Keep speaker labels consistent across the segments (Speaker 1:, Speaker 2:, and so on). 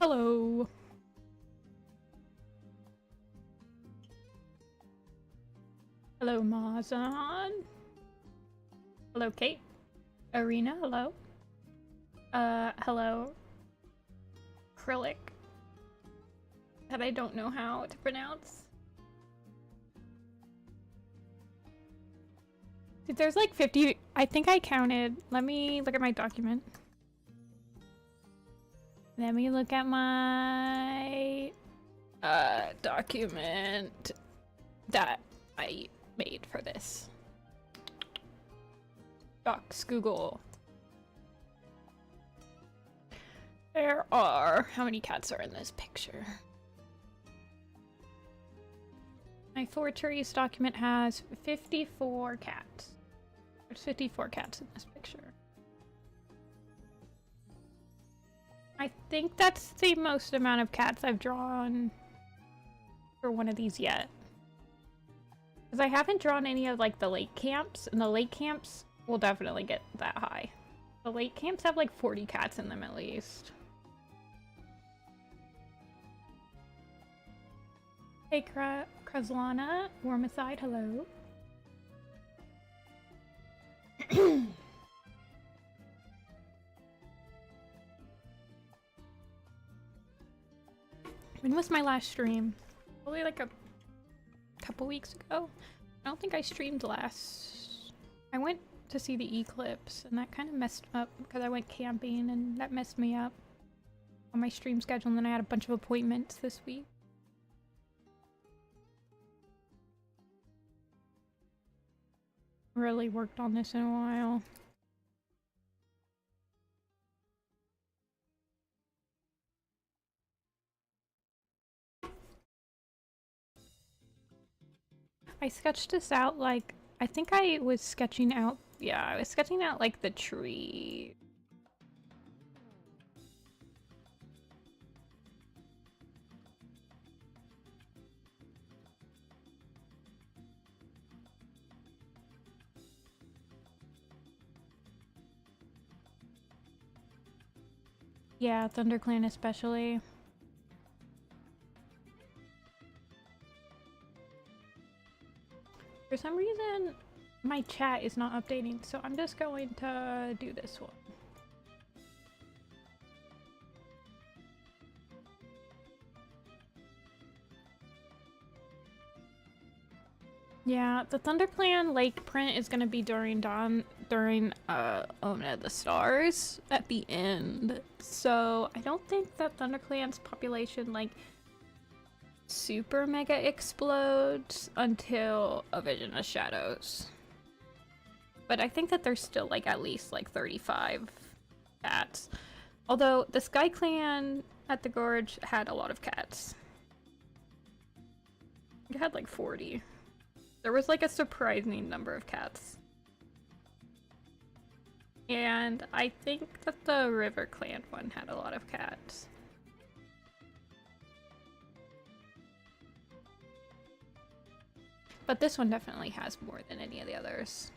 Speaker 1: Hello. Hello, Mazan. Hello, Kate. Arena, hello. Hello. Acrylic. That I don't know how to pronounce. Dude, there's like 50. I think I counted. Let me look at my document. Let me look at my document that I made for this. Docs, Google. There are... How many cats are in this picture? My Fourtrees document has 54 cats. There's 54 cats in this picture. I think that's the most amount of cats I've drawn for one of these yet. Because I haven't drawn any of like the lake camps, and the lake camps will definitely get that high. The lake camps have like 40 cats in them at least. Hey Kraslana, Warmicide, hello. When was my last stream? Probably like a couple weeks ago. I don't think I streamed last. I went to see the eclipse and that kind of messed up because I went camping and that messed me up on my stream schedule, and then I had a bunch of appointments this week. Really worked on this in a while. I sketched this out like, I think I was sketching out, yeah, I was sketching out like the tree. Yeah, ThunderClan especially. For some reason, my chat is not updating, so I'm just going to do this one. Yeah, the ThunderClan lake print is gonna be during Omen of the Stars at the end. So I don't think that ThunderClan's population like super mega explodes until A Vision of Shadows. But I think that there's still like at least like 35 cats. Although the Sky Clan at the Gorge had a lot of cats. It had like 40. There was like a surprising number of cats. And I think that the River Clan one had a lot of cats. But this one definitely has more than any of the others.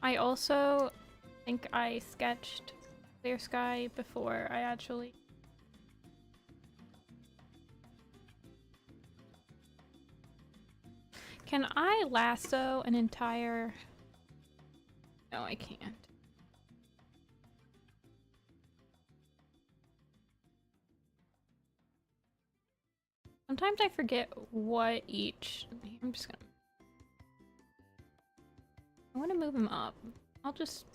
Speaker 1: I also think I sketched Clear Sky before I actually... Can I lasso an entire... No, I can't. Sometimes I forget what each... I'm just gonna... I want to move him up. I'll just...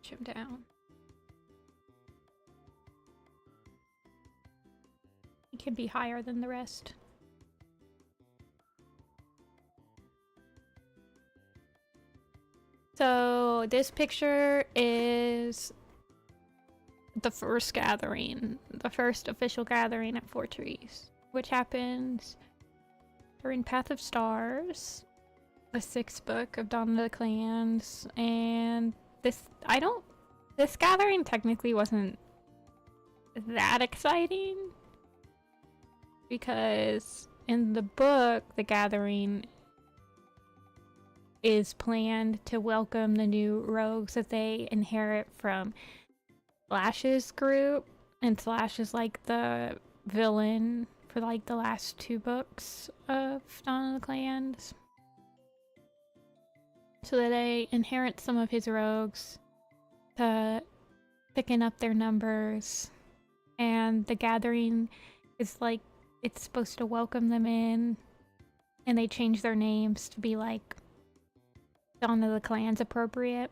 Speaker 1: push him down. He can be higher than the rest. So this picture is the first gathering, the first official gathering at Fourtrees, which happens during Path of Stars, the 6th book of Dawn of the Clans, and this gathering technically wasn't that exciting, because in the book, the gathering is planned to welcome the new rogues that they inherit from Slash's group, and Slash is like the villain for like the last 2 books of Dawn of the Clans. So that they inherit some of his rogues to thicken up their numbers, and the gathering is like, it's supposed to welcome them in, and they change their names to be like Dawn of the Clans appropriate.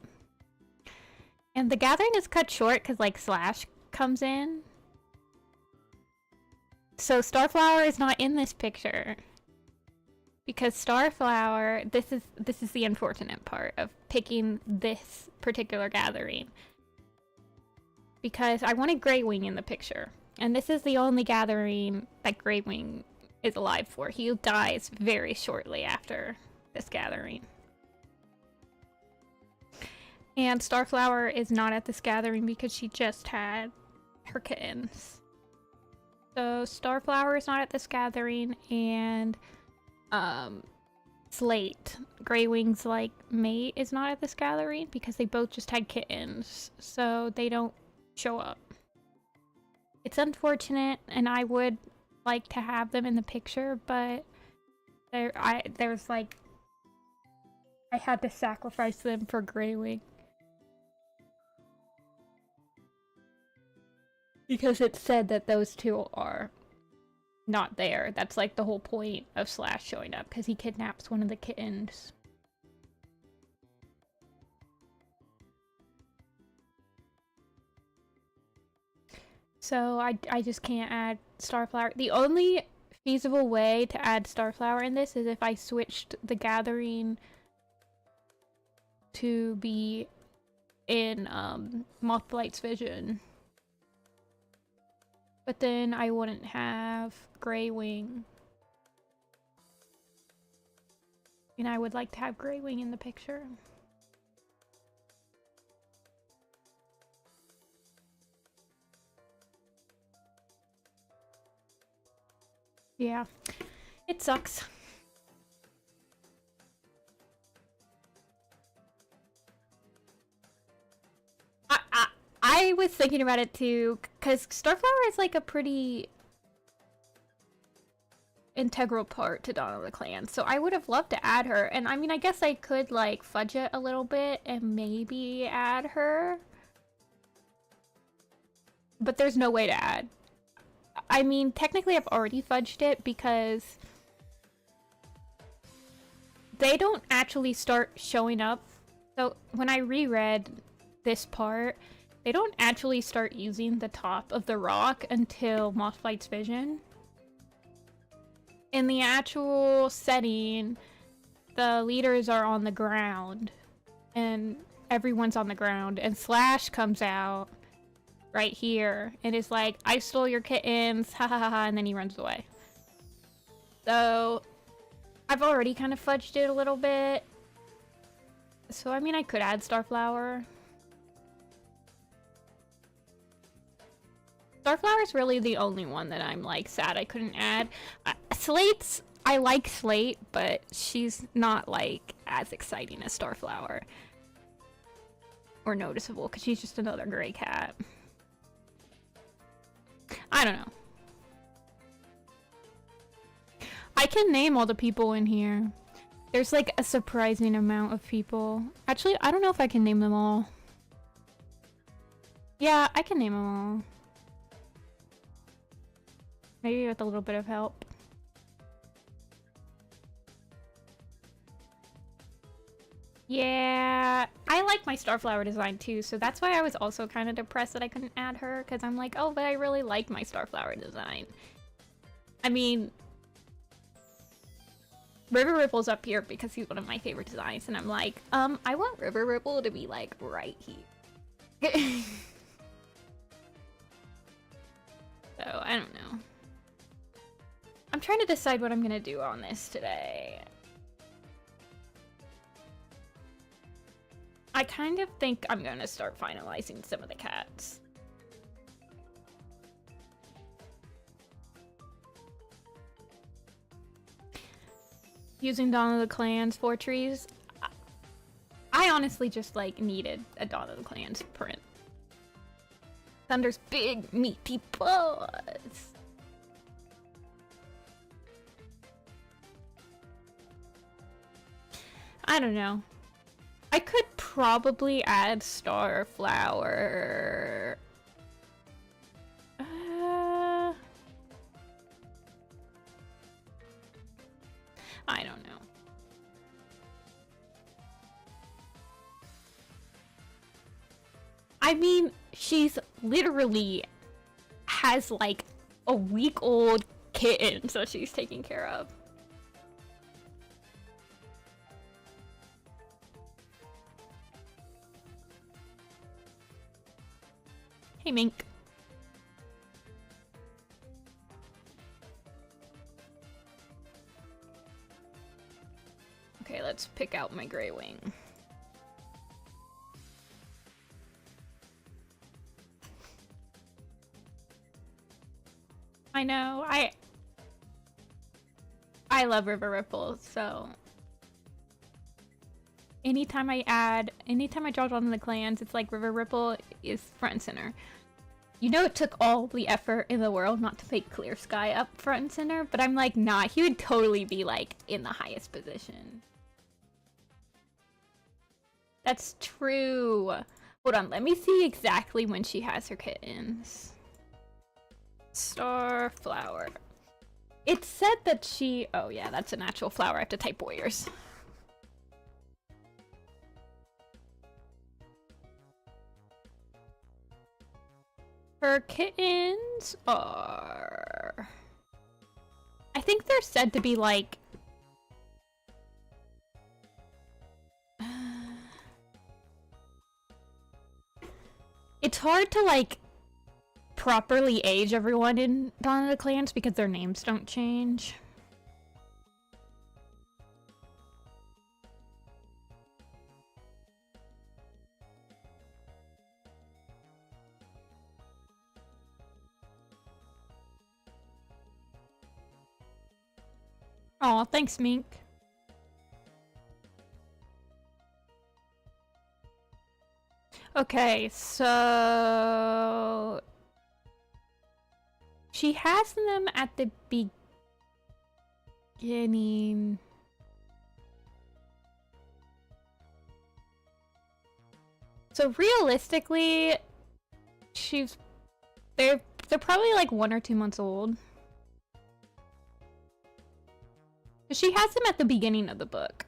Speaker 1: And the gathering is cut short because like Slash comes in. So Starflower is not in this picture. Because Starflower, this is the unfortunate part of picking this particular gathering. Because I wanted Greywing in the picture. And this is the only gathering that Greywing is alive for. He dies very shortly after this gathering. And Starflower is not at this gathering because she just had her kittens. So Starflower is not at this gathering, and Slate, Greywing's like mate, is not at this gathering because they both just had kittens, so they don't show up. It's unfortunate, and I would like to have them in the picture, but there's like, I had to sacrifice them for Greywing. Because it said that those two are not there. That's like the whole point of Slash showing up, because he kidnaps one of the kittens. So I just can't add Starflower. The only feasible way to add Starflower in this is if I switched the gathering to be in Mothblight's vision. But then I wouldn't have Greywing. And I would like to have Greywing in the picture. Yeah, it sucks. I was thinking about it too, because Starflower is like a pretty integral part to Dawn of the Clan, so I would have loved to add her. And I mean, I guess I could like fudge it a little bit and maybe add her, but there's no way to add. I mean, technically I've already fudged it because they don't actually start showing up. So when I reread this part, they don't actually start using the top of the rock until Mothblight's vision. In the actual setting, the leaders are on the ground, and everyone's on the ground, and Slash comes out right here and is like, I stole your kittens, ha ha ha ha, and then he runs away. So I've already kind of fudged it a little bit. So I mean, I could add Starflower. Starflower is really the only one that I'm like sad I couldn't add. Slate's, I like Slate, but she's not like as exciting as Starflower. Or noticeable, because she's just another gray cat. I don't know. I can name all the people in here. There's like a surprising amount of people. Actually, I don't know if I can name them all. Yeah, I can name them all. Maybe with a little bit of help. Yeah, I like my Starflower design too, so that's why I was also kind of depressed that I couldn't add her, because I'm like, oh, but I really like my Starflower design. I mean, River Ripple's up here because he's one of my favorite designs, and I'm like, I want River Ripple to be like right here. trying to decide what I'm gonna do on this today. I kind of think I'm gonna start finalizing some of the cats. Using Dawn of the Clans Fourtrees. I honestly just like needed a Dawn of the Clans print. Thunder's big meaty paws. I don't know. I could probably add Starflower. I don't know. I mean, she's literally has like a week-old kitten, so she's taking care of. Hey, Mink. Okay, let's pick out my Grey Wing. I know, I love River Ripple, so anytime I draw Dawn of the Clans, it's like River Ripple is front and center. You know it took all the effort in the world not to make Clear Sky up front and center, but I'm like, nah, he would totally be like in the highest position. That's true. Hold on, let me see exactly when she has her kittens. Starflower. It said that she... Oh yeah, that's a natural flower. I have to type warriors. Her kittens are... I think they're said to be like... It's hard to like properly age everyone in Dawn of the Clans because their names don't change. Aw, thanks, Mink. Okay, so... She has them at the beginning. So realistically, they're probably like 1 or 2 months old. She has them at the beginning of the book.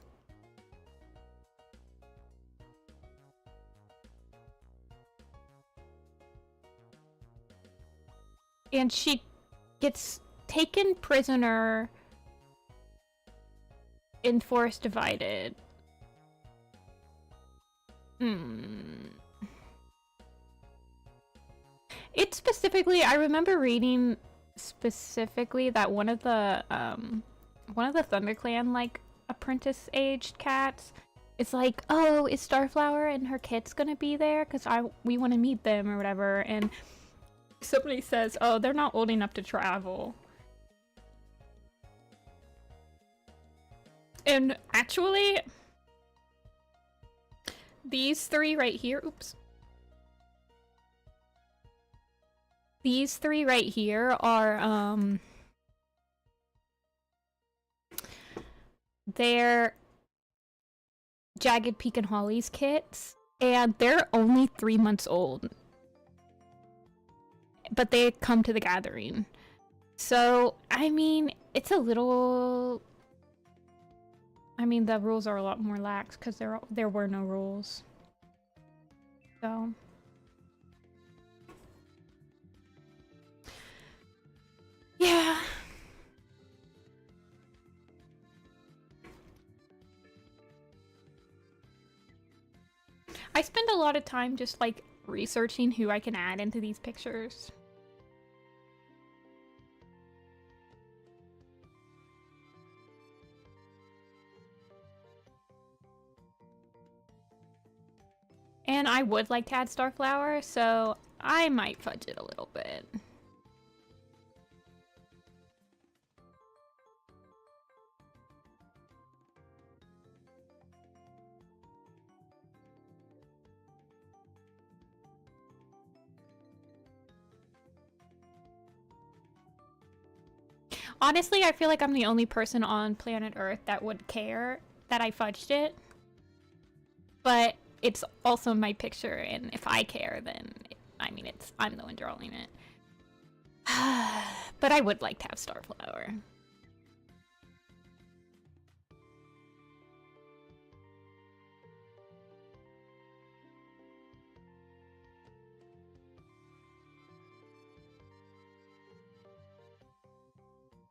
Speaker 1: And she gets taken prisoner in Forest Divided. It specifically, I remember reading specifically that one of the ThunderClan like apprentice aged cats is like, oh, is Starflower and her kids gonna be there? Cause we want to meet them or whatever. And somebody says, oh, they're not old enough to travel. And actually, these three right here, oops. These three right here are, they're Jagged Peak and Holly's kits, and they're only 3 months old. But they come to the gathering. So, I mean, it's a little... I mean, the rules are a lot more lax because there were no rules. So... yeah. I spend a lot of time just, like, researching who I can add into these pictures. And I would like to add Starflower, so I might fudge it a little bit. Honestly, I feel like I'm the only person on planet Earth that would care that I fudged it. But it's also my picture, and if I care, then I mean, I'm the one drawing it. But I would like to have Starflower.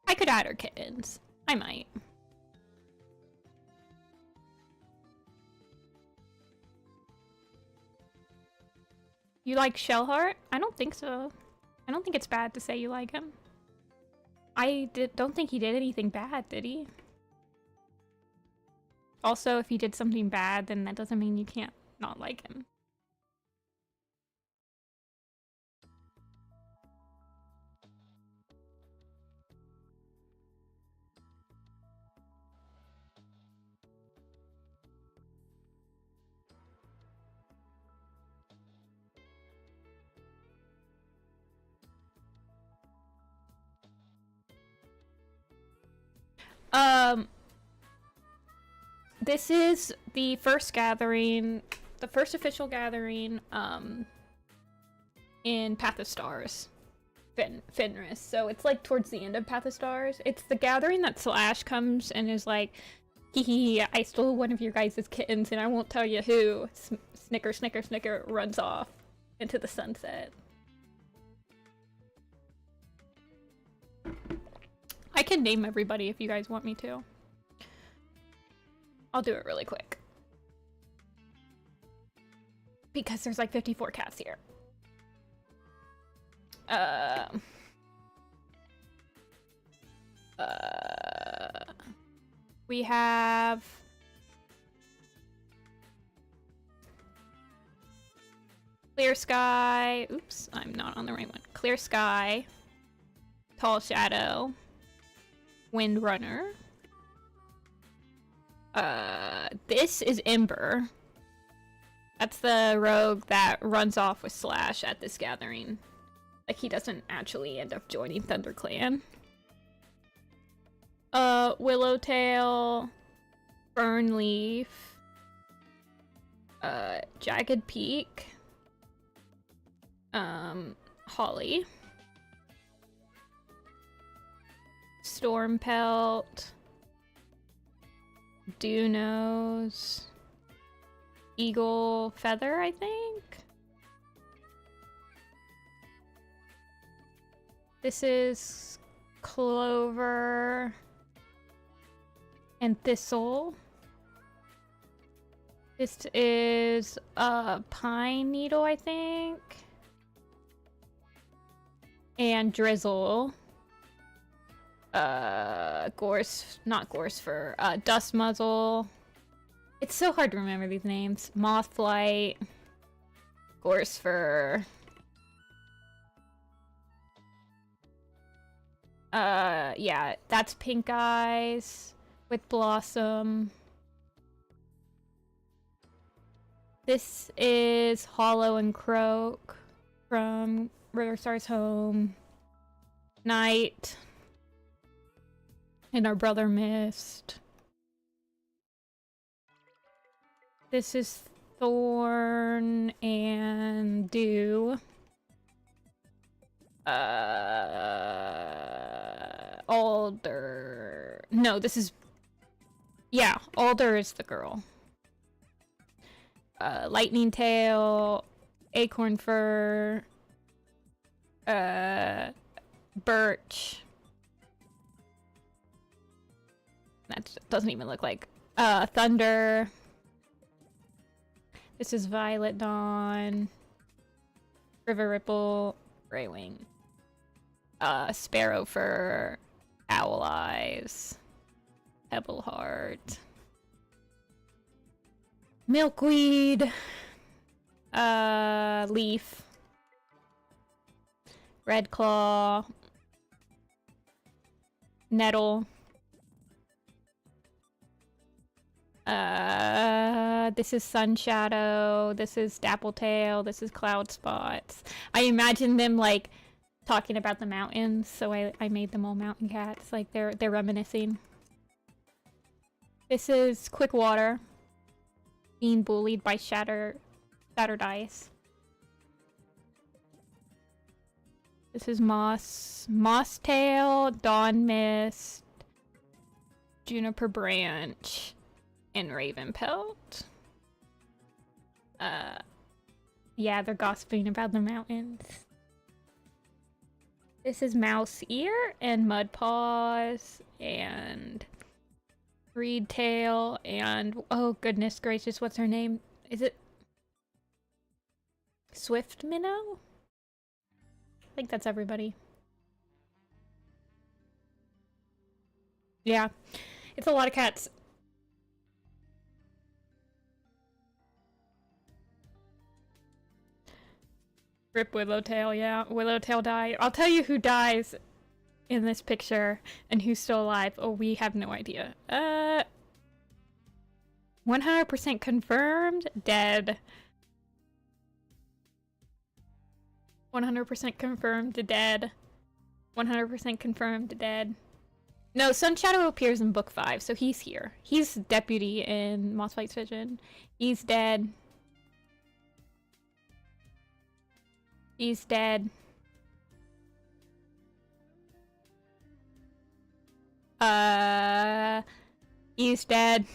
Speaker 1: I could add her kittens. I might. You like Shellheart? I don't think so. I don't think it's bad to say you like him. Don't think he did anything bad, did he? Also, if he did something bad, then that doesn't mean you can't not like him. This is the first gathering, the first official gathering, in Path of Stars, Fenris. So it's like towards the end of Path of Stars. It's the gathering that Slash comes and is like, hee, I stole one of your guys' kittens and I won't tell you who. Snicker, snicker, snicker, runs off into the sunset. I can name everybody if you guys want me to. I'll do it really quick. Because there's like 54 cats here. We have... Clear Sky. Oops, I'm not on the right one. Clear Sky. Tall Shadow. Windrunner. This is Ember. That's the rogue that runs off with Slash at this gathering. Like, he doesn't actually end up joining ThunderClan. Willowtail. Fernleaf. Jagged Peak. Holly. Stormpelt. Dunos. Eagle Feather, I think? This is Clover and Thistle. This is Pine Needle, I think. And Drizzle. Not Gorse-Fur, Dust Muzzle. It's so hard to remember these names. Mothflight. Gorse-Fur. Yeah, that's Pink Eyes with Blossom. This is Hollow and Croak from Riverstar's Home. Night. And our brother Mist. This is Thorn and Dew. Alder. No, this is... Yeah, Alder is the girl. Lightning Tail. Acorn Fur. Birch. That doesn't even look like... Thunder. This is Violet Dawn. River Ripple. Greywing. Sparrow Fur. Owl Eyes. Pebble Heart. Milkweed. Leaf. Red Claw. Nettle. This is Sun Shadow. This is Dappletail. This is Cloud Spots. I imagine them like talking about the mountains, so I made them all mountain cats. Like they're reminiscing. This is Quick Water. Being bullied by Shattered Ice. This is Moss Tail, Dawn Mist, Juniper Branch, and Ravenpelt. Yeah, they're gossiping about the mountains. This is Mouse Ear and Mud Paws and Reed Tail and oh goodness gracious, what's her name? Is it Swift Minnow? I think that's everybody. Yeah, it's a lot of cats. Rip Willowtail, yeah. Willowtail died. I'll tell you who dies in this picture and who's still alive. Oh, we have no idea. 100% confirmed, dead. 100% confirmed, dead. 100% confirmed, dead. No, Sun Shadow appears in book 5, so he's here. He's deputy in Mossflight's Vision. He's dead. He's dead. He's dead.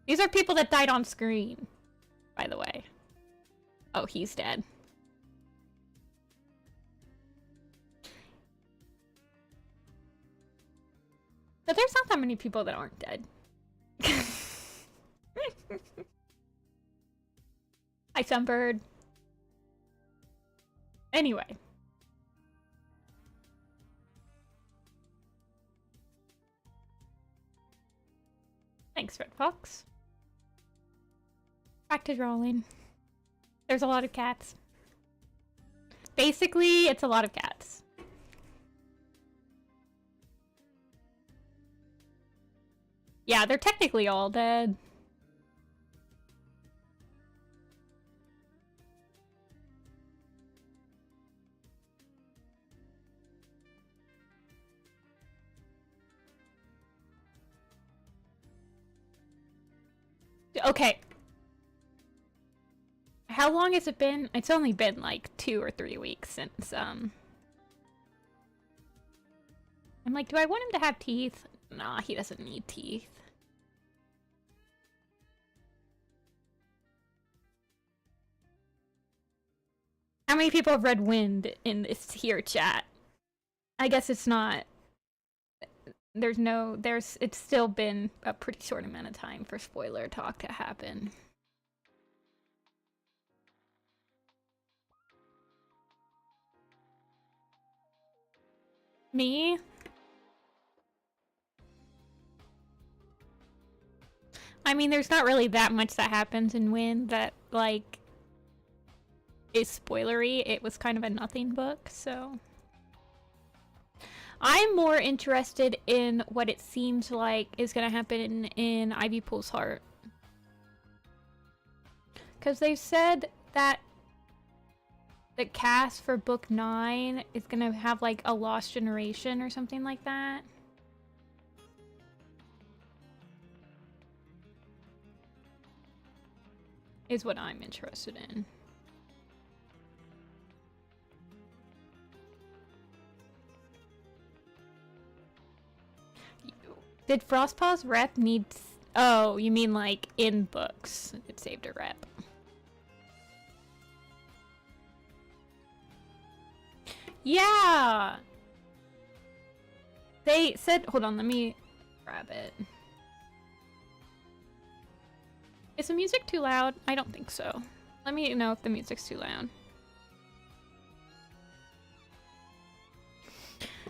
Speaker 1: These are people that died on screen, by the way. Oh, he's dead. But there's not that many people that aren't dead. Hi, Sunbird. Anyway. Thanks, Red Fox. Back to drawing. There's a lot of cats. Basically, it's a lot of cats. Yeah, they're technically all dead. Okay. How long has it been? It's only been like 2 or 3 weeks since, I'm like, do I want him to have teeth? Nah, he doesn't need teeth. How many people have read Wind in this here chat? I guess it's not... It's still been a pretty short amount of time for spoiler talk to happen. Me? I mean, there's not really that much that happens in Wind that, like, is spoilery. It was kind of a nothing book, so... I'm more interested in what it seems like is gonna happen in Ivy Pool's heart. Because they said that the cast for book 9 is gonna have, like, a lost generation or something like that. Is what I'm interested in. Did Frostpaw's rep need... Oh, you mean like in books. It saved a rep. Yeah! They said... Hold on, let me grab it. Is the music too loud? I don't think so. Let me know if the music's too loud.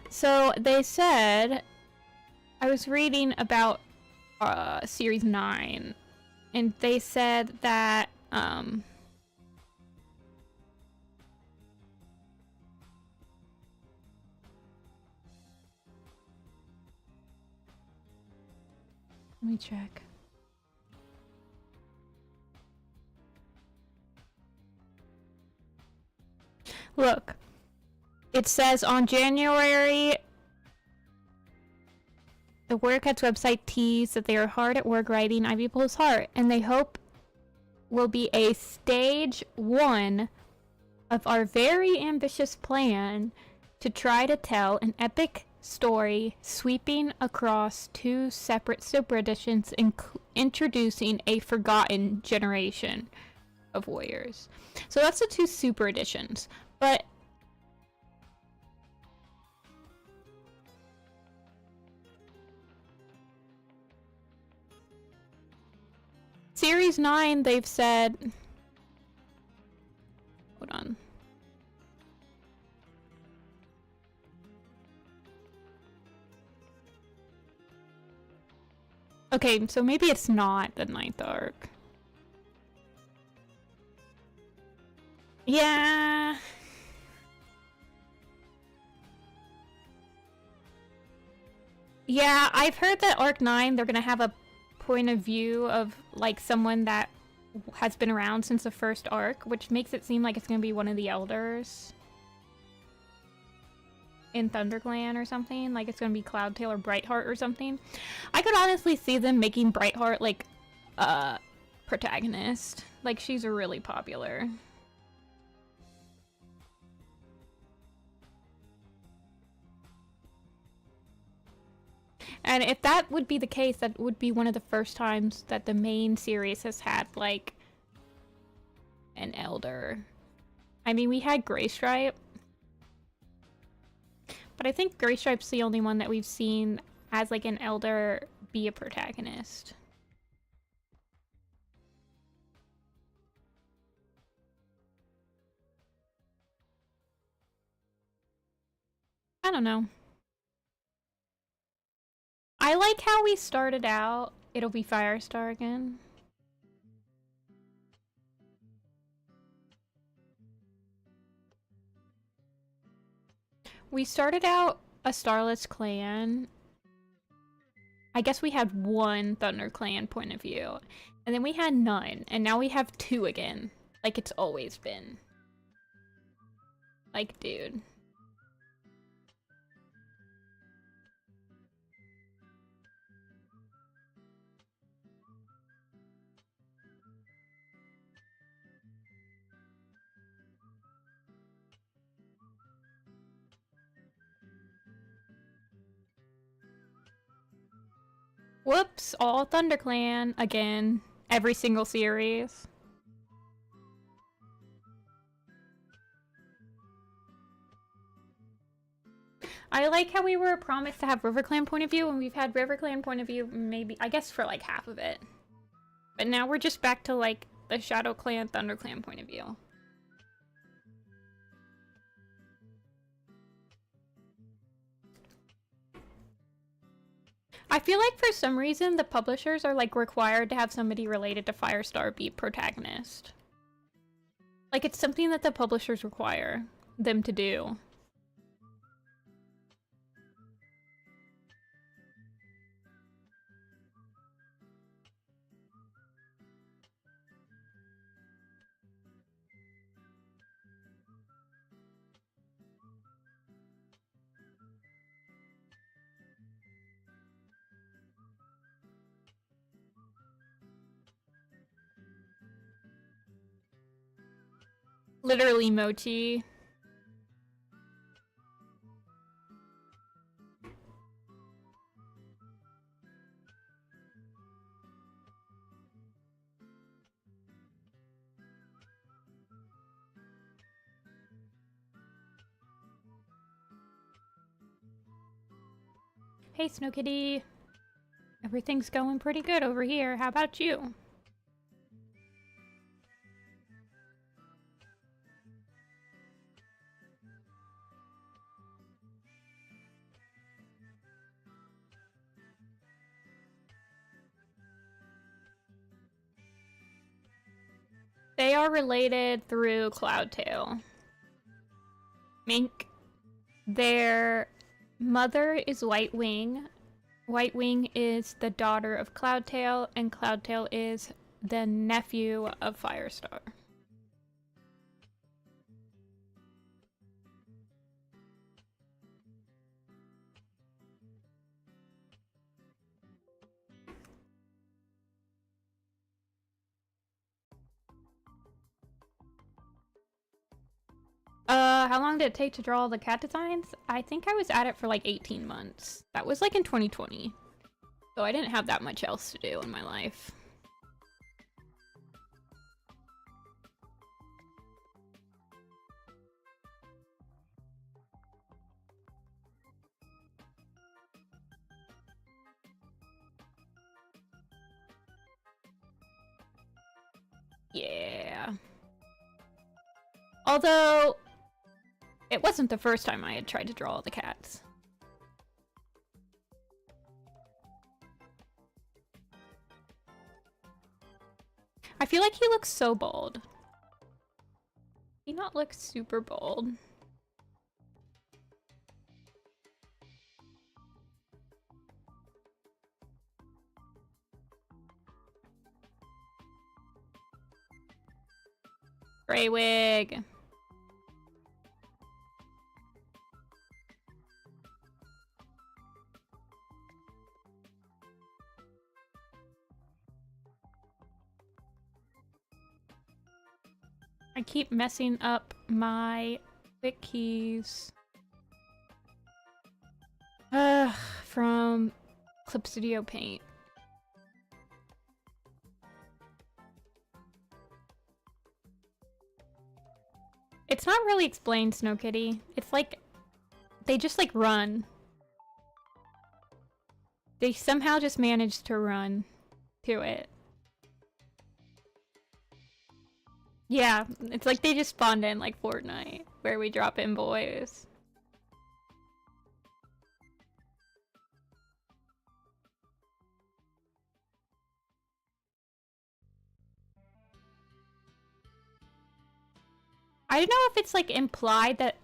Speaker 1: So, they said... I was reading about Series 9 And they said that, let me check. Look, it says on January, the WarriorCats website teased that they are hard at work writing Ivy Pool's heart, and they hope will be a stage 1 of our very ambitious plan to try to tell an epic story sweeping across 2 separate super editions, introducing a forgotten generation of warriors. So that's the 2 super editions, but Series 9, they've said... Hold on. Okay, so maybe it's not the 9th arc. Yeah... Yeah, I've heard that Arc 9, they're gonna have a point of view of, like, someone that has been around since the first arc, which makes it seem like it's gonna be one of the elders in ThunderClan or something. Like, it's gonna be Cloudtail or Brightheart or something. I could honestly see them making Brightheart, like, protagonist. Like, she's really popular. And if that would be the case, that would be one of the first times that the main series has had, like, an elder. I mean, we had Graystripe, but I think Graystripe's the only one that we've seen as, like, an elder be a protagonist. I don't know. I like how we started out. It'll be Firestar again. We started out a Starless clan. I guess we had one ThunderClan point of view. And then we had none. And now we have 2 again. Like it's always been. Like, dude. Whoops, all ThunderClan again. Every single series. I like how we were promised to have RiverClan point of view, and we've had RiverClan point of view maybe, I guess, for like half of it. But now we're just back to like the ShadowClan, ThunderClan point of view. I feel like for some reason the publishers are like required to have somebody related to Firestar be protagonist. Like it's something that the publishers require them to do. Literally Mochi. Hey, Snow Kitty. Everything's going pretty good over here. How about you? They are related through Cloudtail. Mink. Their mother is White Wing. White Wing is the daughter of Cloudtail, and Cloudtail is the nephew of Firestar. How long did it take to draw the cat designs? I think I was at it for like 18 months. That was like in 2020. So I didn't have that much else to do in my life. Yeah. Although, it wasn't the first time I had tried to draw the cats. I feel like he looks so bald. He not look super bald. Gray wig. I keep messing up my quick keys. From Clip Studio Paint. It's not really explained, Snow Kitty. It's like, they just like run. They somehow just managed to run to it. Yeah, it's like they just spawned in like Fortnite, where we drop in boys. I don't know if it's like implied that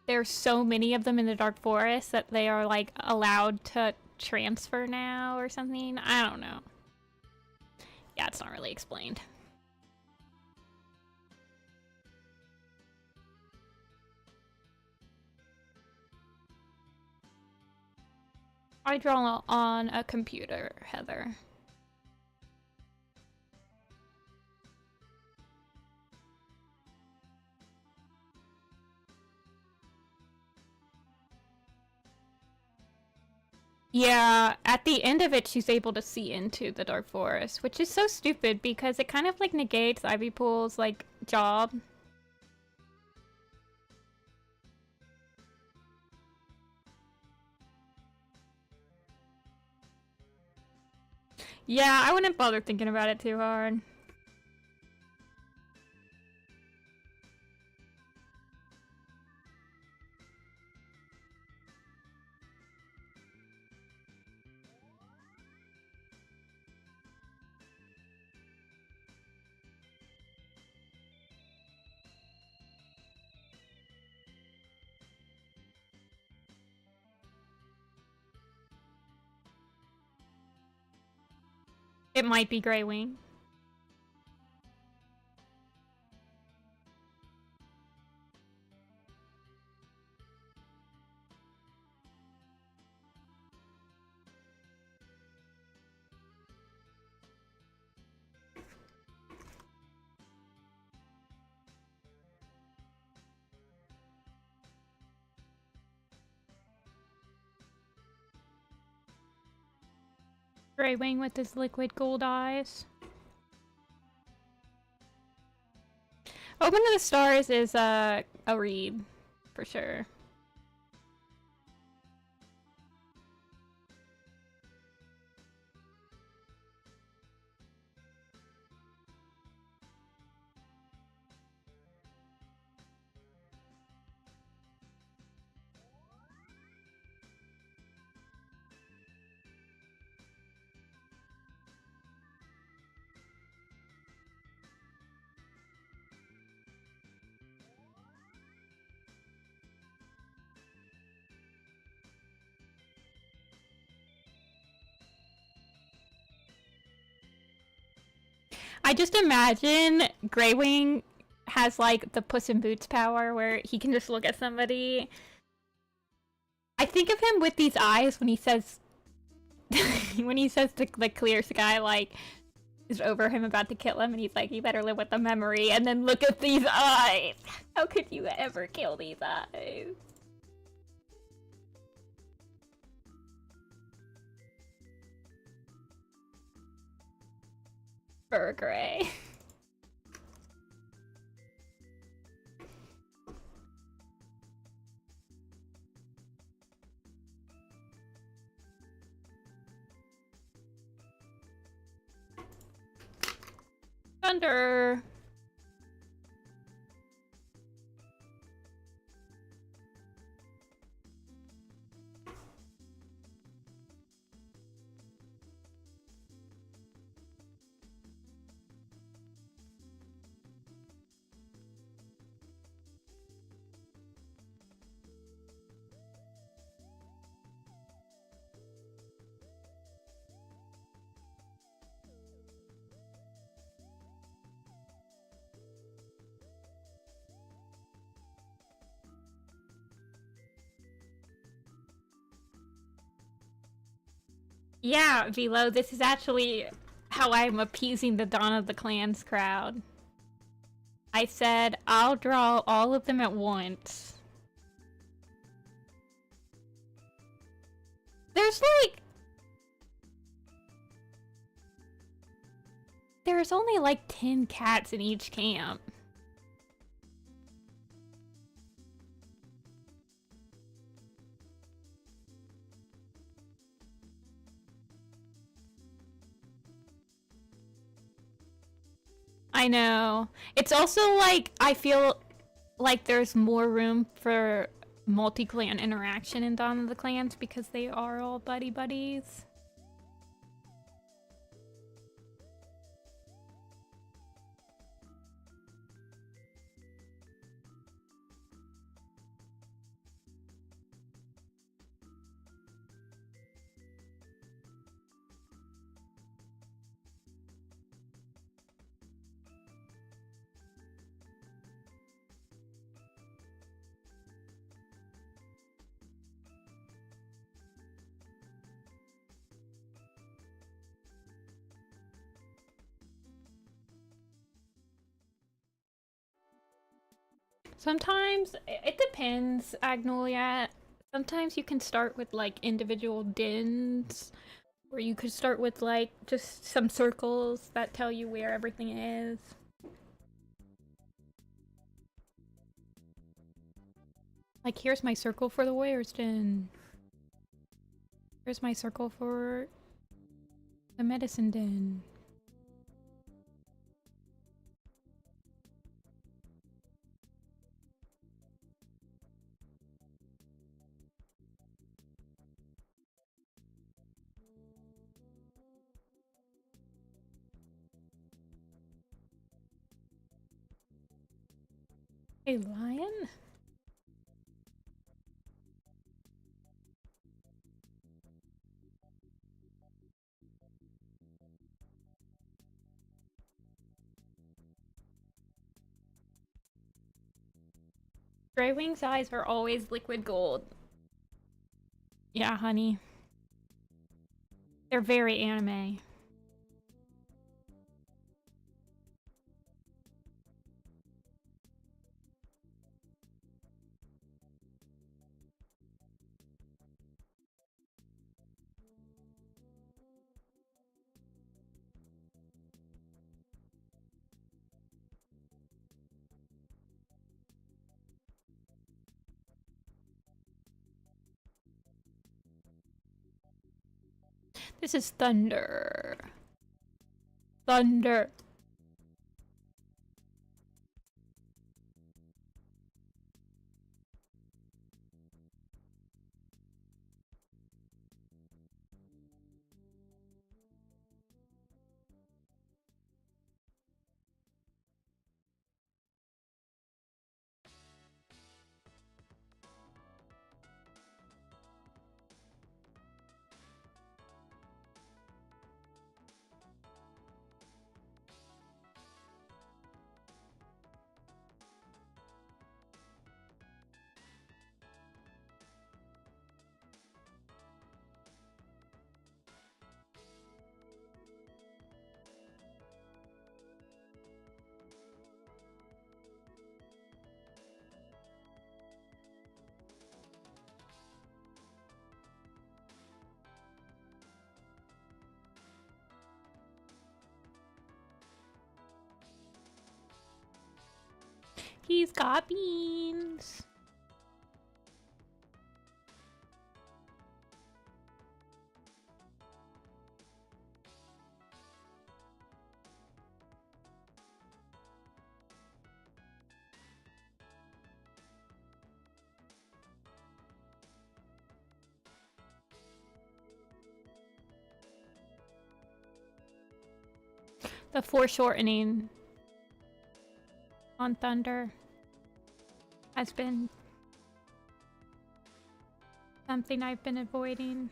Speaker 1: there's so many of them in the Dark Forest that they are like allowed to transfer now or something. I don't know. Yeah, it's not really explained. I draw on a computer, Heather. Yeah, at the end of it, she's able to see into the Dark Forest, which is so stupid because it kind of like negates Ivy Pool's like job. Yeah, I wouldn't bother thinking about it too hard. It might be Grey Wing. Grey Wing with his liquid gold eyes. Open to the Stars is a read, for sure. I just imagine Greywing has like the Puss in Boots power where he can just look at somebody. I think of him with these eyes when he says the clear sky like is over him about to kill him, and he's like, you better live with the memory, and then look at these eyes. How could you ever kill these eyes? Fur gray. Thunder. Yeah, Velo, this is actually how I'm appeasing the Dawn of the Clans crowd. I said, I'll draw all of them at once. There's like... There's only like 10 cats in each camp. I know. It's also like, I feel like there's more room for multi-clan interaction in Dawn of the Clans because they are all buddies. Sometimes, it depends, Agnolia. Sometimes you can start with like individual dens, or you could start with like just some circles that tell you where everything is. Like, here's my circle for the Warrior's Den. Here's my circle for the Medicine Den. A lion? Greywing's eyes are always liquid gold. Yeah, honey. They're very anime. This is thunder. Thunder. He's got beans. The foreshortening on Thunder has been something I've been avoiding.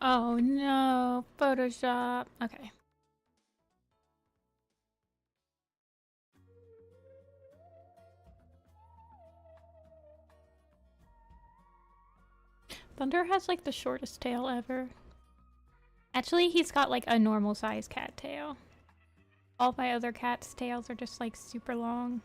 Speaker 1: Oh no, Photoshop. Okay. Thunder has like the shortest tail ever. Actually, he's got like a normal size cat tail. All my other cats' tails are just like super long.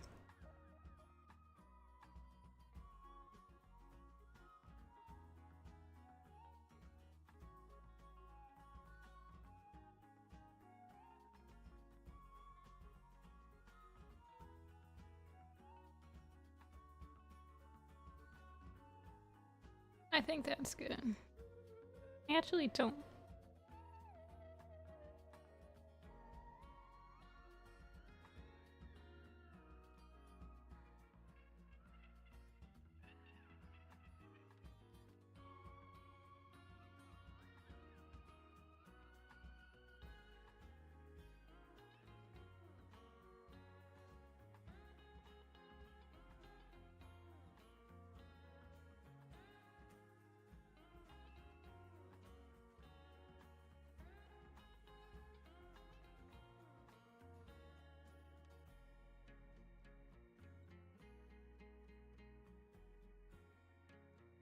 Speaker 1: I think that's good. I actually don't.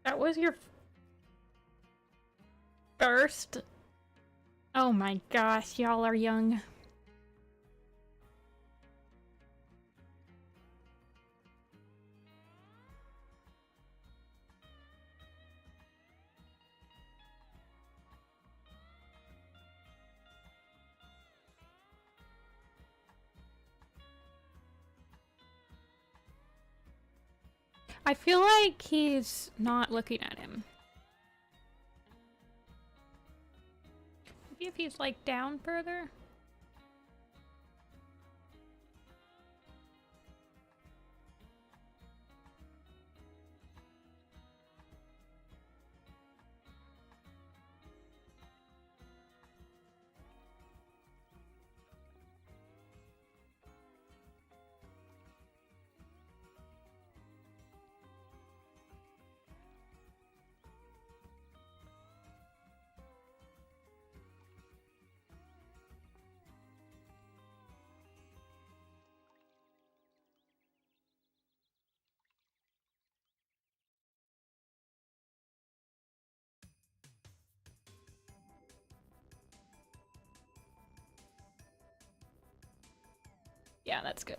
Speaker 1: That was your first? Oh my gosh, y'all are young. I feel like he's not looking at him. Maybe if he's like down further? Yeah, that's good.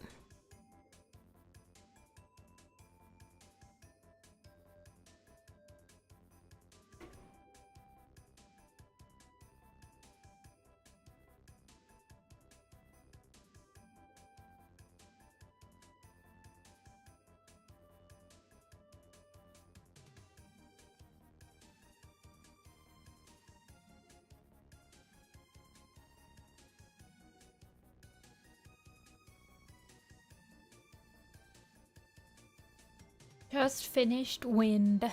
Speaker 1: Just finished Wind.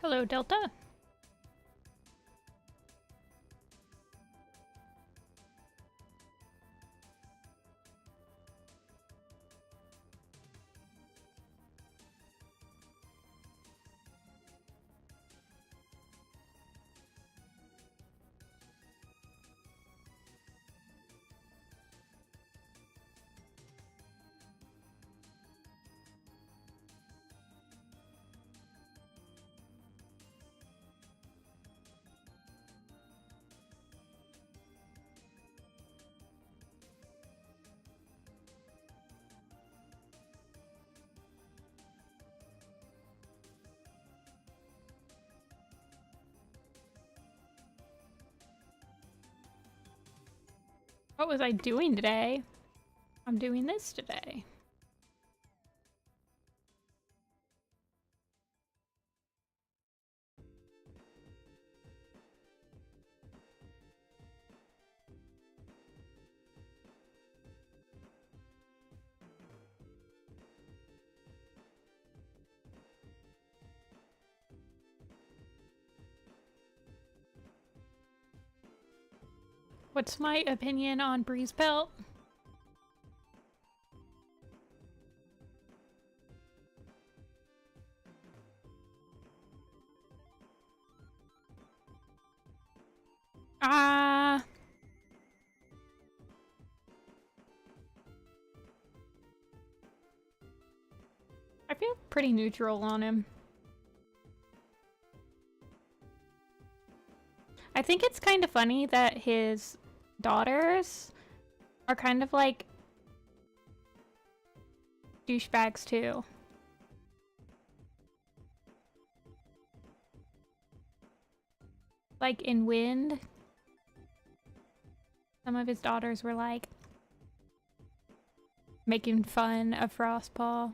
Speaker 1: Hello, Delta. What was I doing today? I'm doing this today. What's my opinion on Breeze Pelt? I feel pretty neutral on him. I think it's kind of funny that his daughters are kind of like douchebags too. Like in Wind, some of his daughters were like making fun of Frostpaw.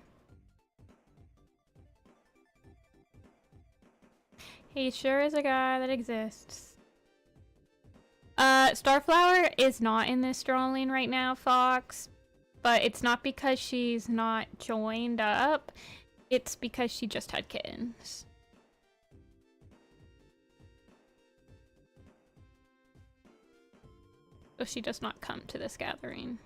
Speaker 1: He sure is a guy that exists. Starflower is not in this drawing right now, Fox. But it's not because she's not joined up. It's because she just had kittens. So she does not come to this gathering.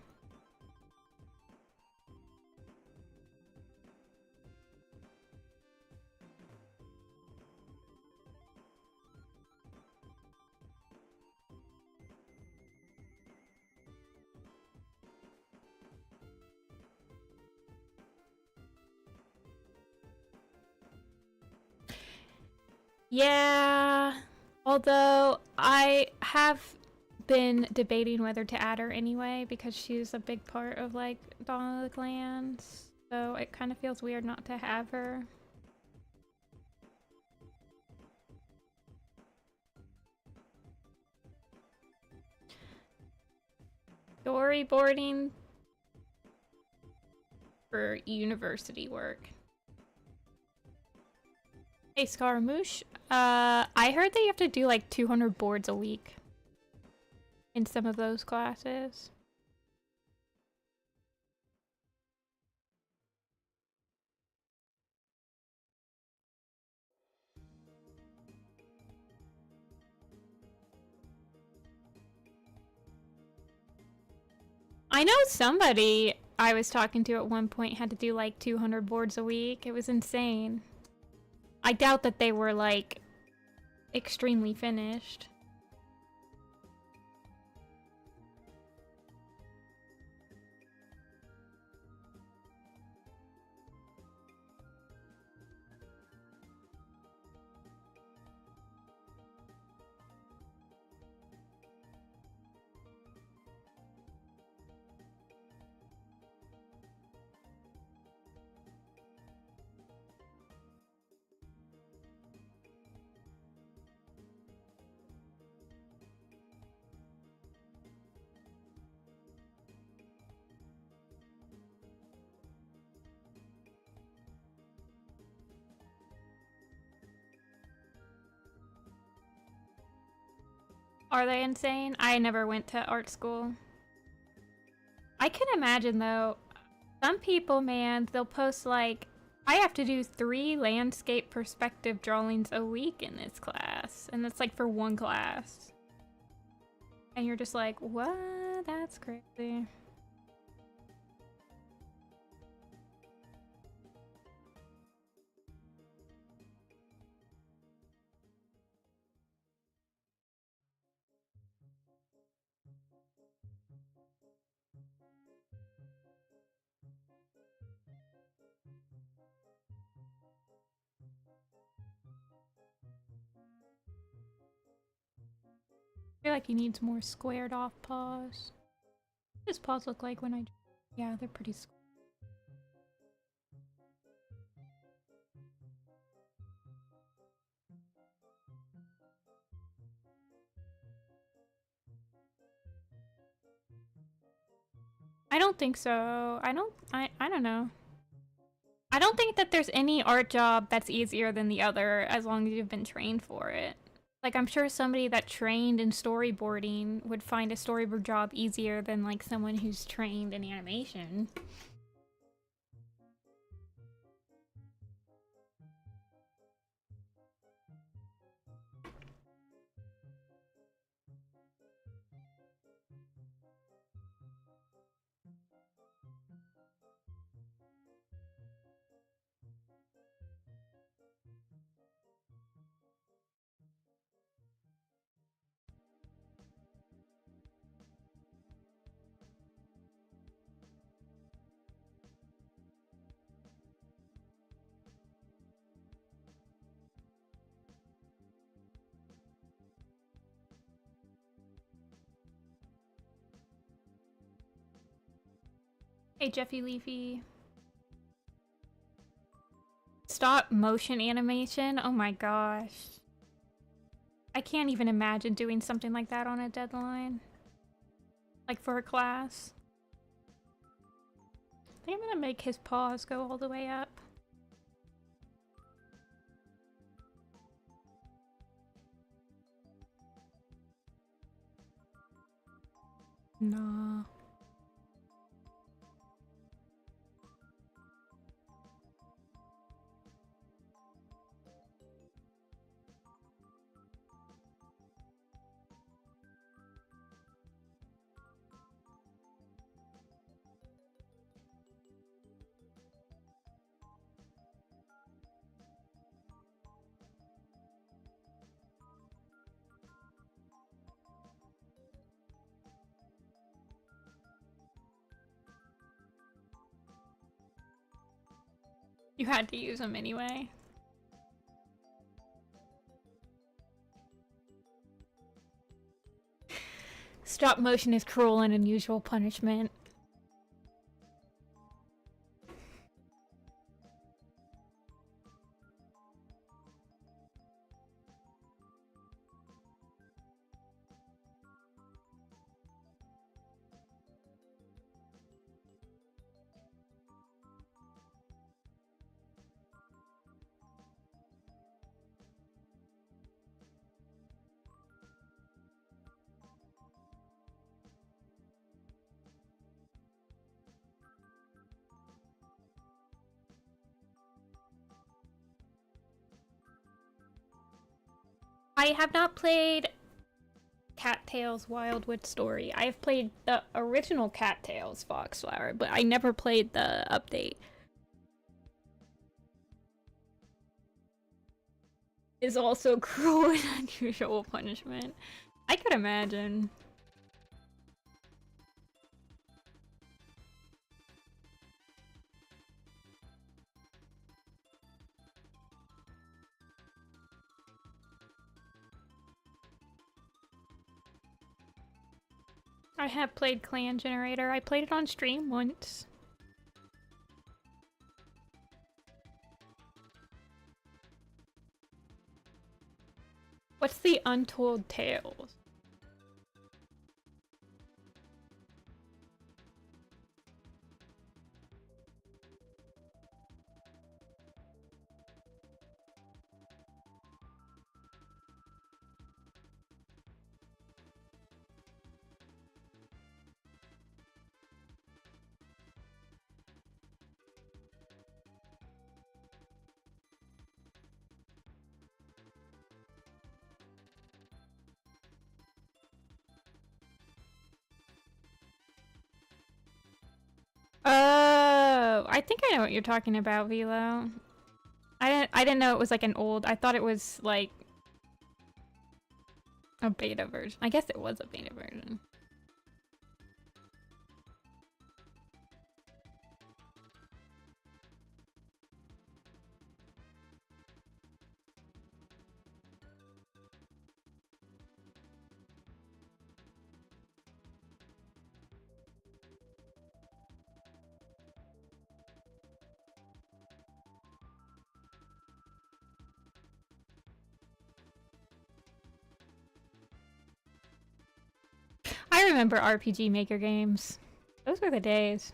Speaker 1: Yeah, although I have been debating whether to add her anyway because she's a big part of like Dawn of the Clans, so it kind of feels weird not to have her. Storyboarding for university work. Hey, Scaramouche. I heard that you have to do like 200 boards a week in some of those classes. I know somebody I was talking to at one point had to do like 200 boards a week. It was insane. I doubt that they were like extremely finished. Are they insane? I never went to art school. I can imagine though, some people, man, they'll post like I have to do 3 landscape perspective drawings a week in this class, and that's like for one class. And you're just like, what? That's crazy. I feel like he needs more squared off paws. What does paws look like when I... Yeah, they're pretty square. I don't think so. I don't know. I don't think that there's any art job that's easier than the other as long as you've been trained for it. Like, I'm sure somebody that trained in storyboarding would find a storyboard job easier than, like, someone who's trained in animation. Hey, Jeffy Leafy. Stop motion animation? Oh my gosh. I can't even imagine doing something like that on a deadline. Like for a class. I think I'm gonna make his paws go all the way up. Nah. You had to use them anyway. Stop motion is cruel and unusual punishment. I have not played Cattails Wildwood Story. I have played the original Cattails Foxflower, but I never played the update. Is also cruel and unusual punishment. I could imagine. I have played Clan Generator. I played it on stream once. What's the Untold Tales? I think I know what you're talking about, Velo. I didn't know it was like an old. I thought it was like a beta version. I guess it was a beta version. I remember RPG Maker games. Those were the days.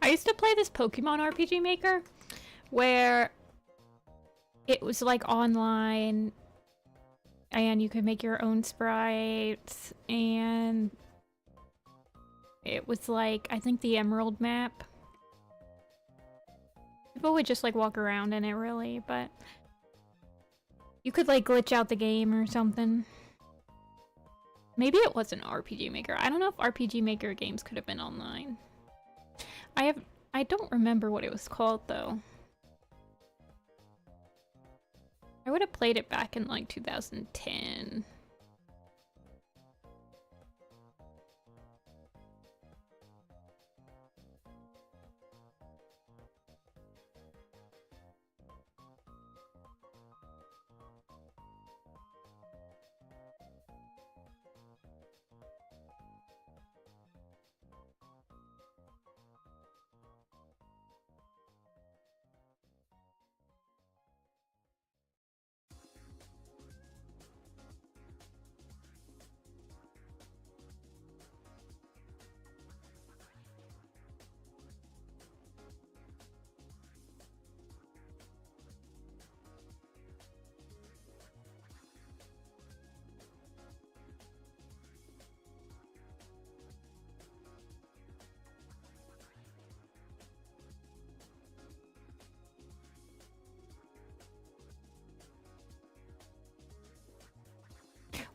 Speaker 1: I used to play this Pokemon RPG Maker where it was like online and you could make your own sprites, and it was like, I think the Emerald map. People would just like walk around in it really, but you could like glitch out the game or something. Maybe it was an RPG Maker. I don't know if RPG Maker games could have been online. I don't remember what it was called though. I would have played it back in like 2010.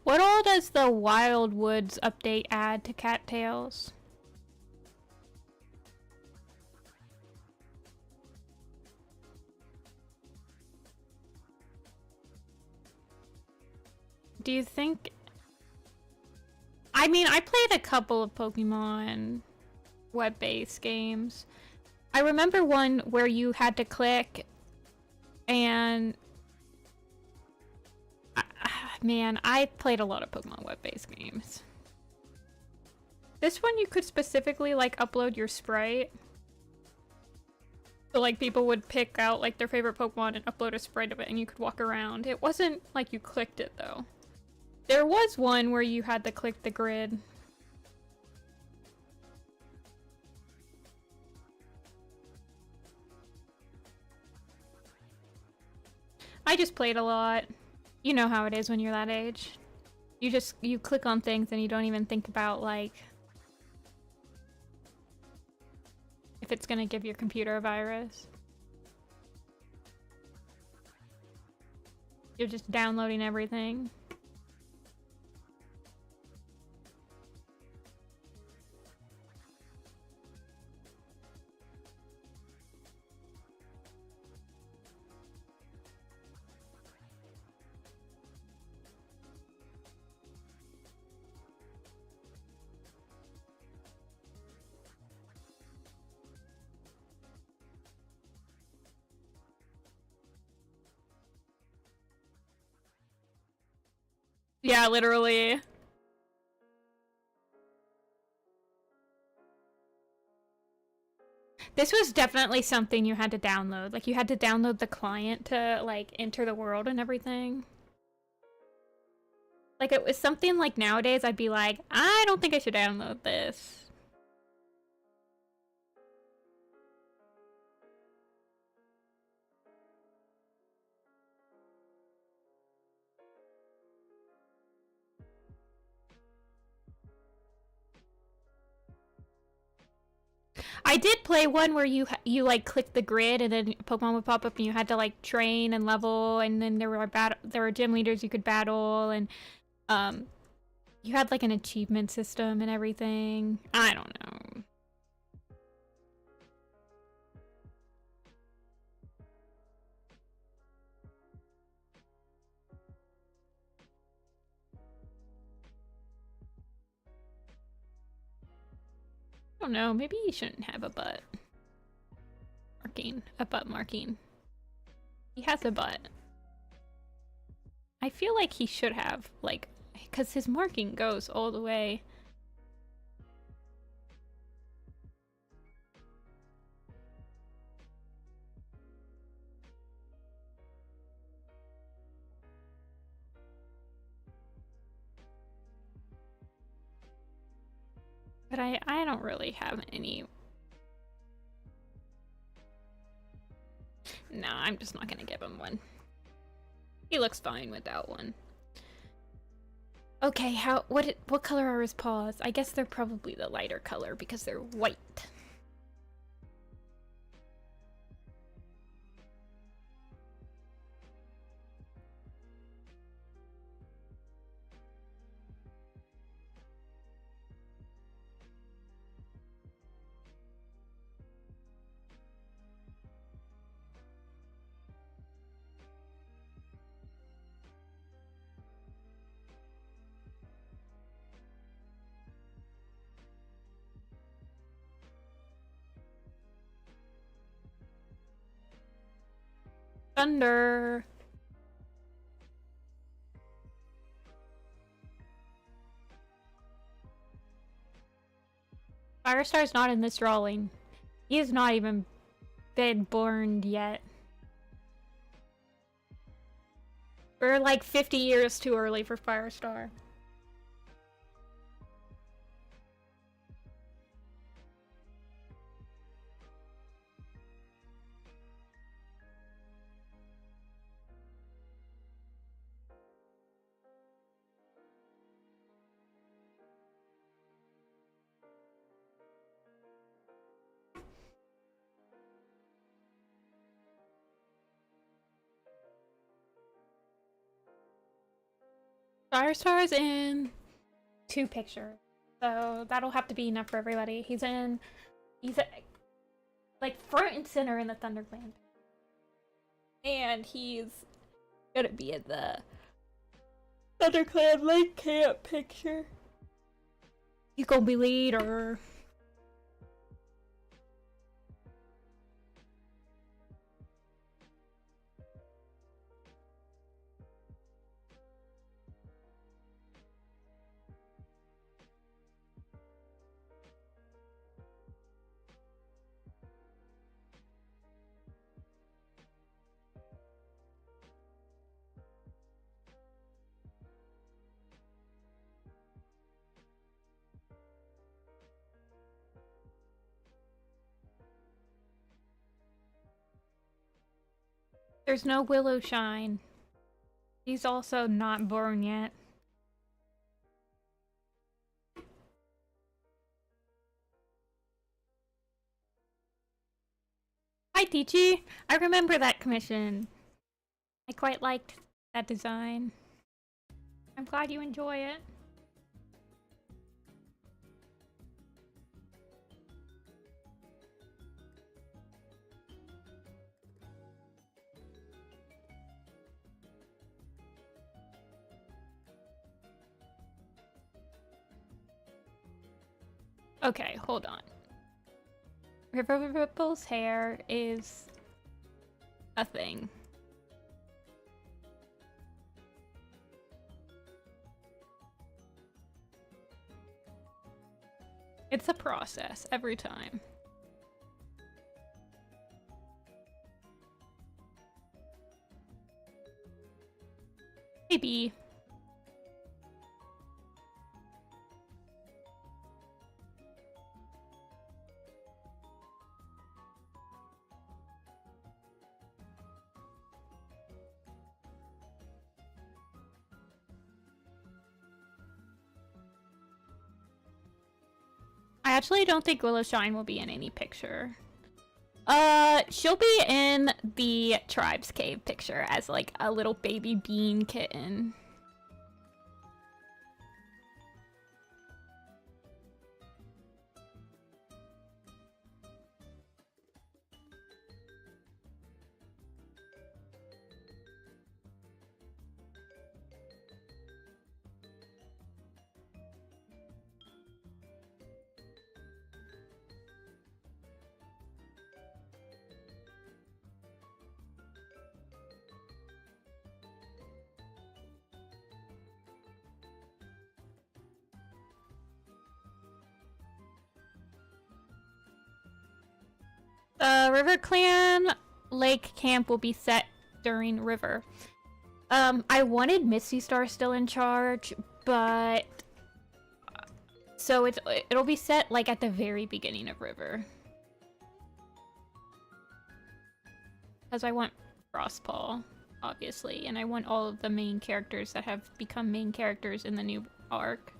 Speaker 1: What all does the Wild Woods update add to Cattails? Do you think... I mean, I played a couple of Pokemon web-based games. I remember one where you had to click and... Man, I played a lot of Pokemon web-based games. This one you could specifically like upload your sprite. So like people would pick out like their favorite Pokemon and upload a sprite of it and you could walk around. It wasn't like you clicked it though. There was one where you had to click the grid. I just played a lot. You know how it is when you're that age. You click on things and you don't even think about like if it's gonna give your computer a virus. You're just downloading everything. Yeah, literally. This was definitely something you had to download. Like, you had to download the client to, like, enter the world and everything. Like, it was something like nowadays I'd be like, I don't think I should download this. I did play one where you like click the grid and then Pokemon would pop up and you had to like train and level, and then there were gym leaders you could battle, and um you had like an achievement system and everything. I don't know. I don't know, maybe he shouldn't have a butt marking. He has a butt. I feel like he should have, like, because his marking goes all the way. But I don't really have any. No, I'm just not gonna give him one. He looks fine without one. Okay, what color are his paws? I guess they're probably the lighter color because they're white. Thunder. Firestar's not in this drawing. He has not even been born yet. We're like 50 years too early for Firestar. Firestar's in 2 pictures, so that'll have to be enough for everybody. He's like front and center in the ThunderClan, and he's gonna be in the ThunderClan Lake Camp picture. He's gonna be leader. There's no Willow Shine. He's also not born yet. Hi, Tichi! I remember that commission. I quite liked that design. I'm glad you enjoy it. Okay, hold on. River Ripple's hair is a thing. It's a process every time. Maybe. I actually don't think Willowshine will be in any picture. She'll be in the Tribes Cave picture as like a little baby bean kitten. River Clan Lake Camp will be set during River. I wanted Misty Star still in charge, but so it'll be set like at the very beginning of River. Because I want Frostpaw, obviously, and I want all of the main characters that have become main characters in the new arc.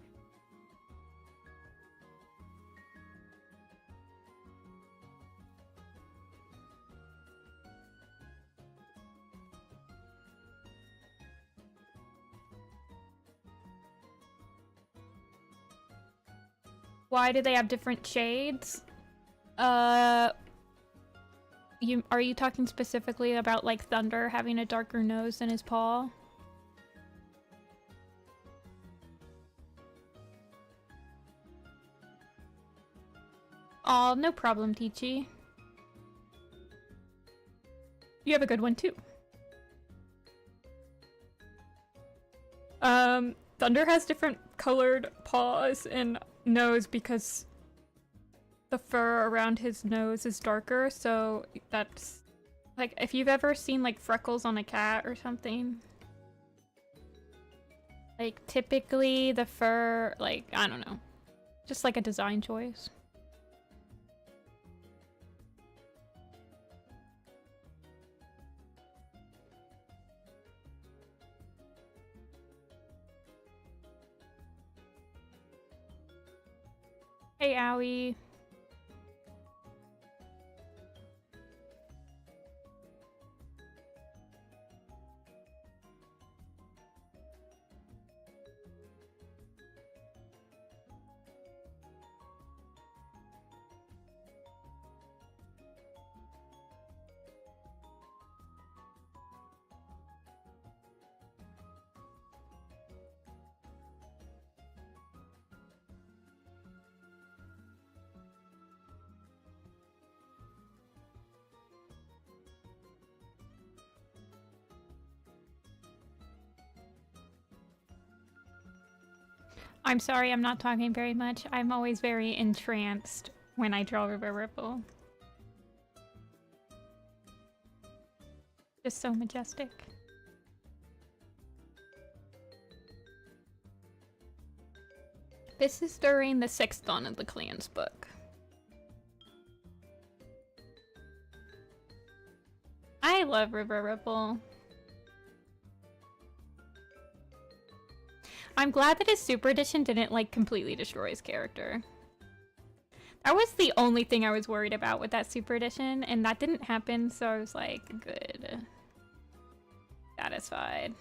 Speaker 1: Why do they have different shades? Are you talking specifically about like Thunder having a darker nose than his paw? Oh, no problem, Teachy. You have a good one too. Thunder has different colored paws and nose because the fur around his nose is darker, so that's like if you've ever seen like freckles on a cat or something, like typically the fur, like I don't know, just like a design choice. Hey, Owie. I'm sorry, I'm not talking very much. I'm always very entranced when I draw River Ripple. Just so majestic. This is during the 6th Dawn of the Clans book. I love River Ripple. I'm glad that his Super Edition didn't, like, completely destroy his character. That was the only thing I was worried about with that Super Edition, and that didn't happen, so I was like, good. Satisfied.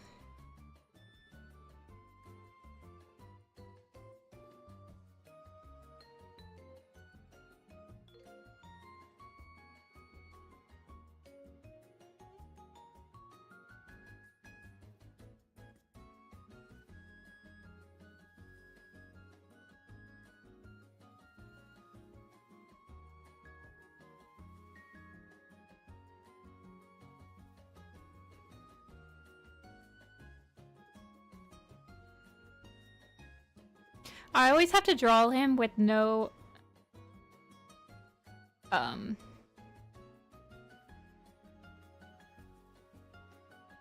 Speaker 1: I always have to draw him with no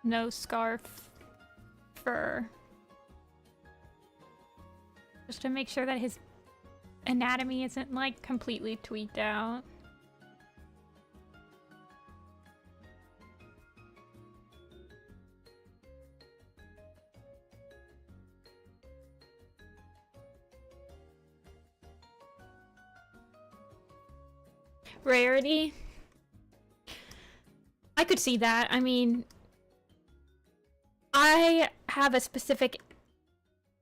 Speaker 1: no scarf fur. Just to make sure that his anatomy isn't, like, completely tweaked out. Rarity? I could see that. I mean, I have a specific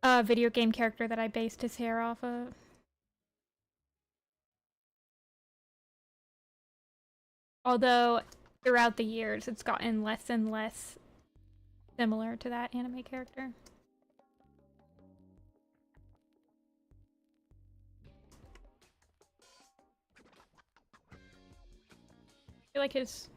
Speaker 1: video game character that I based his hair off of. Although, throughout the years, it's gotten less and less similar to that anime character. I feel like his...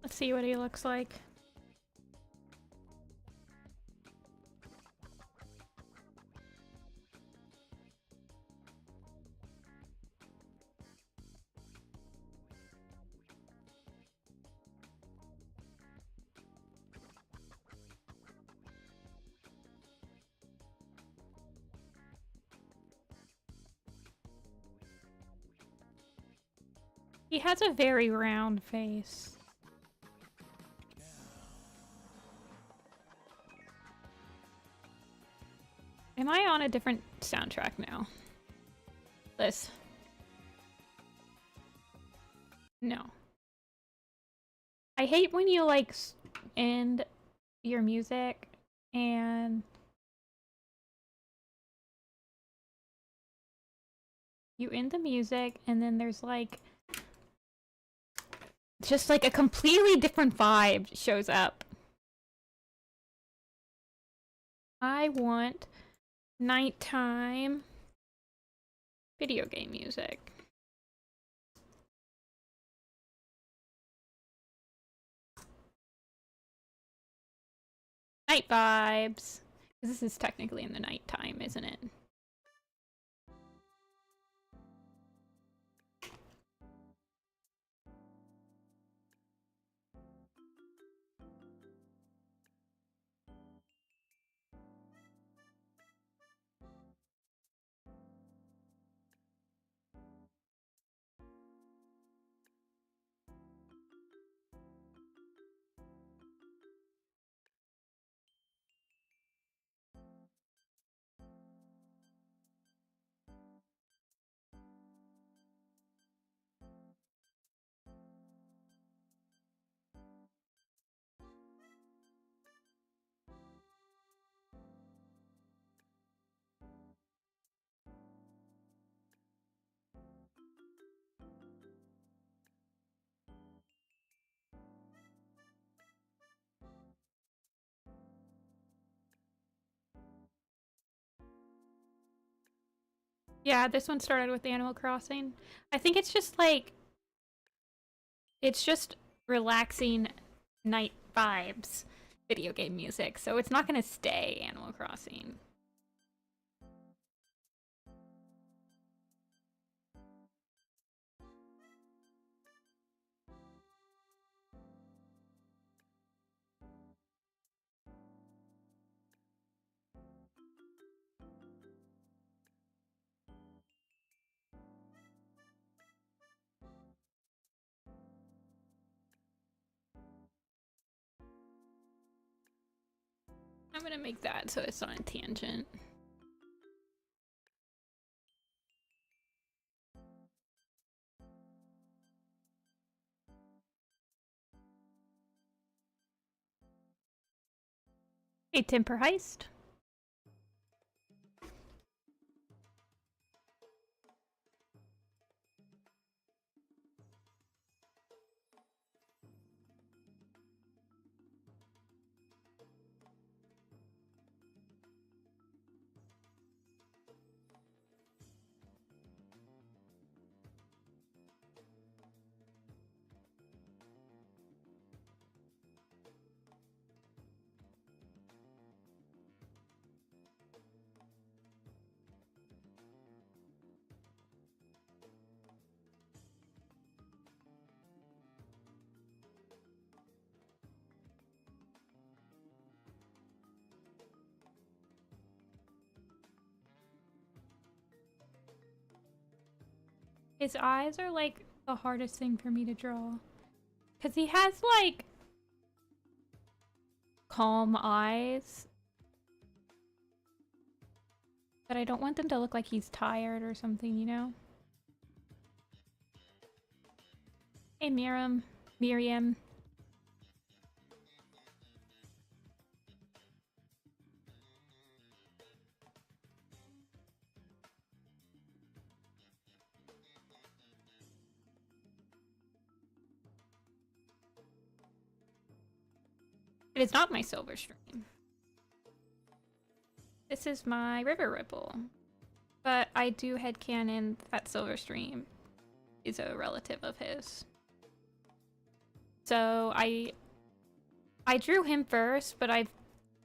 Speaker 1: Let's see what he looks like. He has a very round face. Am I on a different soundtrack now? This. No. I hate when you, like, end your music and you end the music and then there's, like, just, like, a completely different vibe shows up. I want nighttime video game music. Night vibes. This is technically in the nighttime, isn't it? Yeah, this one started with Animal Crossing. I think it's just like... It's just relaxing night vibes video game music, so it's not gonna stay Animal Crossing. I'm gonna make that so it's on a tangent. Hey, Temper Heist. His eyes are like the hardest thing for me to draw. Because he has like calm eyes. But I don't want them to look like he's tired or something, you know? Hey, Miriam. Miriam. It is not my silver stream. This is my river ripple. But I do headcanon that silver stream is a relative of his. So I drew him first, but I've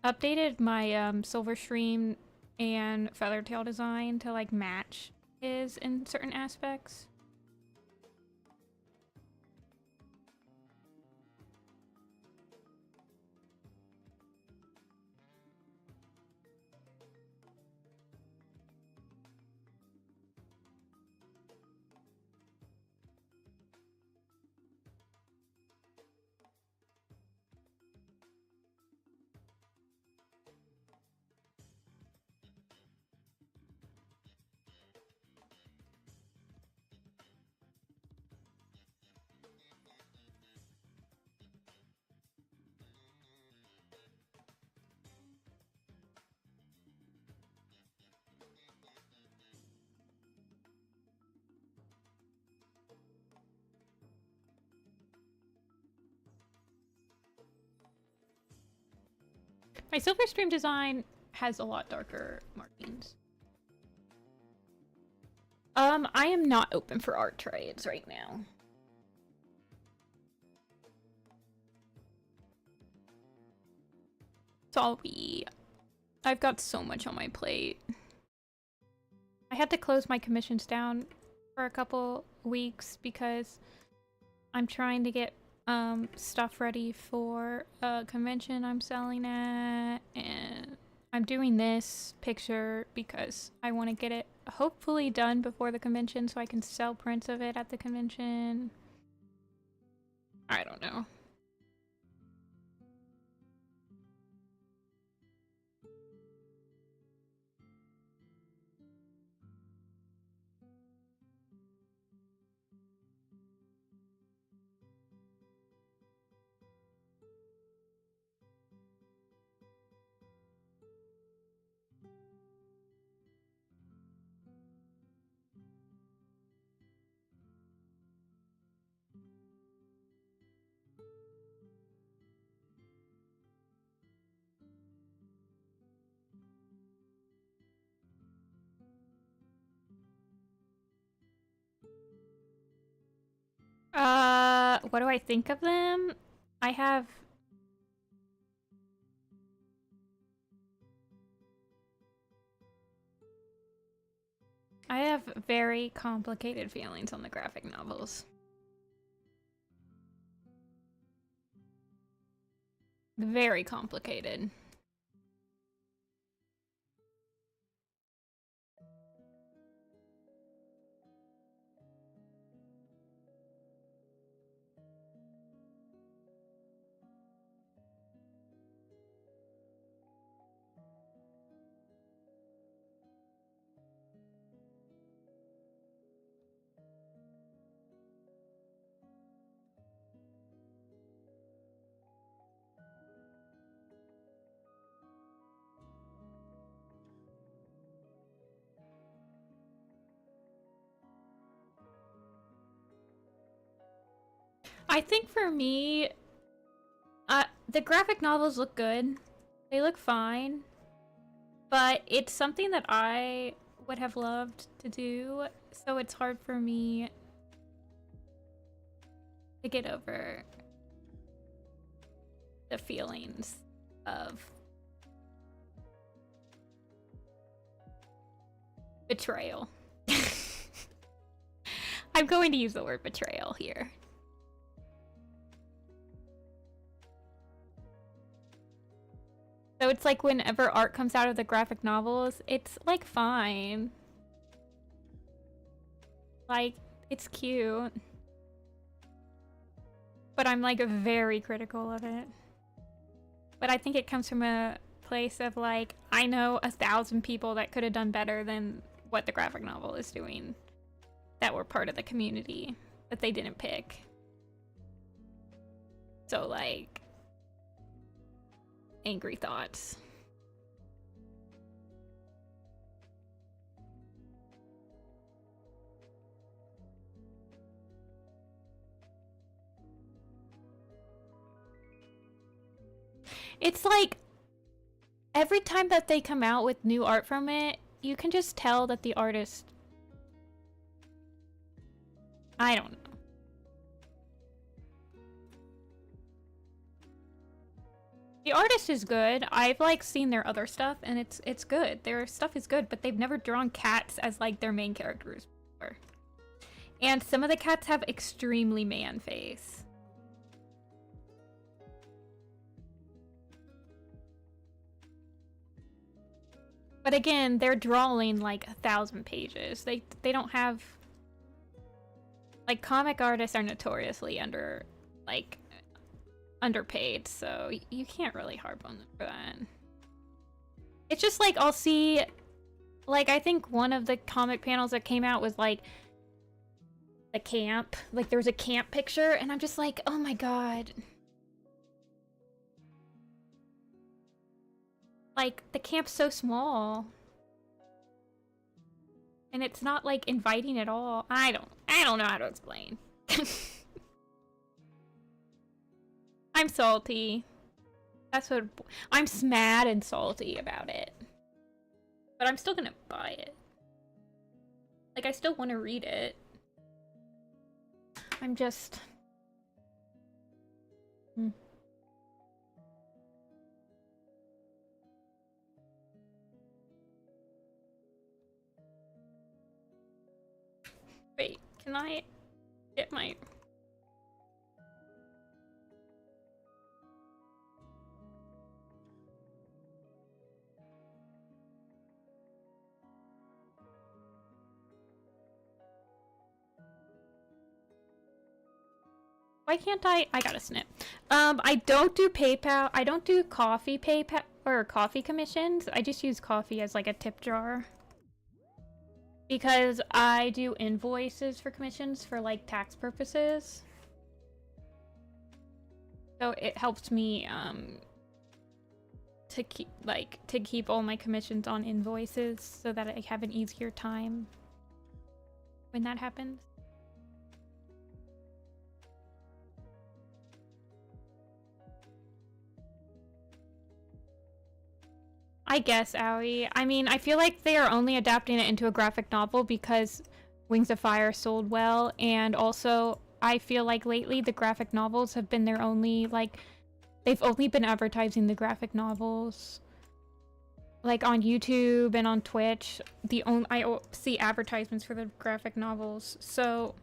Speaker 1: updated my silver stream and feathertail design to like match his in certain aspects. My silver stream design has a lot darker markings. I am not open for art trades right now. Sorry. I've got so much on my plate. I had to close my commissions down for a couple weeks because I'm trying to get stuff ready for a convention I'm selling at, and I'm doing this picture because I want to get it hopefully done before the convention so I can sell prints of it at the convention. I don't know. What do I think of them? I have very complicated feelings on the graphic novels. Very complicated. I think for me, the graphic novels look good. They look fine. But it's something that I would have loved to do, so it's hard for me to get over the feelings of betrayal. I'm going to use the word betrayal here. So it's like whenever art comes out of the graphic novels, it's like fine. Like, It's cute. But I'm like very critical of it. But I think it comes from a place of like, I know 1,000 people that could have done better than what the graphic novel is doing. That were part of the community that they didn't pick. So like, angry thoughts. It's like, every time that they come out with new art from it, you can just tell that the artist... I don't know. The artist is good. I've like seen their other stuff and it's good. Their stuff is good, but they've never drawn cats as like their main characters before. And some of the cats have extremely man face. But again, they're drawing like 1,000 pages. They don't have... Like, comic artists are notoriously underpaid, so you can't really harp on them for that. It's just like, I'll see... Like, I think one of the comic panels that came out was like... a camp. Like, there was a camp picture, and I'm just like, oh my god. Like, the camp's so small. And it's not, like, inviting at all. I don't know how to explain. I'm salty. That's what... I'm mad and salty about it. But I'm still gonna buy it. Like, I still want to read it. I'm just... Wait, can I get my... Why can't I got a snip. I don't do PayPal. I don't do coffee PayPal or coffee commissions. I just use coffee as like a tip jar. Because I do invoices for commissions for like tax purposes. So it helps me to keep all my commissions on invoices so that I have an easier time when that happens. I guess, Owie. I mean, I feel like they are only adapting it into a graphic novel because Wings of Fire sold well, and also I feel like lately the graphic novels have been their only, like, they've only been advertising the graphic novels. Like, on YouTube and on Twitch, I see advertisements for the graphic novels, so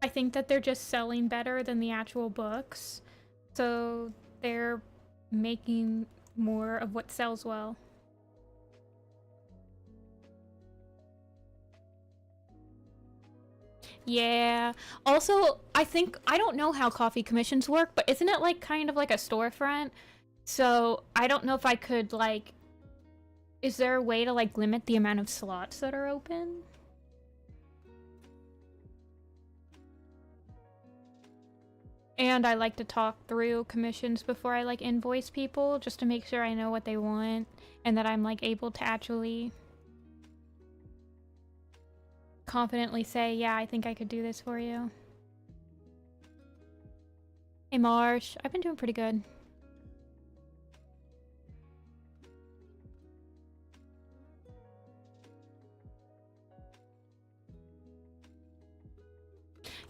Speaker 1: I think that they're just selling better than the actual books, so they're making more of what sells well. Yeah. Also, I don't know how coffee commissions work, but isn't it like kind of like a storefront? So I don't know if I could like, is there a way to like limit the amount of slots that are open? And I like to talk through commissions before I like invoice people, just to make sure I know what they want and that I'm like able to actually confidently say, yeah, I think I could do this for you. Hey Marsh, I've been doing pretty good.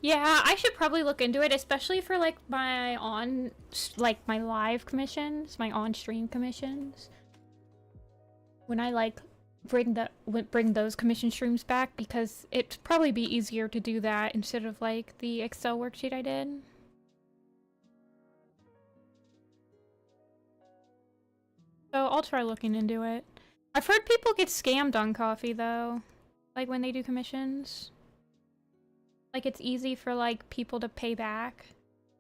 Speaker 1: Yeah, I should probably look into it, especially for like my my live commissions, my on-stream commissions. When I like bring those commission streams back, because it'd probably be easier to do that instead of like the Excel worksheet I did. So I'll try looking into it. I've heard people get scammed on coffee though. Like when they do commissions. Like it's easy for like people to pay back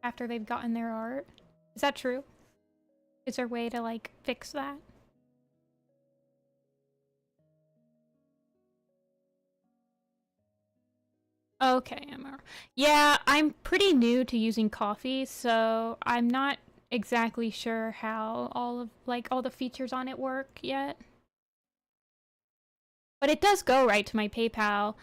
Speaker 1: after they've gotten their art. Is that true? Is there a way to like fix that? Okay, Emma. Yeah, I'm pretty new to using coffee, so I'm not exactly sure how all the features on it work yet. But it does go right to my PayPal.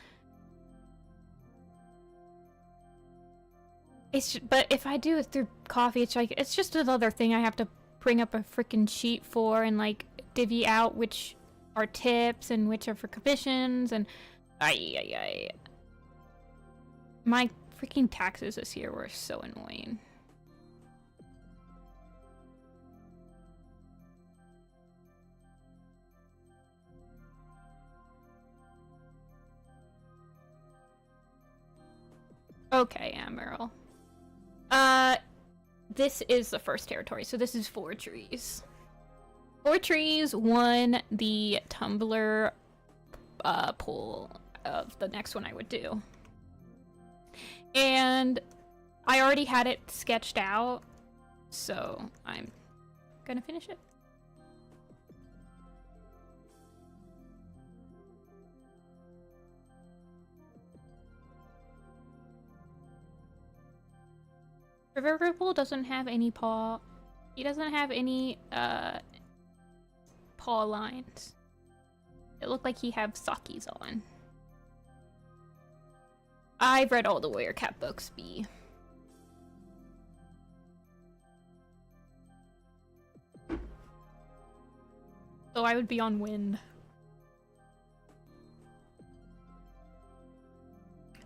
Speaker 1: But if I do it through coffee, it's just another thing I have to bring up a freaking sheet for and like divvy out which are tips and which are for commissions and ay. My freaking taxes this year were so annoying. Okay, Amaryl. This is the first territory, so this is Fourtrees. Fourtrees won the Tumblr poll of the next one I would do. And I already had it sketched out, so I'm gonna finish it. River Ripple doesn't have any paw. He doesn't have any paw lines. It looked like he had Sakis on. I've read all the Warrior Cat books, B. So I would be on Wind.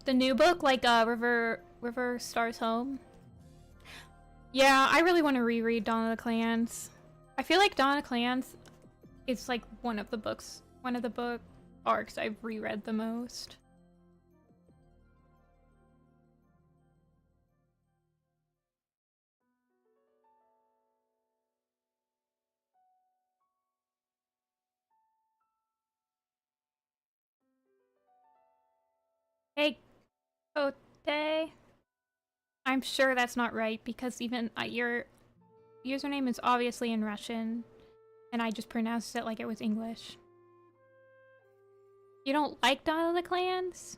Speaker 1: The new book, like River Stars Home. Yeah, I really want to reread Dawn of the Clans. I feel like Dawn of the Clans is like one of the book arcs I've reread the most. Hey, Kote. I'm sure that's not right because even your username is obviously in Russian, and I just pronounced it like it was English. You don't like Dawn of the Clans?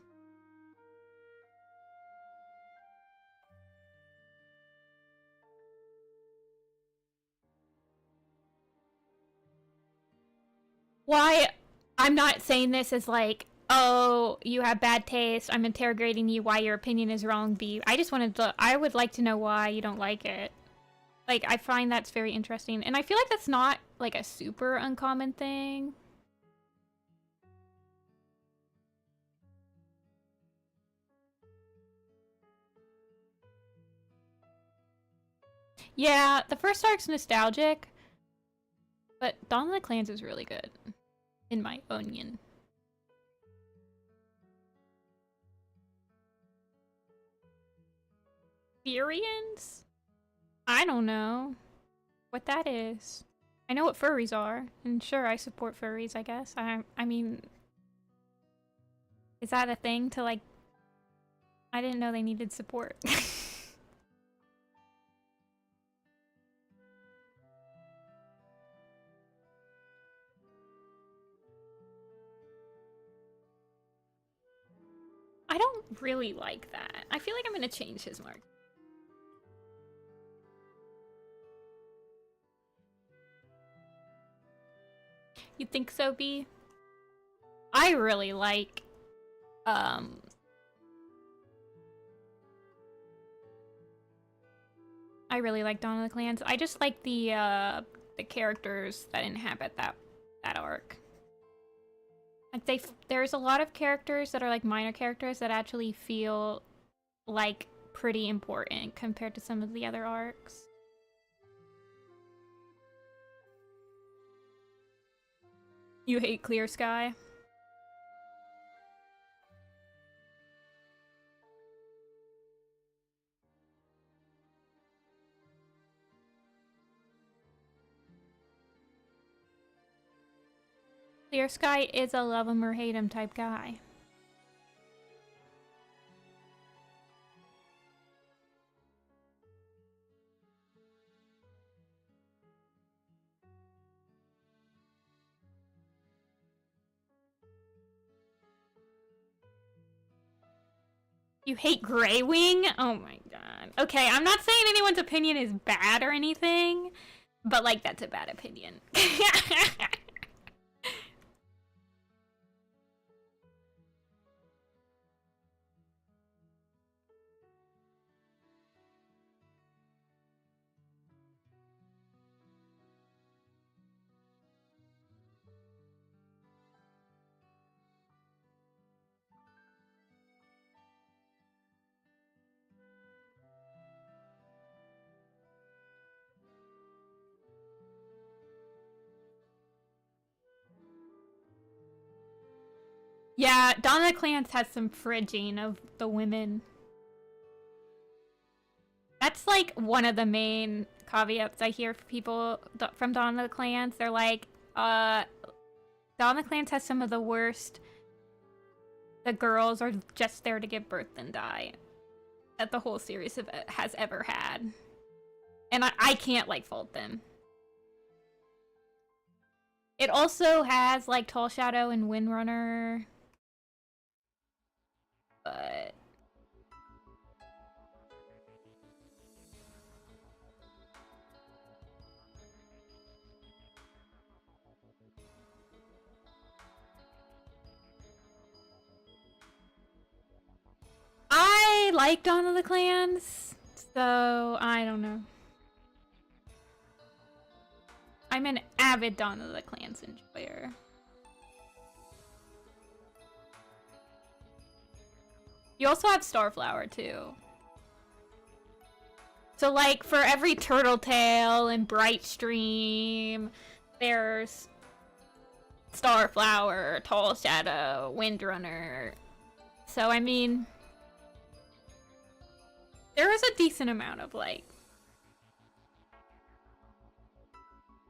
Speaker 1: Why? I'm not saying this as like, oh, you have bad taste. I'm interrogating you why your opinion is wrong, B. I would like to know why you don't like it. Like, I find that's very interesting. And I feel like that's not, like, a super uncommon thing. Yeah, the first arc's nostalgic. But Dawn of the Clans is really good. In my opinion. Syrians? I don't know what that is. I know what furries are, and sure, I support furries, I guess. I mean, is that a thing to like... I didn't know they needed support. I don't really like that. I feel like I'm gonna change his mark. You think so, B? I really like, I really like Dawn of the Clans. I just like the characters that inhabit that arc. Like there's a lot of characters that are like minor characters that actually feel like pretty important compared to some of the other arcs. You hate Clear Sky? Clear Sky is a love him or hate him type guy. You hate Grey Wing? Oh my god. Okay, I'm not saying anyone's opinion is bad or anything, but like that's a bad opinion. Yeah, Dawn of the Clans has some fridging of the women. That's like one of the main caveats I hear from people from Dawn of the Clans. They're like, Dawn of the Clans has some of the worst. The girls are just there to give birth and die that the whole series has ever had. And I can't like fault them. It also has like Tall Shadow and Windrunner. But I like Dawn of the Clans, so I don't know. I'm an avid Dawn of the Clans enjoyer. You also have Starflower too. So like for every Turtletail and Brightstream, there's Starflower, Tall Shadow, Windrunner. So I mean, there is a decent amount of like,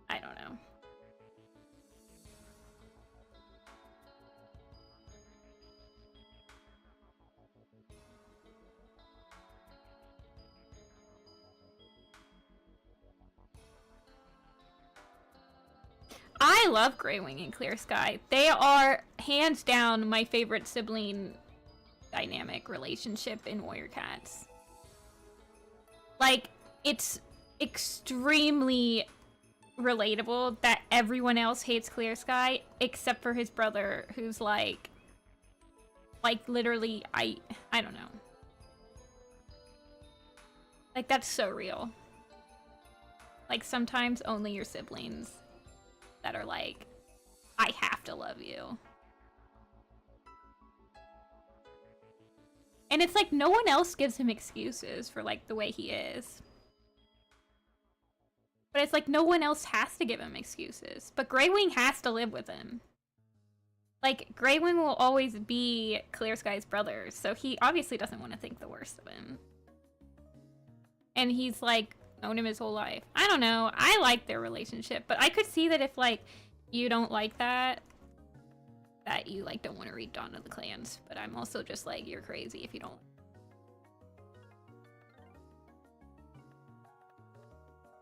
Speaker 1: I don't know. I love Greywing and Clear Sky. They are hands down my favorite sibling dynamic relationship in Warrior Cats. Like, it's extremely relatable that everyone else hates Clear Sky except for his brother, who's like literally, I don't know. Like, that's so real. Like, sometimes only your siblings that are like, I have to love you. And it's like no one else gives him excuses for like the way he is. But it's like no one else has to give him excuses. But Greywing has to live with him. Like, Greywing will always be Clear Sky's brother, so he obviously doesn't want to think the worst of him. And he's like known him his whole life. I don't know. I like their relationship, but I could see that if like you don't like that you like don't want to read Dawn of the Clans. But I'm also just like, you're crazy if you don't.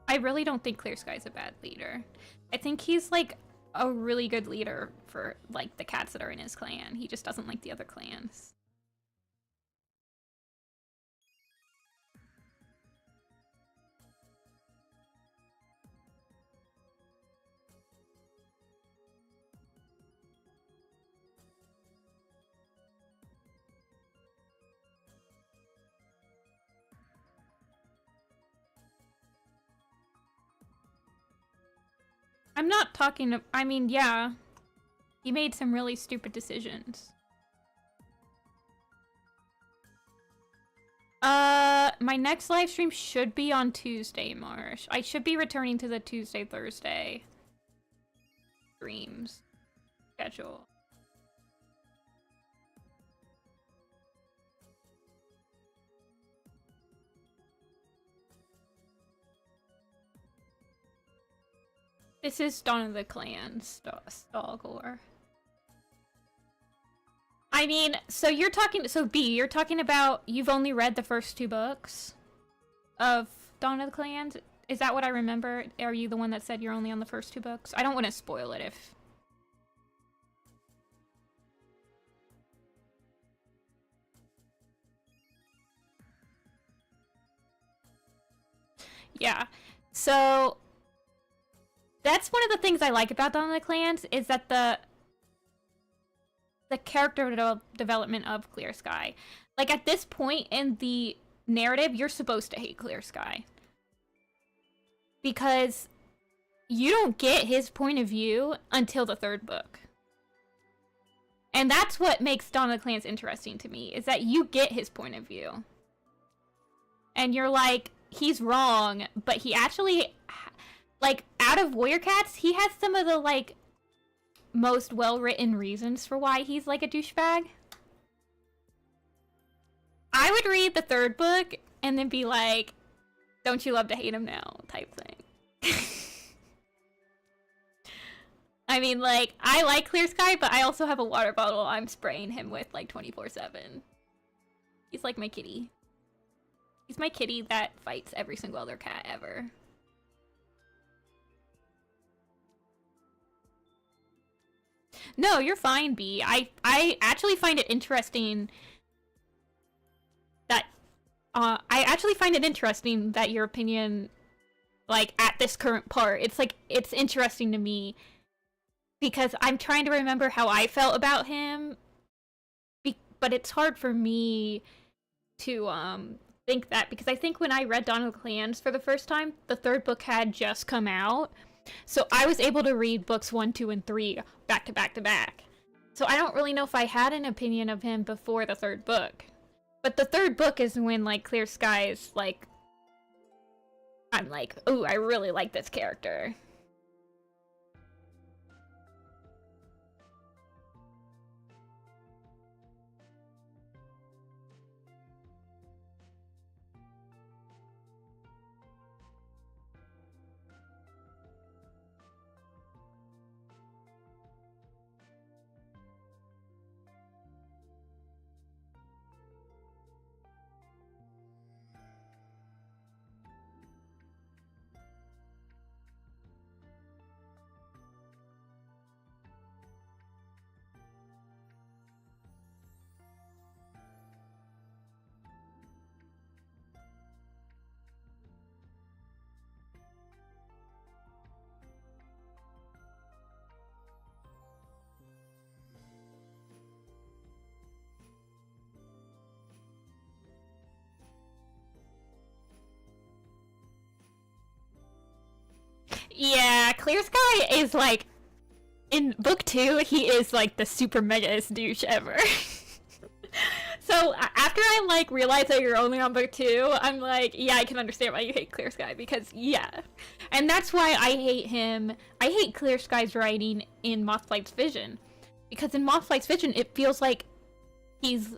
Speaker 1: I really don't think Clear Sky's a bad leader. I think he's like a really good leader for like the cats that are in his clan. He just doesn't like the other clans. I'm not talking, I mean, yeah. He made some really stupid decisions. My next live stream should be on Tuesday, Marsh. I should be returning to the Tuesday, Thursday streams schedule. This is Dawn of the Clans, Stalgor. I mean, so you're talking, so B, you're talking about you've only read the first 2 books of Dawn of the Clans? Is that what I remember? Are you the one that said you're only on the first 2 books? I don't want to spoil it if... Yeah. So that's one of the things I like about Dawn of the Clans is that the character development of Clear Sky. Like, at this point in the narrative, you're supposed to hate Clear Sky. Because you don't get his point of view until the third book. And that's what makes Dawn of the Clans interesting to me, is that you get his point of view. And you're like, he's wrong, but he actually, like, out of Warrior Cats, he has some of the, like, most well-written reasons for why he's, like, a douchebag. I would read the third book and then be like, don't you love to hate him now, type thing. I mean, like, I like Clear Sky, but I also have a water bottle I'm spraying him with, like, 24/7. He's like my kitty. He's my kitty that fights every single other cat ever. No, you're fine, B. I actually find it interesting that, your opinion, like, at this current part, it's, like, it's interesting to me. Because I'm trying to remember how I felt about him, but it's hard for me to think that, because I think when I read Dawn of the Clans for the first time, the third book had just come out, so I was able to read books 1, 2, and 3 back to back to back. So I don't really know if I had an opinion of him before the third book. But the third book is when, like, Clear Sky is, like, I'm like, ooh, I really like this character. Yeah, Clear Sky is, like, in book 2, he is, like, the super megaest douche ever. So, after I, like, realized that you're only on book 2, I'm like, yeah, I can understand why you hate Clear Sky, because, yeah. And that's why I hate him. I hate Clear Sky's writing in Mothlight's Vision. Because in Mothlight's Vision, it feels like he's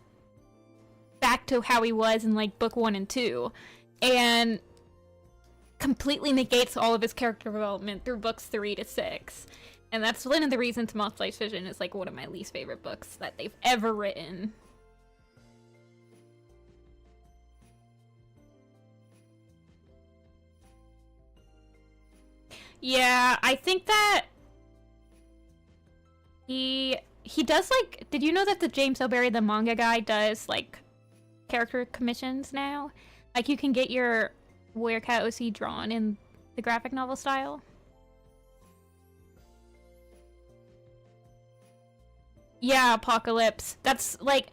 Speaker 1: back to how he was in, like, book 1 and 2. And completely negates all of his character development through books 3 to 6. And that's one of the reasons Mothlight's Vision is, like, one of my least favorite books that they've ever written. Yeah, I think that he does, like, did you know that the James O'Barry, the manga guy, does, like, character commissions now? Like, you can get your Warrior Cat OC drawn in the graphic novel style. Yeah, Apocalypse. That's, like,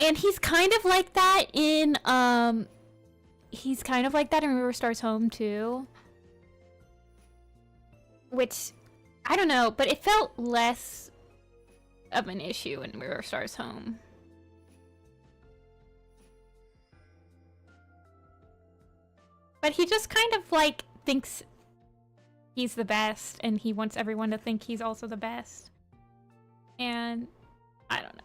Speaker 1: and he's kind of like that in, River Star's Home, too. Which, I don't know, but it felt less of an issue in River Star's Home. But he just kind of, like, thinks he's the best, and he wants everyone to think he's also the best. And I don't know.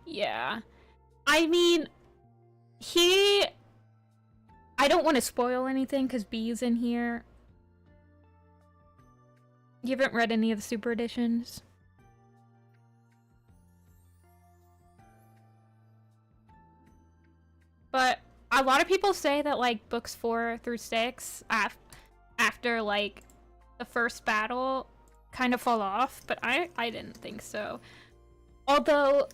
Speaker 1: Yeah. I mean, I don't want to spoil anything because B's in here. You haven't read any of the super editions? But a lot of people say that, like, books 4 through 6, after, like, the first battle, kind of fall off, but I didn't think so. Although,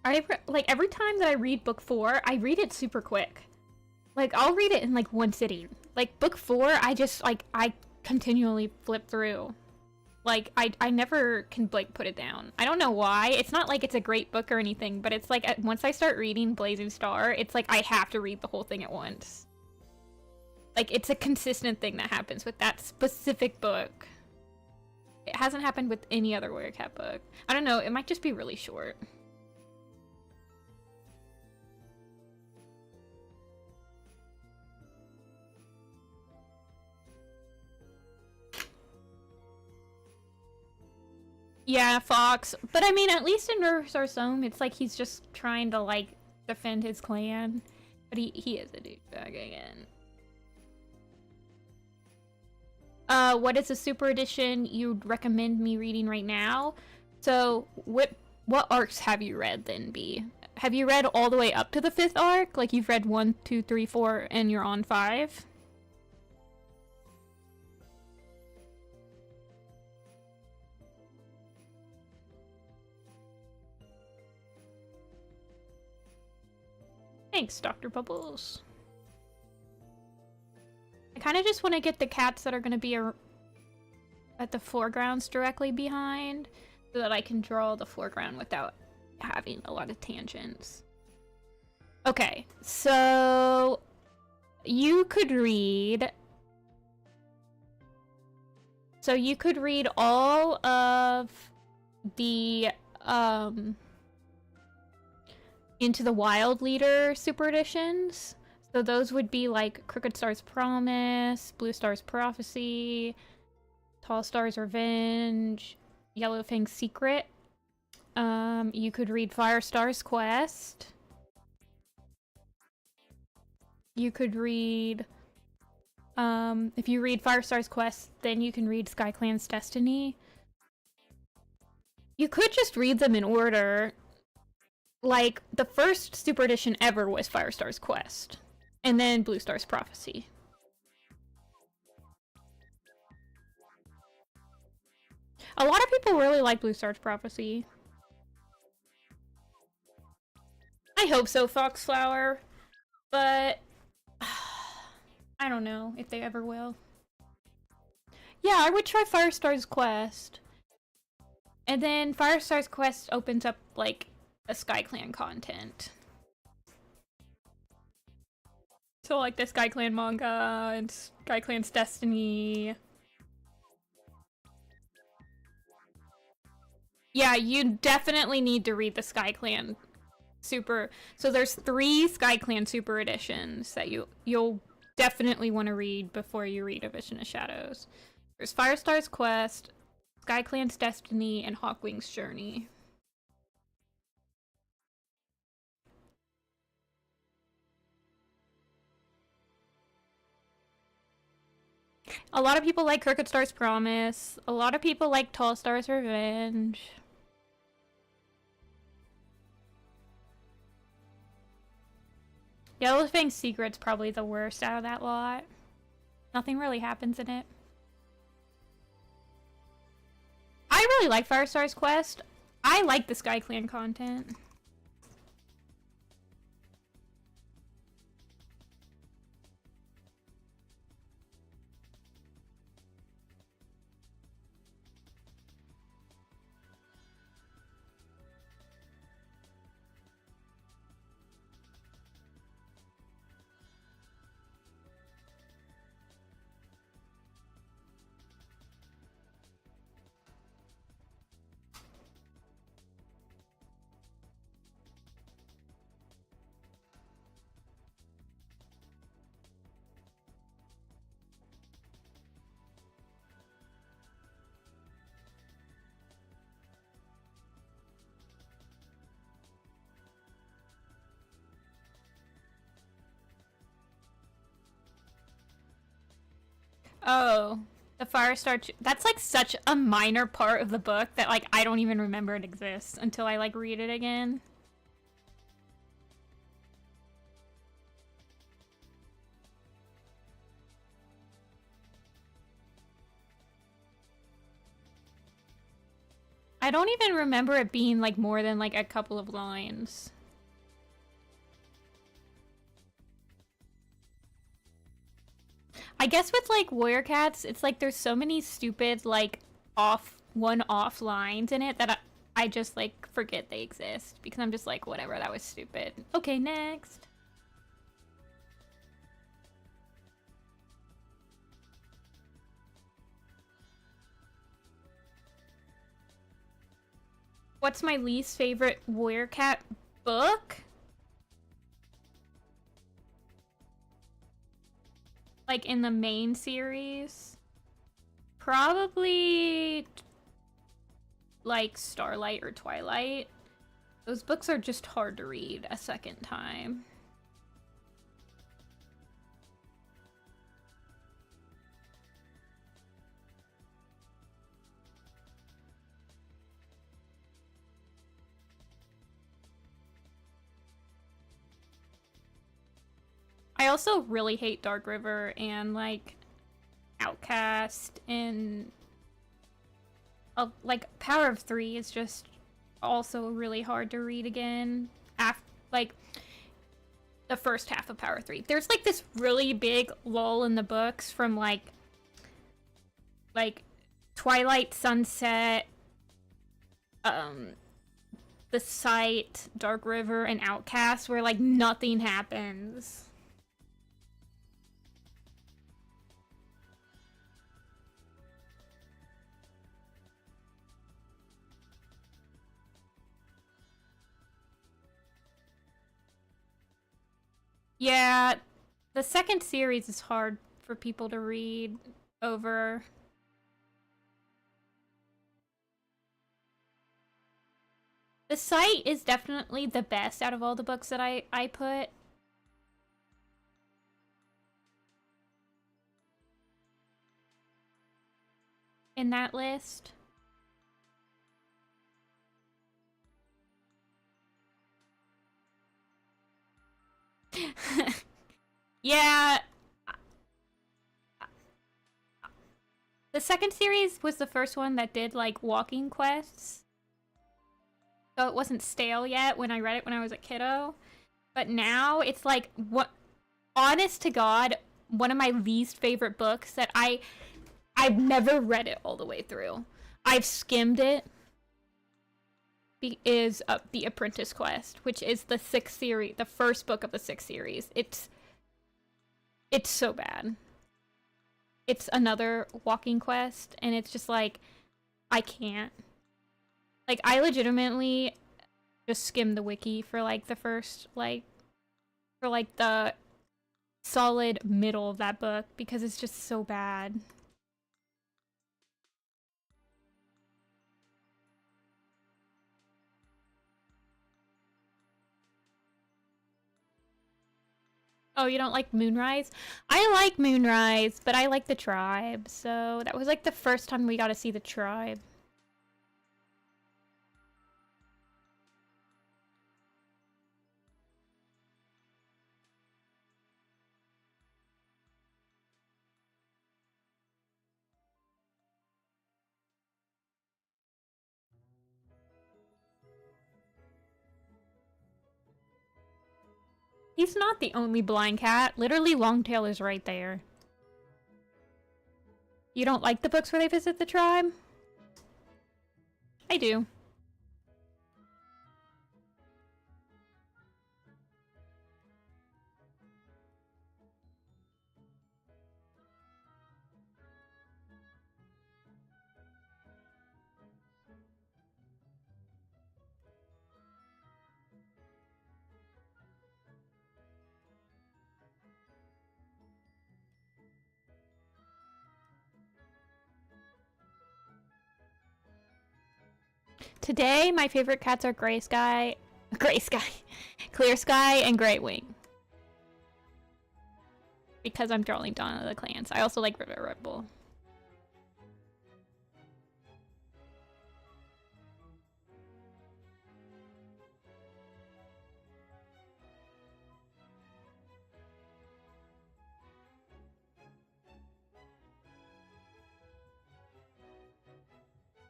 Speaker 1: like, every time that I read book 4, I read it super quick. Like, I'll read it in, like, one sitting. Like, book 4, I just, like, I continually flip through. Like, I never can, like, put it down. I don't know why. It's not like it's a great book or anything, but it's like, once I start reading Blazing Star, it's like I have to read the whole thing at once. Like, it's a consistent thing that happens with that specific book. It hasn't happened with any other Warrior Cat book. I don't know, it might just be really short. Yeah, Fox. But I mean, at least in Reverse Home, it's like he's just trying to, like, defend his clan. But he is a douchebag again. What is a super edition you'd recommend me reading right now? So, what arcs have you read then, B? Have you read all the way up to the 5th arc? Like, you've read 1, 2, 3, 4, and you're on 5? Thanks, Dr. Bubbles. I kind of just want to get the cats that are going to be at the foregrounds directly behind, so that I can draw the foreground without having a lot of tangents. Okay, so you could read... So you could read all of the, Into the Wild Leader super editions. So those would be like Crooked Star's Promise, Blue Star's Prophecy, Tall Star's Revenge, Yellowfang's Secret. You could read Fire Star's Quest. You could read... if you read Fire Star's Quest, then you can read SkyClan's Destiny. You could just read them in order. Like, the first super edition ever was Fire Star's Quest. And then Blue Star's Prophecy. A lot of people really like Blue Star's Prophecy. I hope so, Foxflower. But... I don't know if they ever will. Yeah, I would try Firestar's Quest. And then Firestar's Quest opens up, like, the SkyClan content. So, like, the SkyClan manga and SkyClan's Destiny. Yeah, you definitely need to read the SkyClan super... So there's 3 SkyClan super editions that you'll definitely want to read before you read A Vision of Shadows. There's Firestar's Quest, SkyClan's Destiny, and Hawkwing's Journey. A lot of people like Crooked Star's Promise. A lot of people like Tall Star's Revenge. Yellowfang's Secret's probably the worst out of that lot. Nothing really happens in it. I really like Firestar's Quest. I like the SkyClan content. Oh, the Firestar... That's like such a minor part of the book that like I don't even remember it exists until I like read it again. I don't even remember it being like more than like a couple of lines. I guess with like Warrior Cats, it's like there's so many stupid like one-off lines in it that I just like forget they exist because I'm just like, whatever, that was stupid. Okay, next. What's my least favorite Warrior Cat book? Like in the main series? Probably like Starlight or Twilight. Those books are just hard to read a second time. I also really hate Dark River and like Outcast and like Power of Three is just also really hard to read again. Like the first half of Power 3. There's like this really big lull in the books from like Twilight, Sunset, The Sight, Dark River, and Outcast where like nothing happens. Yeah, the second series is hard for people to read over. The Sight is definitely the best out of all the books that I put. In that list. Yeah. The second series was the first one that did like walking quests. So it wasn't stale yet when I read it when I was a kiddo. But now it's like, what, honest to God, one of my least favorite books that I've never read it all the way through. I've skimmed it. Is The Apprentice Quest, which is the sixth series, the first book of the sixth series. It's so bad. It's another walking quest, and it's just like, I can't. Like, I legitimately just skimmed the wiki for like the first, like, for like the solid middle of that book because it's just so bad. Oh, you don't like Moonrise? I like Moonrise, but I like the tribe, so that was like the first time we got to see the tribe. He's not the only blind cat. Literally, Longtail is right there. You don't like the books where they visit the tribe? I do. Today, my favorite cats are Gray Sky, Clear Sky, and Great Wing. Because I'm drawing Dawn of the Clans. I also like River Red Bull.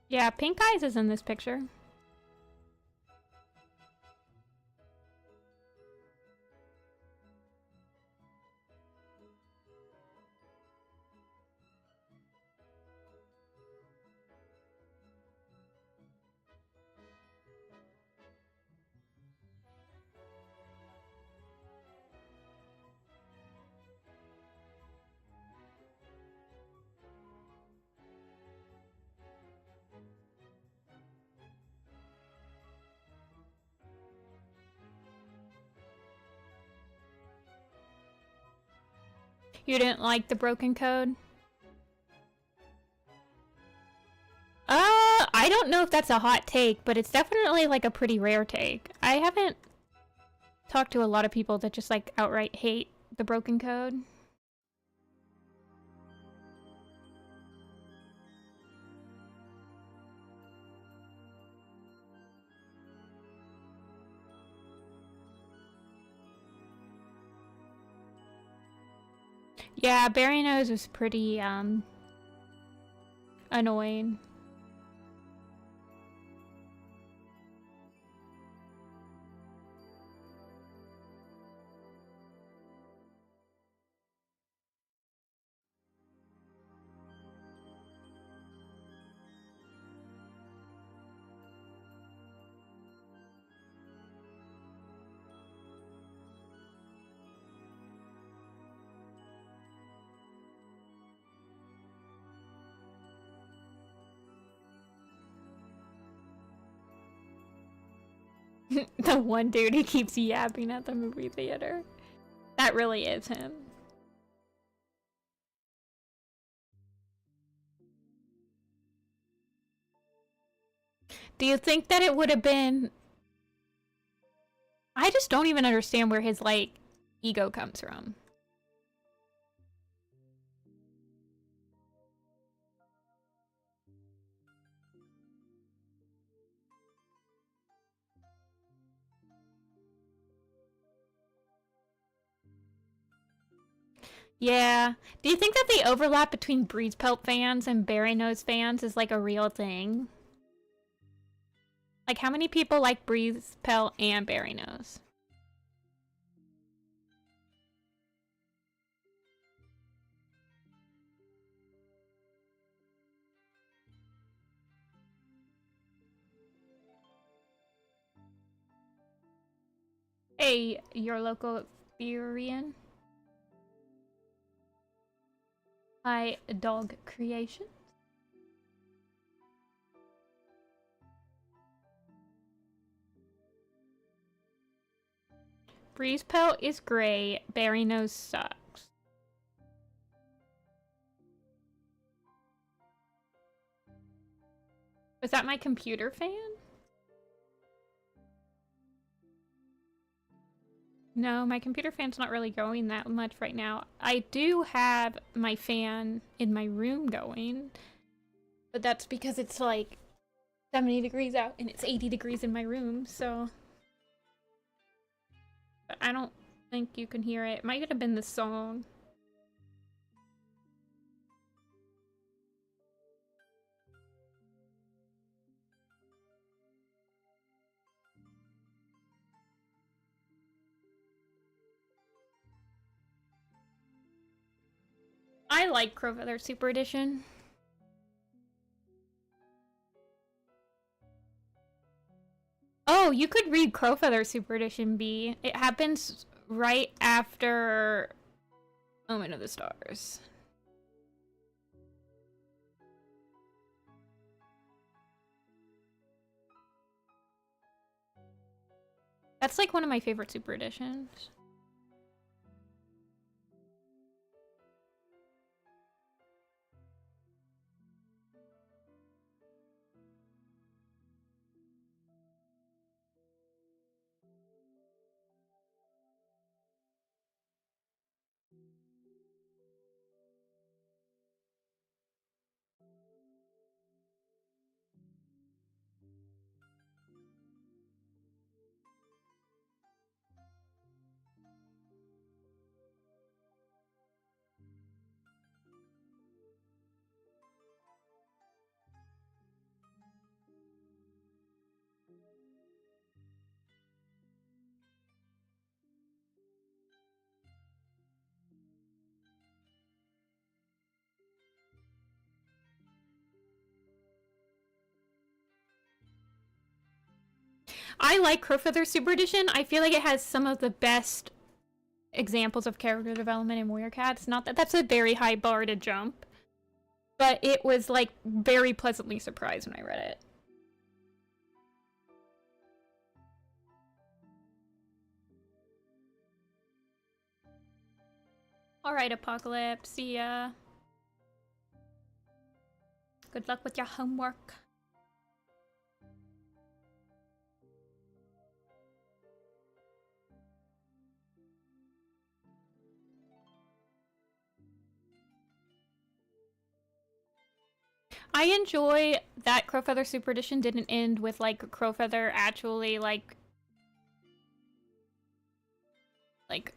Speaker 1: Yeah, Pink Eyes is in this picture. You didn't like the broken code? I don't know if that's a hot take, but it's definitely like a pretty rare take. I haven't talked to a lot of people that just like outright hate the broken code. Yeah, Berry Nose was pretty annoying. The one dude who keeps yapping at the movie theater. That really is him. Do you think that it would have been... I just don't even understand where his, like, ego comes from. Yeah. Do you think that the overlap between Breeze Pelt fans and Berry Nose fans is like a real thing? Like, how many people like Breeze Pelt and Berry Nose? Hey, your local Furian. Hi, Dog Creation. Breeze Pelt is great. Berry Nose sucks. Was that my computer fan? No, my computer fan's not really going that much right now. I do have my fan in my room going, but that's because it's like 70 degrees out and it's 80 degrees in my room, so... But I don't think you can hear it. It might have been the song. I like Crowfeather Super Edition. Oh, you could read Crowfeather Super Edition B. It happens right after Omen of the Stars. That's like one of my favorite Super Editions. I like Crowfeather Super Edition. I feel like it has some of the best examples of character development in Warrior Cats. Not that that's a very high bar to jump, but it was like very pleasantly surprised when I read it. Alright, Apocalypse, see ya. Good luck with your homework. I enjoy that Crowfeather Super Edition didn't end with, like, Crowfeather actually, like,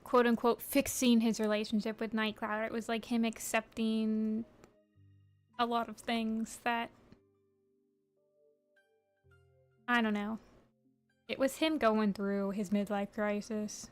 Speaker 1: quote-unquote, fixing his relationship with Nightcloud. It was, like, him accepting a lot of things that... I don't know. It was him going through his midlife crisis.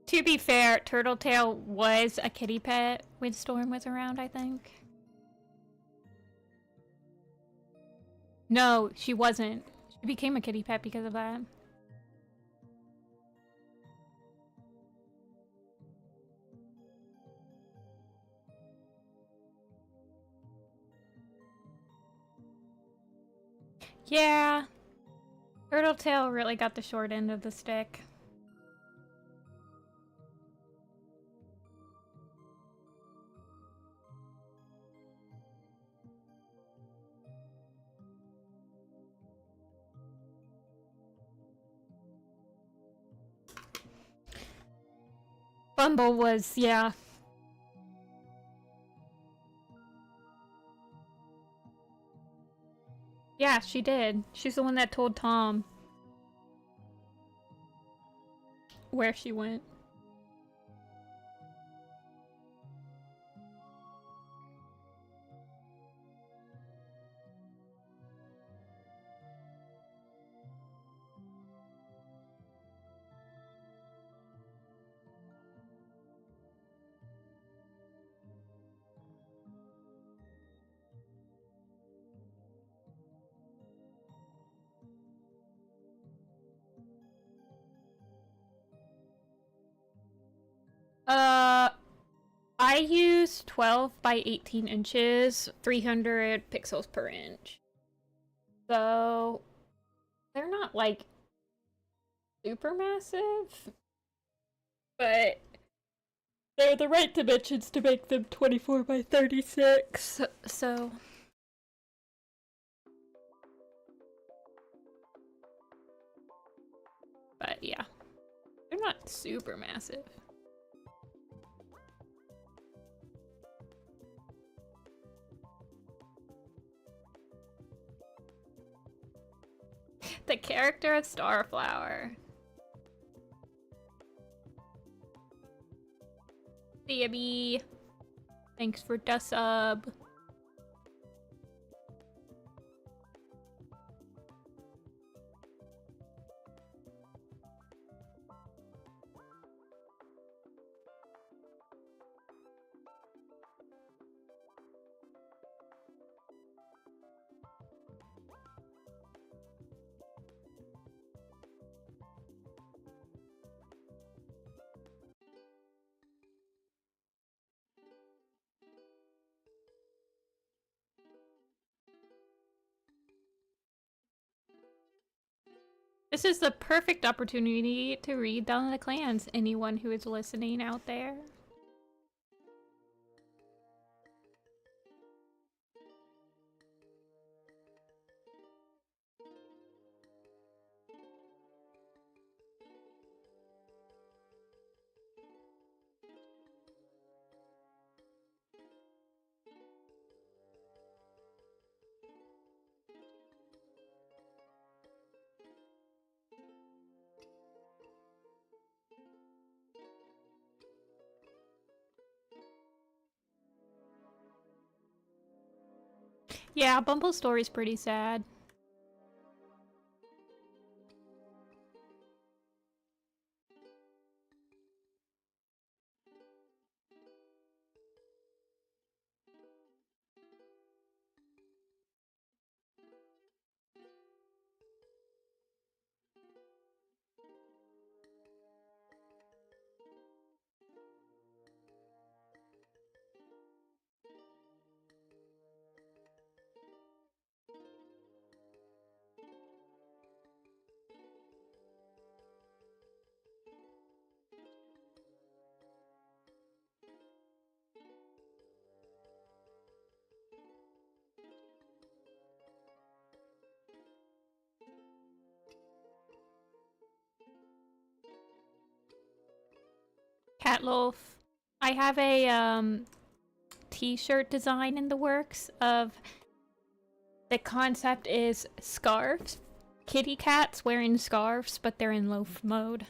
Speaker 1: To be fair, Turtletail was a kitty pet when Storm was around, I think. No, she wasn't. She became a kitty pet because of that. Yeah. Turtletail really got the short end of the stick. Bumble was, yeah. Yeah, she did. She's the one that told Tom where she went. I use 12 by 18 inches, 300 pixels per inch. So, they're not, like, super massive, but they're the right dimensions to make them 24 by 36, so... But yeah, they're not super massive. The character of Starflower. See ya, B. Thanks for the sub. This is the perfect opportunity to read Dawn of the Clans, anyone who is listening out there. Yeah, Bumble's story's pretty sad. Catloaf. I have a t-shirt design in the works of the concept is scarves. Kitty cats wearing scarves, but they're in loaf mode.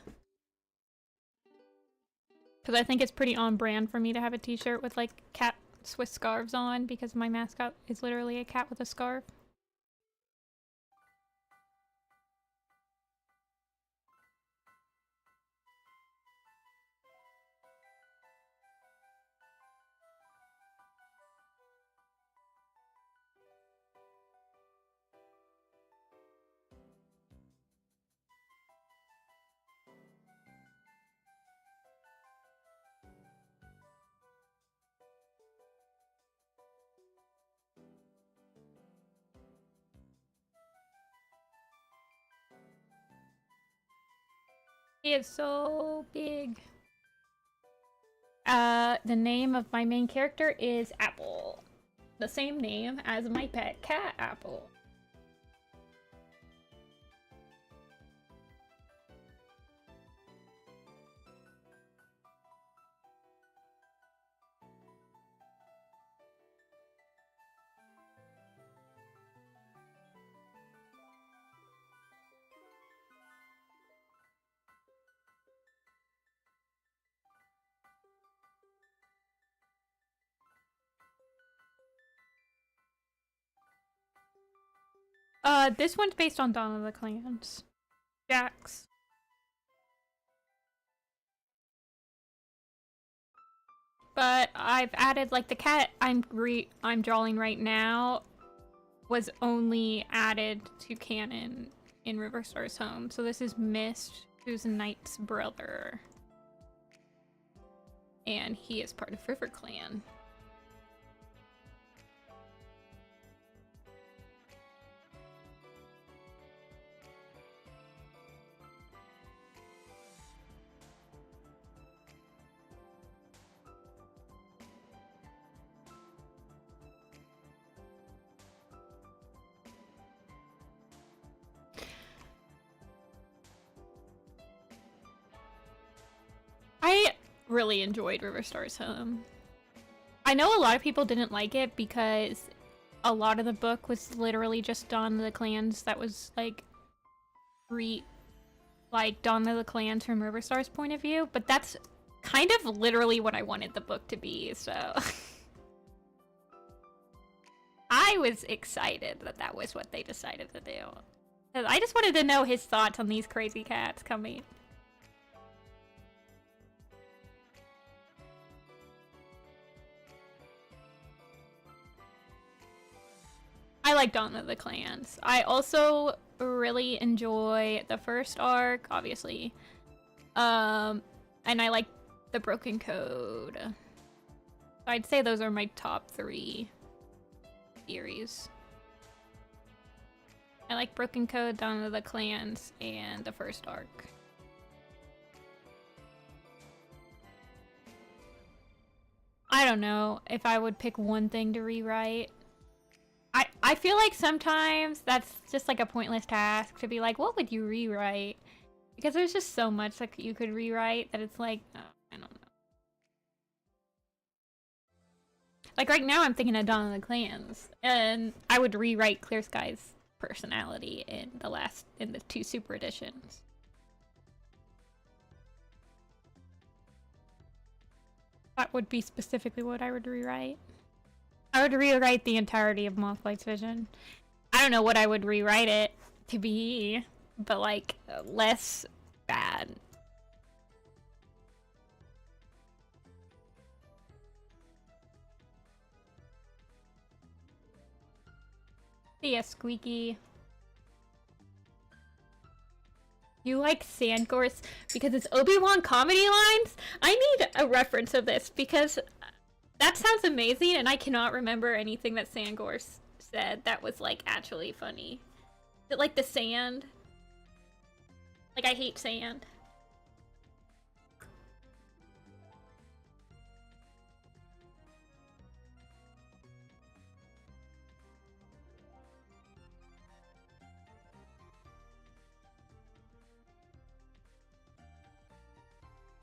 Speaker 1: Because I think it's pretty on brand for me to have a t-shirt with like cats with scarves on because my mascot is literally a cat with a scarf. He is so big. The name of my main character is Apple. The same name as my pet cat, Apple. This one's based on Dawn of the Clans. Jax. But I've added, like, the cat I'm drawing right now was only added to canon in Riverstar's home. So this is Mist, who's Knight's brother. And he is part of River Clan. I really enjoyed Riverstar's home. I know a lot of people didn't like it because a lot of the book was literally just Dawn of the Clans that was like Dawn of the Clans from Riverstar's point of view, but that's kind of literally what I wanted the book to be, so... I was excited that that was what they decided to do. 'Cause I just wanted to know his thoughts on these crazy cats coming. I like Dawn of the Clans. I also really enjoy the first arc, obviously. And I like the Broken Code. I'd say those are my top 3 series. I like Broken Code, Dawn of the Clans, and the first arc. I don't know if I would pick one thing to rewrite. I feel like sometimes that's just like a pointless task to be like, what would you rewrite? Because there's just so much that you could rewrite that it's like, oh, I don't know. Like right now I'm thinking of Dawn of the Clans, and I would rewrite Clear Sky's personality in the 2 super editions. That would be specifically what I would rewrite. I would rewrite the entirety of Mothlight's vision. I don't know what I would rewrite it to be, but like less bad. Yeah, Squeaky. You like Sandgorse because it's Obi-Wan comedy lines? I need a reference of this because that sounds amazing and I cannot remember anything that Sandgorse said that was like actually funny. Is it like the sand? Like I hate sand.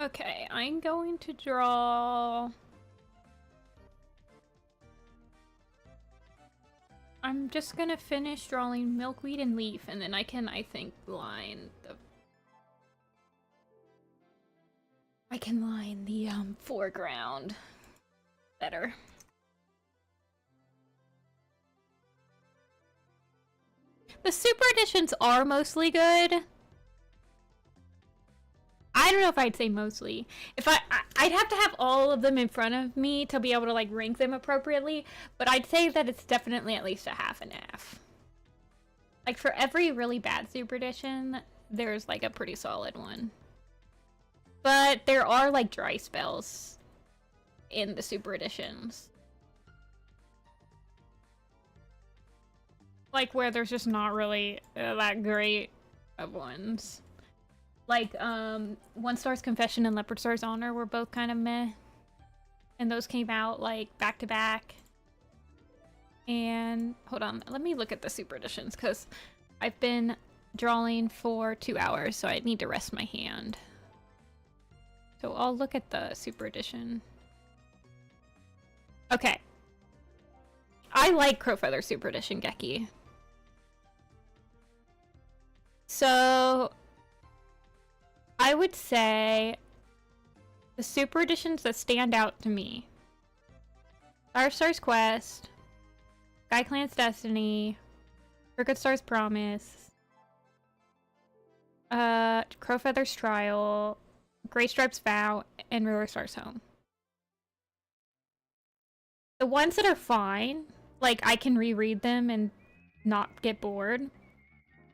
Speaker 1: Okay, I'm going to draw... I'm just gonna finish drawing Milkweed and Leaf, and then I can, I think, line the... I can line the, foreground better. The super editions are mostly good. I don't know if I'd say mostly. If I'd have to have all of them in front of me to be able to like rank them appropriately, but I'd say that it's definitely at least a half and half. Like for every really bad super edition, there's like a pretty solid one. But there are like dry spells in the super editions. Like where there's just not really that great of ones. Like, One Star's Confession and Leopard Star's Honor were both kind of meh. And those came out, like, back to back. And, hold on, let me look at the super editions, because I've been drawing for 2 hours, so I need to rest my hand. So I'll look at the super edition. Okay. I like Crowfeather Super Edition Geki. So... I would say the super editions that stand out to me. Star's Quest, Sky Clan's Destiny, Crooked Star's Promise, Crowfeather's Trial, Grey Stripe's Vow, and River Star's Home. The ones that are fine, like I can reread them and not get bored.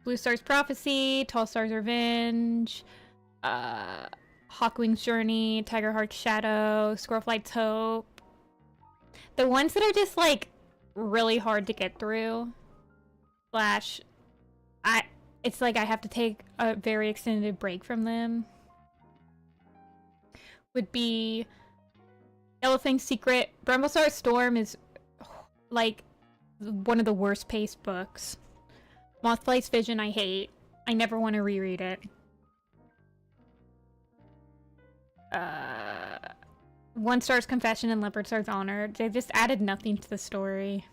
Speaker 1: Blue Star's Prophecy, Tall Star's Revenge, Hawkwing's Journey, Tigerheart's Shadow, Squirrelflight's Hope. The ones that are just like really hard to get through, slash, it's like I have to take a very extended break from them, would be Yellowfang's Secret. Bramblestar Storm is like one of the worst paced books. Mothlight's Vision I hate. I never want to reread it. One Star's Confession and Leopard Star's Honor. They just added nothing to the story.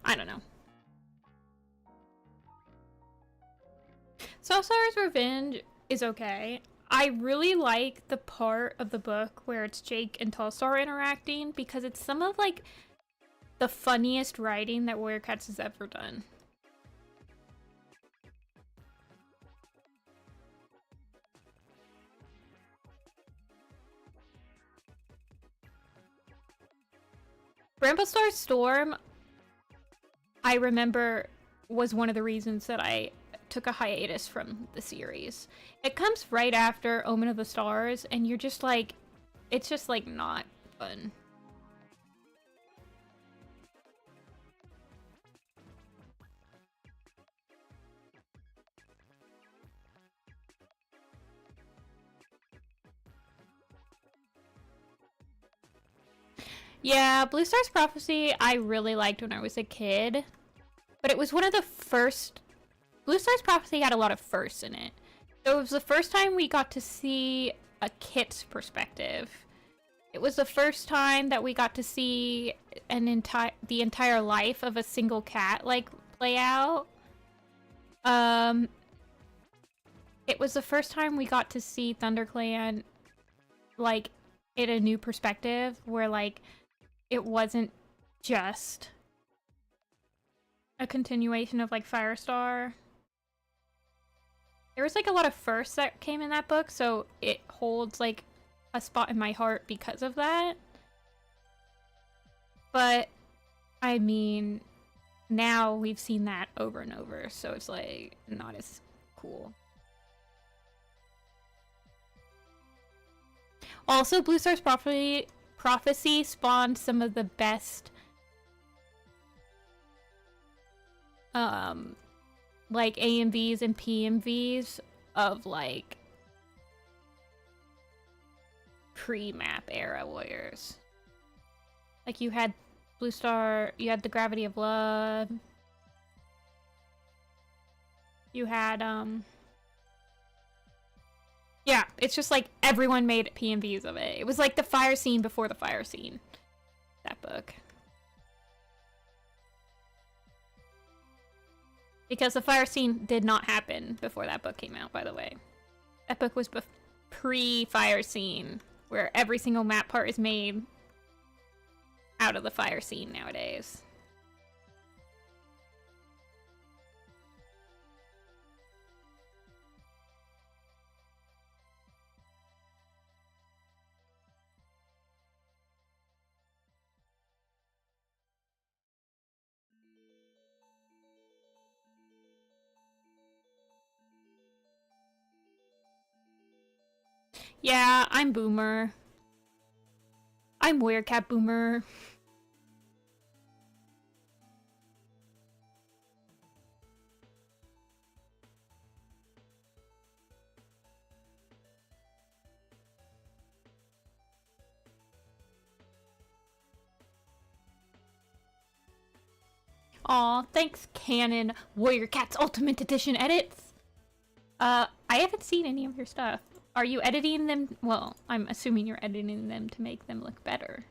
Speaker 1: I don't know. Soul Star's Revenge is okay. I really like the part of the book where it's Jake and Tallstar interacting because it's some of like the funniest writing that Warrior Cats has ever done. Rainbow Star Storm, I remember, was one of the reasons that I took a hiatus from the series. It comes right after Omen of the Stars, and you're just like, it's just like not fun. Yeah, Blue Star's Prophecy I really liked when I was a kid, but it was one of the first... Blue Star's Prophecy had a lot of firsts in it. So it was the first time we got to see a kit's perspective. It was the first time that we got to see the entire life of a single cat, like, play out. It was the first time we got to see ThunderClan, like, in a new perspective, where, like, it wasn't just a continuation of, like, Firestar. There was, like, a lot of firsts that came in that book, so it holds, like, a spot in my heart because of that. But, I mean, now we've seen that over and over, so it's, like, not as cool. Also, Blue Star's Prophecy spawned some of the best, like, AMVs and PMVs of, like, pre-map era warriors. Like, you had Blue Star, you had the Gravity of Love, you had, yeah, it's just like everyone made PMVs of it. It was like the fire scene before the fire scene. That book. Because the fire scene did not happen before that book came out, by the way. That book was pre-fire scene, where every single map part is made out of the fire scene nowadays. Yeah, I'm boomer. I'm Werecat boomer. Aw, thanks, Canon Warrior Cats Ultimate Edition edits. I haven't seen any of your stuff. Are you editing them? Well, I'm assuming you're editing them to make them look better.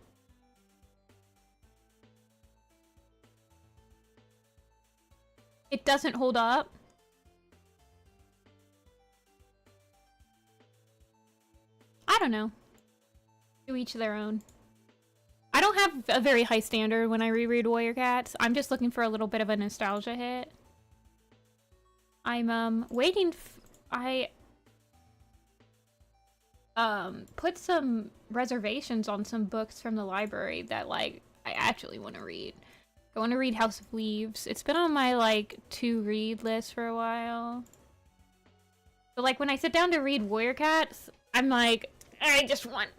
Speaker 1: It doesn't hold up. I don't know. To each their own. I don't have a very high standard when I reread Warrior Cats. I'm just looking for a little bit of a nostalgia hit. I'm waiting. I put some reservations on some books from the library that, like, I actually want to read. I want to read House of Leaves. It's been on my, like, to-read list for a while. But, like, when I sit down to read Warrior Cats, I'm like, I just want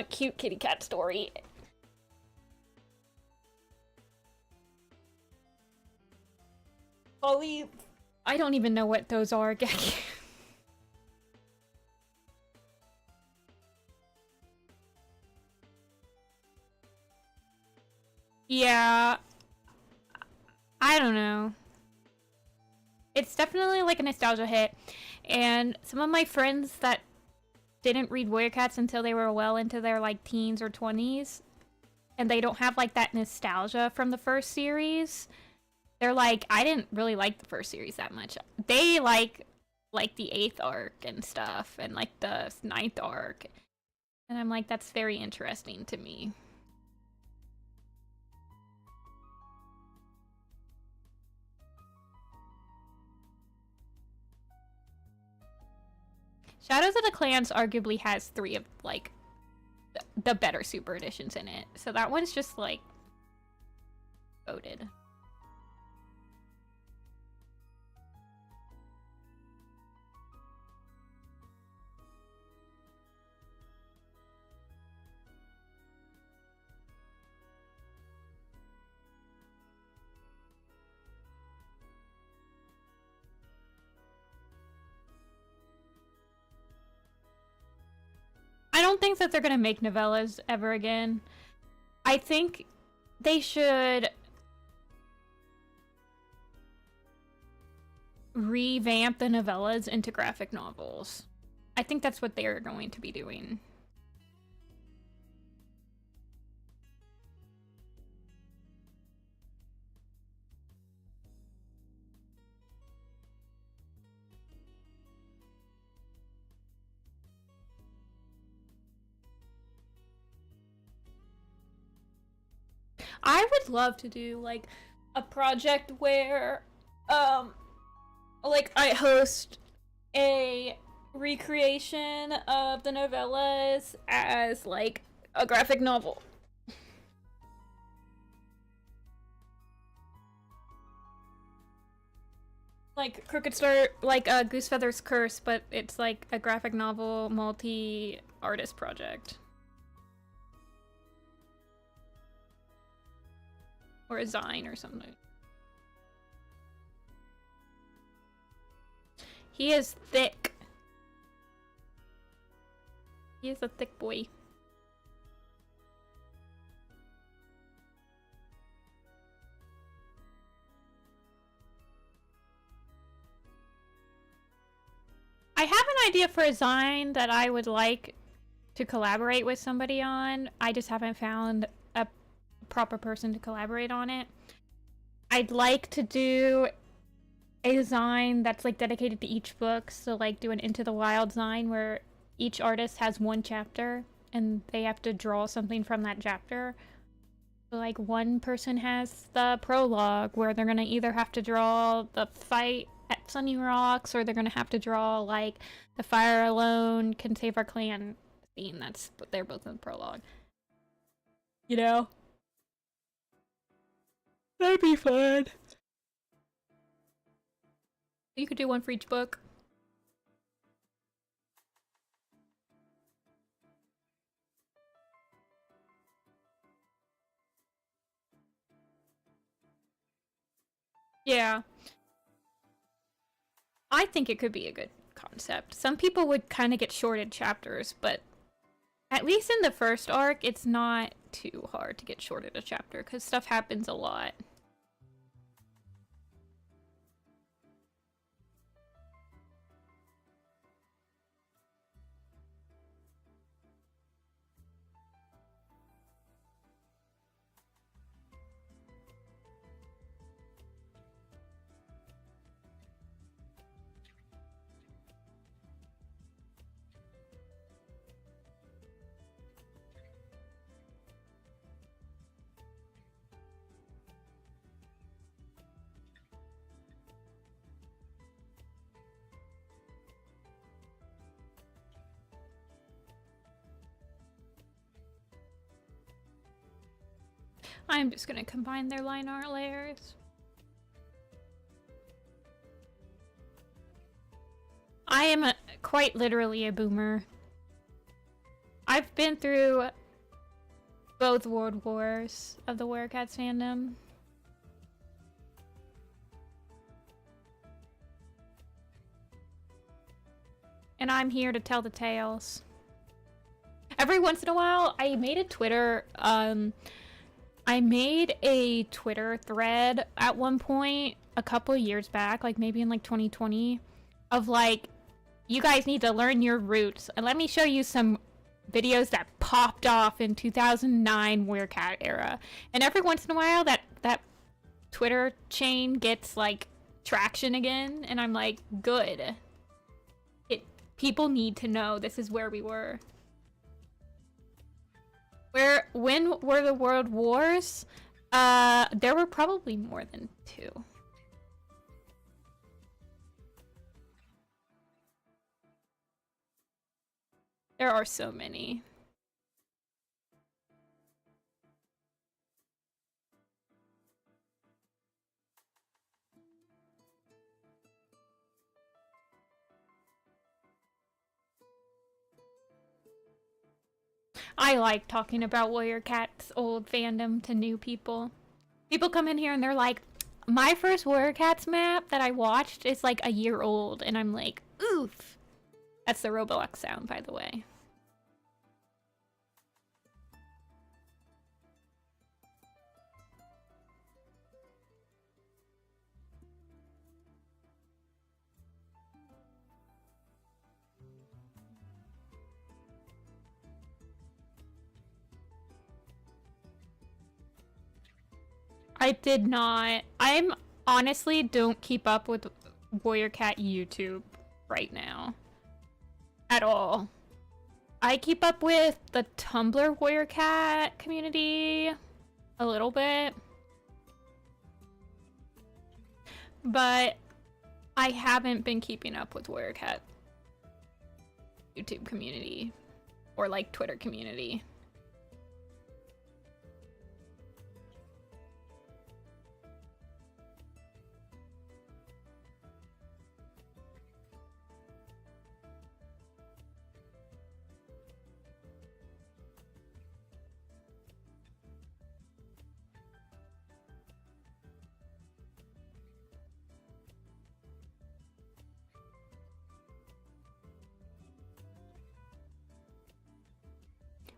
Speaker 1: cute kitty cat story. Ollie, I don't even know what those are. Yeah, I don't know. It's definitely like a nostalgia hit, and some of my friends that didn't read Warrior Cats until they were well into their, like, teens or 20s, and they don't have, like, that nostalgia from the first series, they're like, I didn't really like the first series that much. They like like the 8th arc and stuff, and like the 9th arc. And I'm like, that's very interesting to me. Shadows of the Clans arguably has 3 of, like, the better super editions in it. So that one's just, like, voted. I don't think that they're gonna make novellas ever again. I think they should revamp the novellas into graphic novels. I think that's what they're going to be doing. I would love to do, like, a project where, like, I host a recreation of the novellas as, like, a graphic novel. Like, Crooked Star, like, Goosefeather's Curse, but it's, like, a graphic novel multi-artist project. Or a Zine or something. He is thick. He is a thick boy. I have an idea for a Zine that I would like to collaborate with somebody on. I just haven't found a proper person to collaborate on it. I'd like to do a Zine that's, like, dedicated to each book. So, like, do an Into the Wild Zine where each artist has one chapter and they have to draw something from that chapter. So, like, one person has the prologue where they're gonna either have to draw the fight at Sunny Rocks or they're gonna have to draw, like, the Fire Alone Can Save Our Clan scene. They're both in the prologue. You know? That'd be fun. You could do one for each book. Yeah. I think it could be a good concept. Some people would kind of get shorted chapters, but at least in the first arc, it's not too hard to get shorted a chapter because stuff happens a lot. I'm just gonna combine their line art layers. I am quite literally a boomer. I've been through both world wars of the Werecats fandom. And I'm here to tell the tales. Every once in a while, I made a Twitter thread at one point a couple years back, like maybe in like 2020, of like, you guys need to learn your roots. And let me show you some videos that popped off in 2009 Werecat era. And every once in a while, that Twitter chain gets like traction again, and I'm like, good. people need to know this is where we were. When were the world wars? There were probably more than 2. There are so many. I like talking about Warrior Cat's old fandom to new people. People come in here and they're like, my first Warrior Cats map that I watched is like a year old, and I'm like, oof. That's the Roblox sound, by the way. I did not. I'm honestly don't keep up with Warrior Cat YouTube right now. At all. I keep up with the Tumblr Warrior Cat community a little bit. But I haven't been keeping up with Warrior Cat YouTube community or like Twitter community.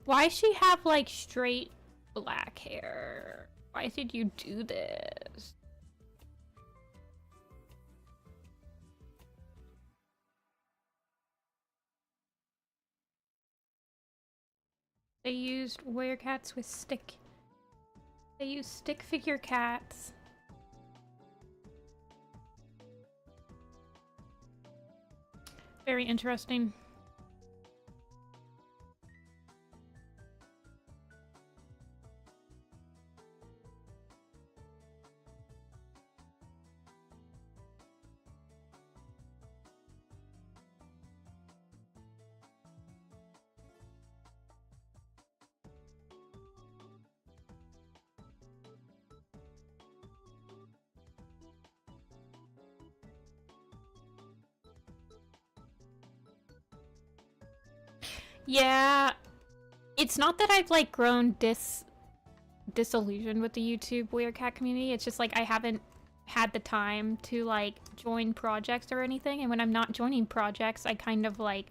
Speaker 1: Why does she have like straight black hair? Why did you do this? They used warrior cats with stick. They used stick figure cats. Very interesting. Yeah, it's not that I've like grown disillusioned with the YouTube Warrior Cat community. It's just like I haven't had the time to like join projects or anything, and when I'm not joining projects, I kind of like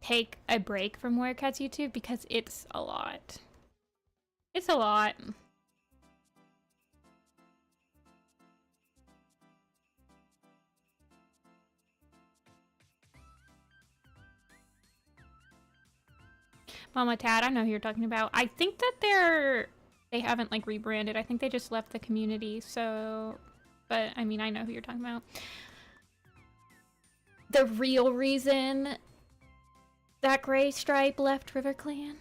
Speaker 1: take a break from Warrior Cat's YouTube because it's a lot. It's a lot. Mama Tad, I know who you're talking about. I think that they haven't like rebranded. I think they just left the community, so... But, I mean, I know who you're talking about. The real reason that Gray Stripe left River Clan?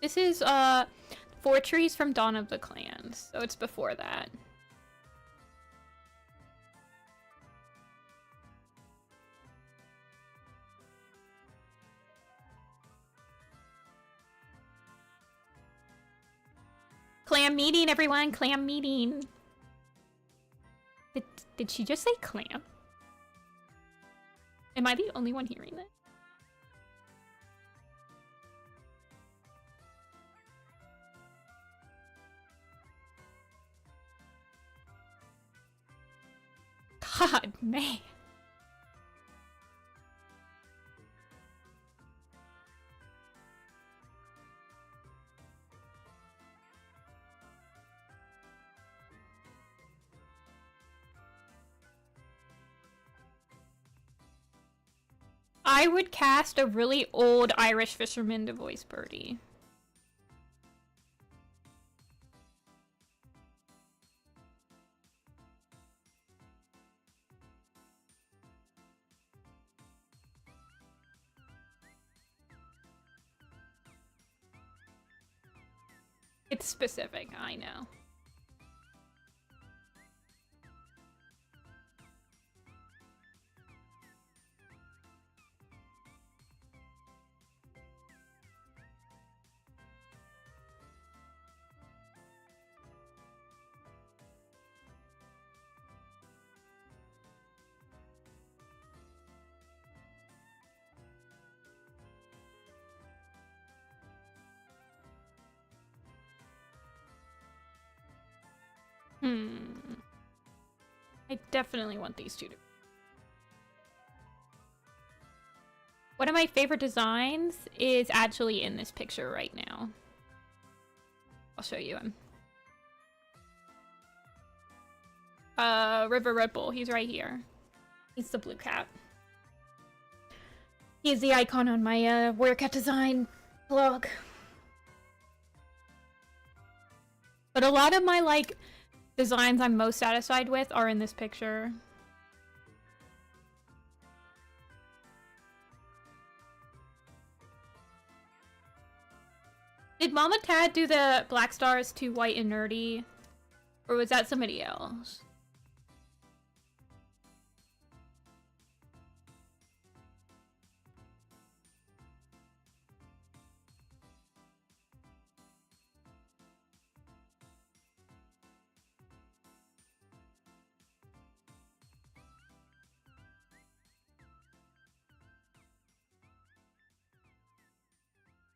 Speaker 1: This is, Fourtrees from Dawn of the Clans, so it's before that. Clam meeting, everyone! Clam meeting! Did she just say clam? Am I the only one hearing that? God, man. I would cast a really old Irish fisherman to voice Birdie. It's specific, I know. I definitely want these two to... One of my favorite designs is actually in this picture right now. I'll show you him. River Red Bull, he's right here. He's the blue cat. He's the icon on my Warrior Cat design blog. But a lot of my, like, designs I'm most satisfied with are in this picture. Did Mama Tad do the Black Stars to White and Nerdy? Or was that somebody else?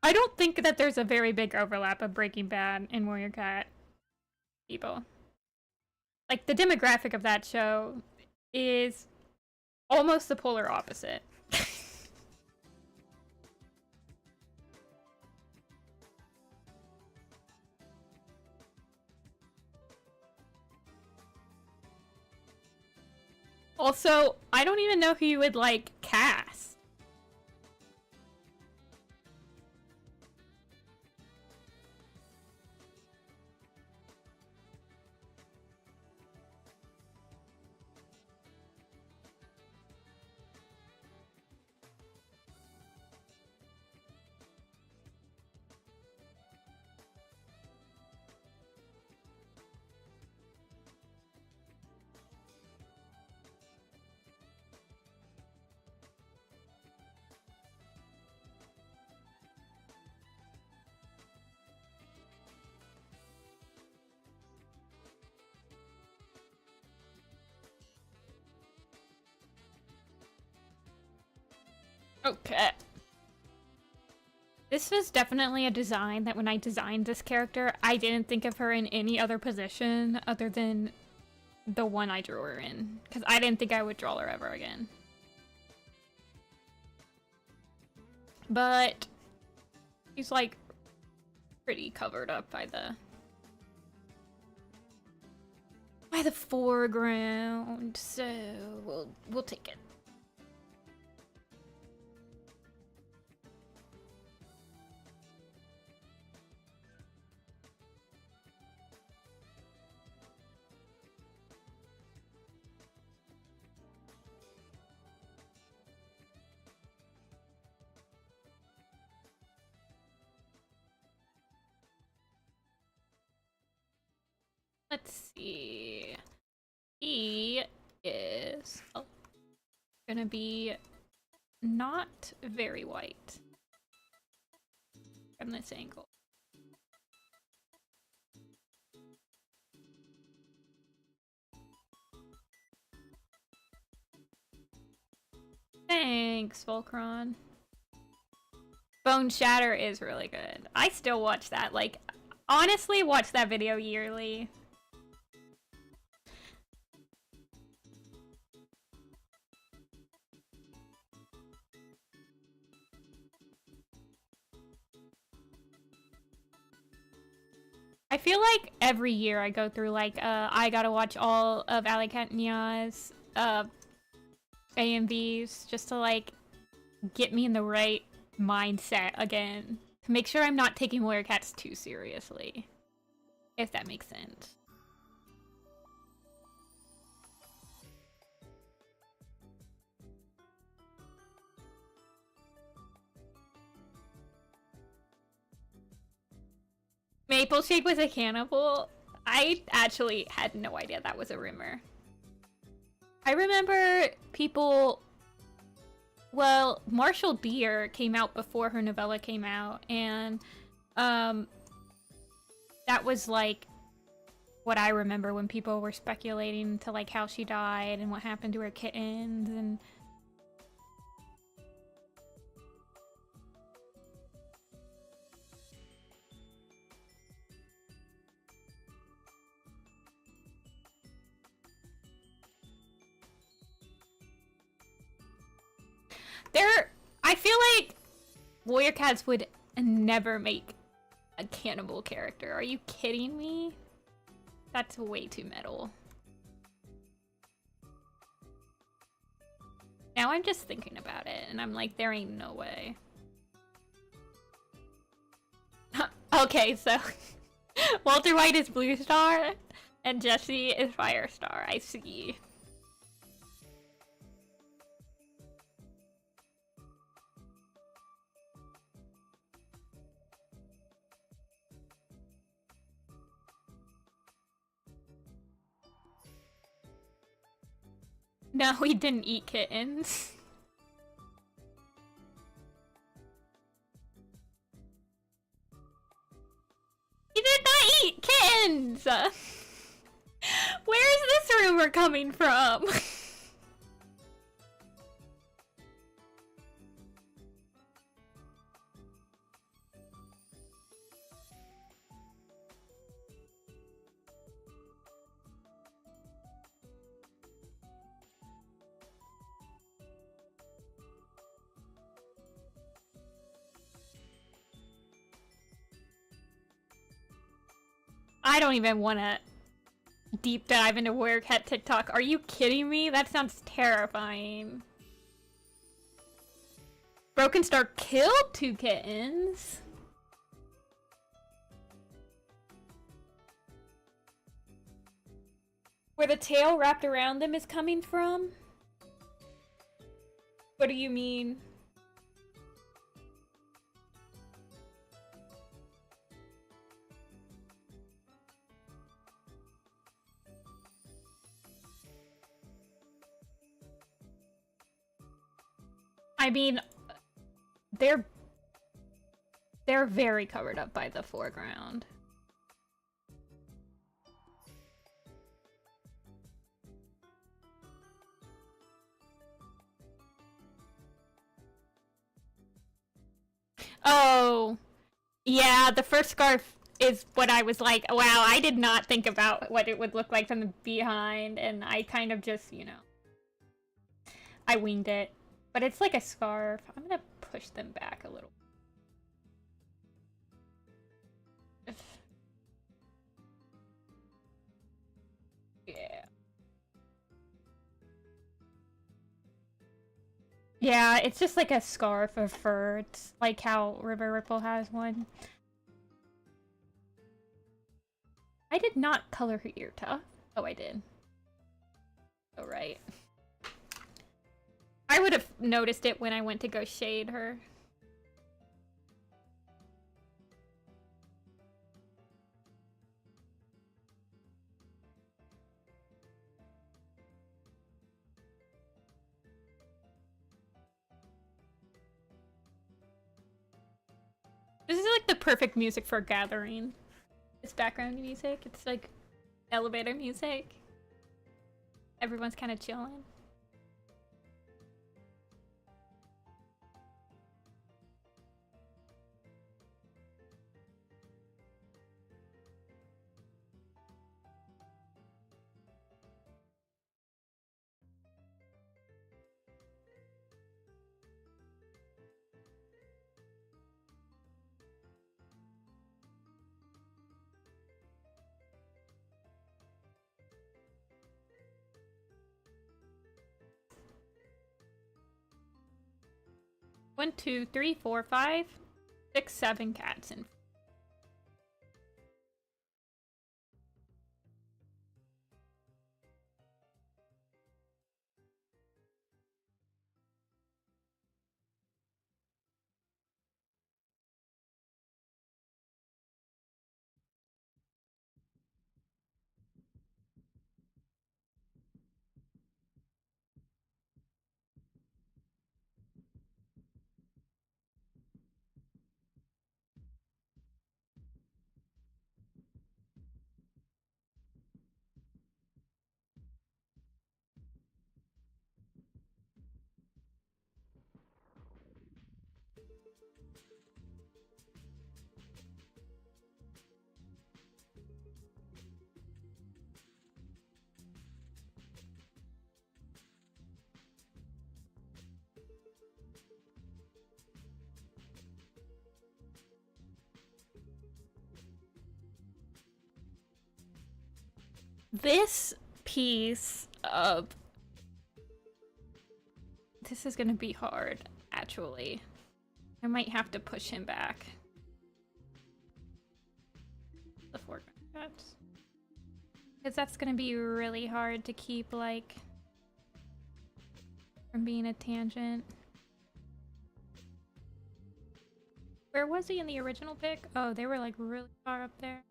Speaker 1: I don't think that there's a very big overlap of Breaking Bad and Warrior Cat people. Like, the demographic of that show is almost the polar opposite. Also, I don't even know who you would, like, cast. Okay. This was definitely a design that when I designed this character, I didn't think of her in any other position other than the one I drew her in. Because I didn't think I would draw her ever again. But she's like pretty covered up by the foreground, so we'll take it. Let's see. He is gonna be not very white from this angle. Thanks, Volcron. Bone Shatter is really good. I still watch that. Like, honestly, watch that video yearly. I feel like every year I go through, like, I gotta watch all of Ali Katnia's AMVs just to, like, get me in the right mindset again. To make sure I'm not taking Warrior Cats too seriously. If that makes sense. Maple Shake was a cannibal? I actually had no idea that was a rumor. I remember people... Well, Marshall Deer came out before her novella came out, and that was like what I remember when people were speculating to like how she died and what happened to her kittens and... I feel like Warrior Cats would never make a cannibal character. Are you kidding me? That's way too metal. Now I'm just thinking about it, and I'm like, there ain't no way. Okay, so Walter White is Blue Star, and Jesse is Firestar. I see. No, he didn't eat kittens. He did not eat kittens! Where is this rumor coming from? I don't even want to deep dive into Warrior Cat TikTok. Are you kidding me? That sounds terrifying. Broken Star killed 2 kittens. Where the tail wrapped around them is coming from? What do you mean? I mean, they're very covered up by the foreground. Oh, yeah, the first scarf is what I was like, wow, I did not think about what it would look like from the behind, and I kind of just, you know, I winged it. But it's like a scarf. I'm gonna push them back a little. Yeah. Yeah, it's just like a scarf of fur. It's like how River Ripple has one. I did not color her ear tuft. Oh, I did. Oh, right. I would have noticed it when I went to go shade her. This is like the perfect music for a gathering. It's background music. It's like elevator music. Everyone's kind of chilling. One, two, three, four, five, six, 7 cats in. This piece of... This is gonna be hard, actually. I might have to push him back. The foreground shots. Because that's gonna be really hard to keep, like, from being a tangent. Where was he in the original pick? Oh, they were, like, really far up there.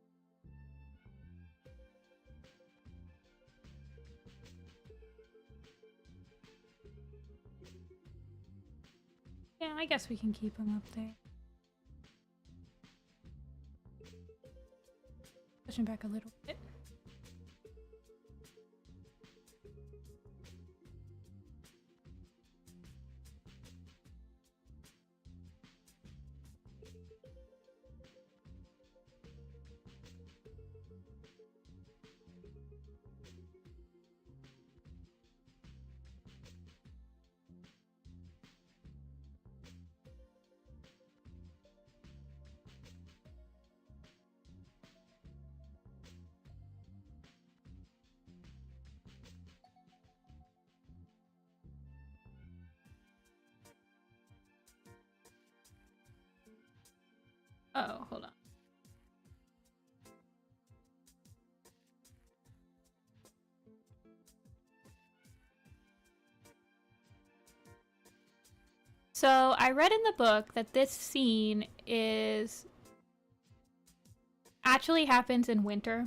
Speaker 1: Yeah, I guess we can keep him up there. Push him back a little bit. Oh, hold on. So, I read in the book that this scene is... actually happens in winter.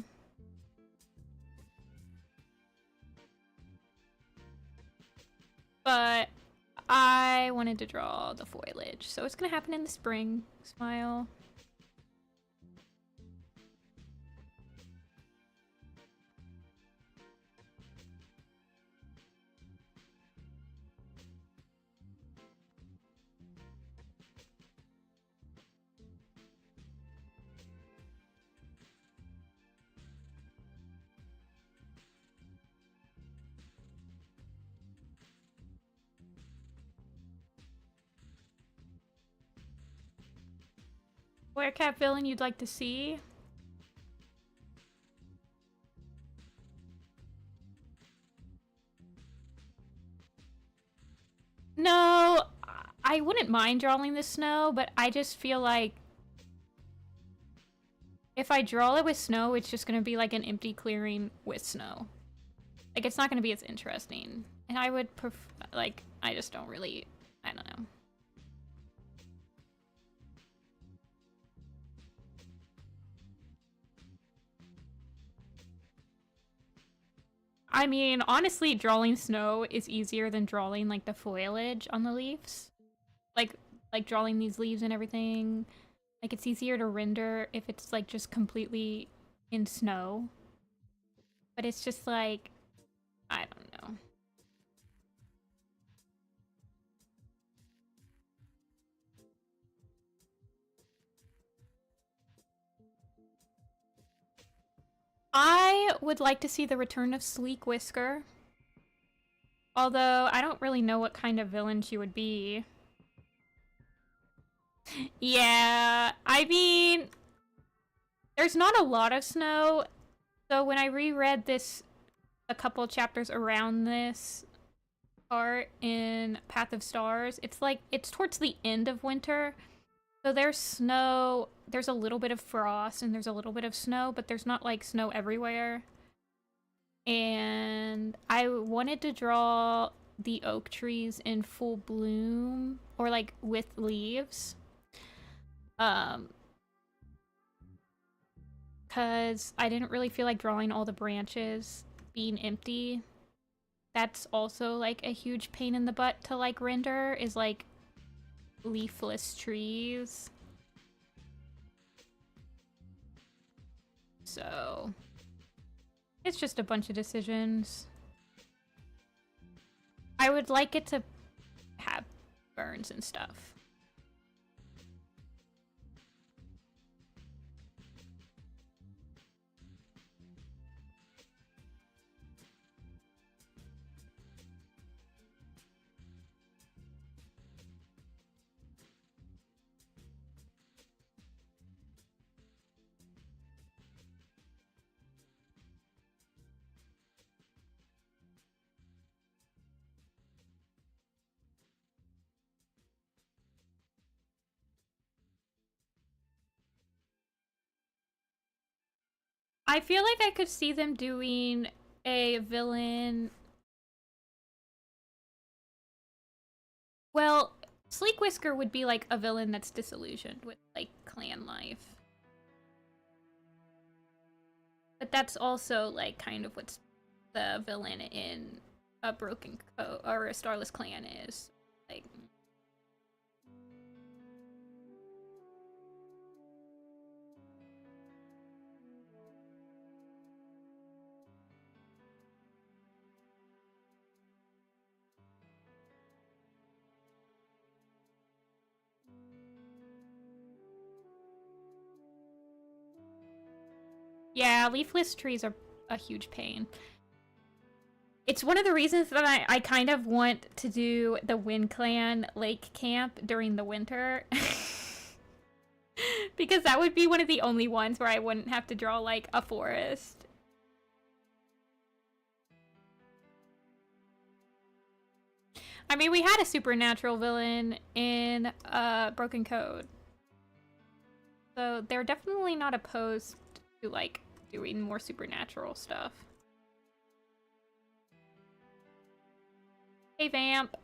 Speaker 1: But I wanted to draw the foliage, so it's gonna happen in the spring. Smile. Where cat villain you'd like to see? No, I wouldn't mind drawing the snow, but I just feel like if I draw it with snow, it's just gonna be like an empty clearing with snow. Like, it's not gonna be as interesting. And I would prefer, like, I just don't really, I don't know. I mean, honestly, drawing snow is easier than drawing, like, the foliage on the leaves. Like drawing these leaves and everything. Like, it's easier to render if it's, like, just completely in snow. But it's just, like, I don't know. I would like to see the return of Sleek Whisker. Although, I don't really know what kind of villain she would be. Yeah, I mean, there's not a lot of snow. So when I reread this, a couple chapters around this part in Path of Stars, it's like, it's towards the end of winter. So there's snow, there's a little bit of frost, and there's a little bit of snow, but there's not, like, snow everywhere. And I wanted to draw the oak trees in full bloom, or, like, with leaves. Because I didn't really feel like drawing all the branches being empty. That's also, like, a huge pain in the butt to, like, render, is, like, leafless trees. So it's just a bunch of decisions. I would like it to have burns and stuff. I feel like I could see them doing a villain. Well, Sleek Whisker would be like a villain that's disillusioned with like clan life. But that's also like kind of what's the villain in a Broken Code or a Starless Clan is. Like yeah, leafless trees are a huge pain. It's one of the reasons that I kind of want to do the Wind Clan Lake Camp during the winter. Because that would be one of the only ones where I wouldn't have to draw, like, a forest. I mean, we had a supernatural villain in Broken Code. So they're definitely not opposed to, like, doing more supernatural stuff. Hey, Vamp.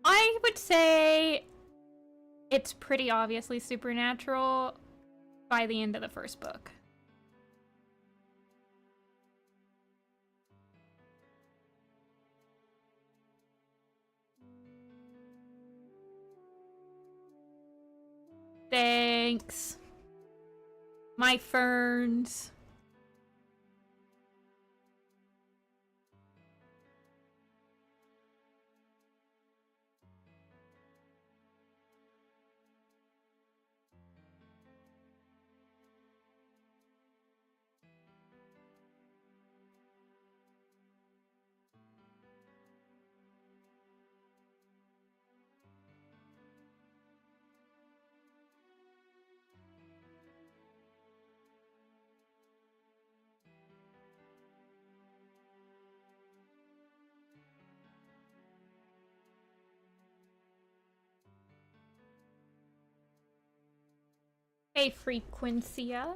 Speaker 1: I would say it's pretty obviously supernatural by the end of the first book. Thanks. My ferns. Hey, Frequencia.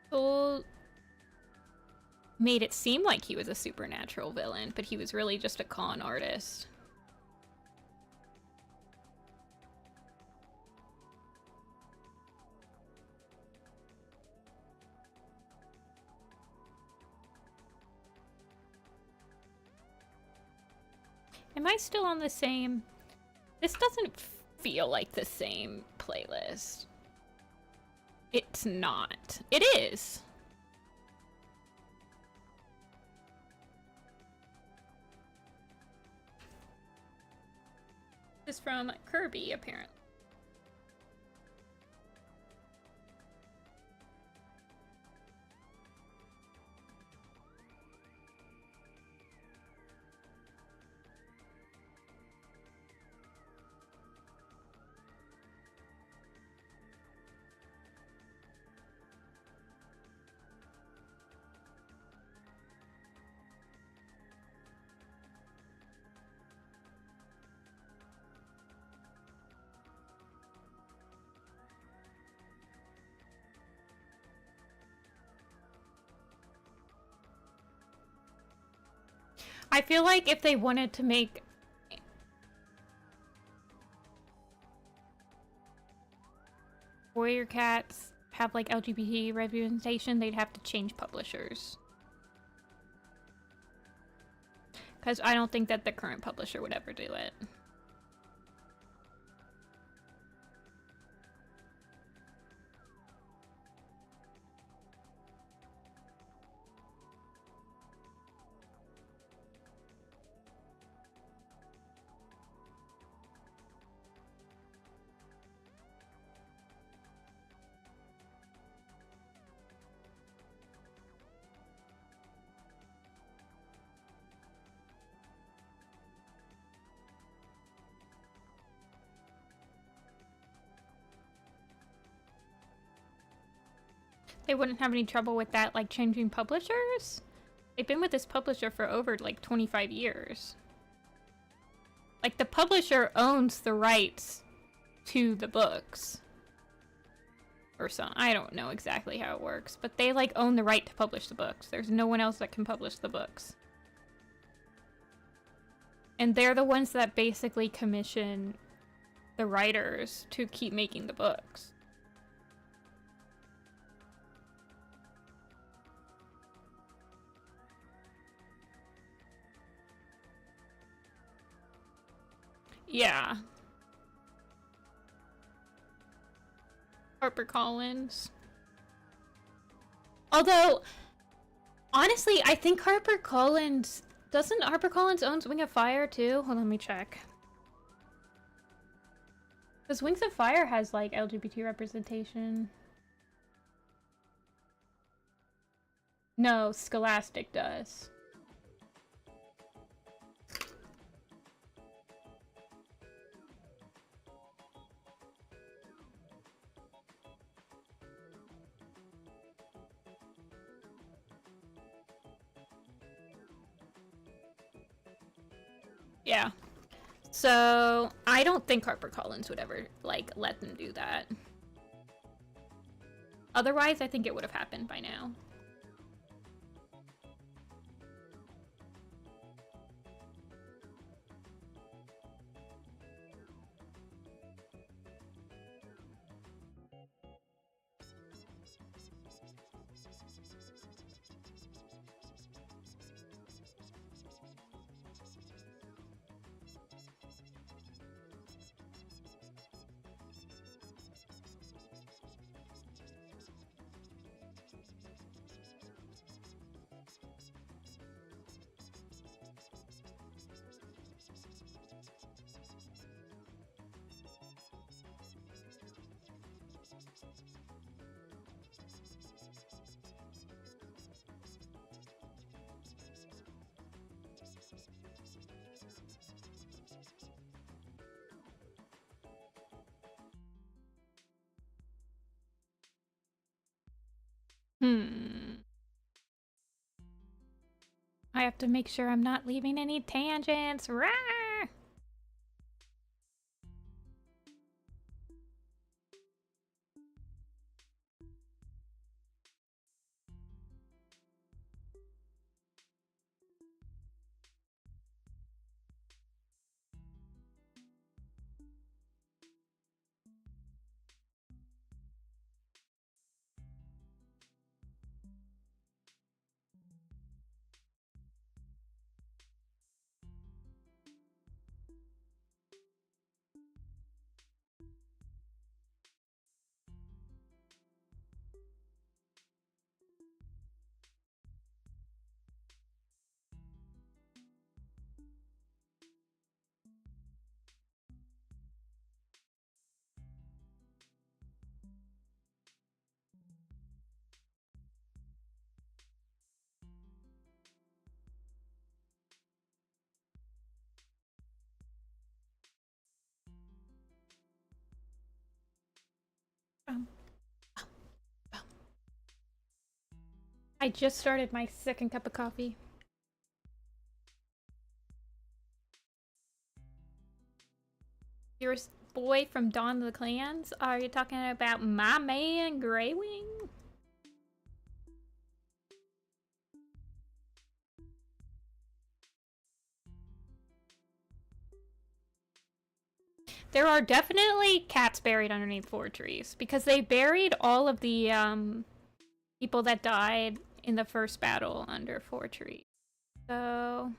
Speaker 1: Soul made it seem like he was a supernatural villain, but he was really just a con artist. Am I still on the same? This doesn't feel like the same playlist. It's not. It is. This is from Kirby, apparently. I feel like if they wanted to make Warrior Cats have like LGBT representation, they'd have to change publishers. Because I don't think that the current publisher would ever do it. They wouldn't have any trouble with that, like, changing publishers? They've been with this publisher for over, like, 25 years. Like, the publisher owns the rights to the books. Or some, I don't know exactly how it works, but they, like, own the right to publish the books. There's no one else that can publish the books. And they're the ones that basically commission the writers to keep making the books. Yeah. HarperCollins. Although, honestly, I think HarperCollins... Doesn't HarperCollins own Wings of Fire, too? Hold on, let me check. Because Wings of Fire has, like, LGBT representation. No, Scholastic does. Yeah. So, I don't think HarperCollins would ever, like, let them do that. Otherwise, I think it would have happened by now. I have to make sure I'm not leaving any tangents. Rawr! I just started my second cup of coffee. Your boy from Dawn of the Clans? Are you talking about my man, Greywing? There are definitely cats buried underneath Fourtrees because they buried all of the people that died in the first battle under Fourtrees. So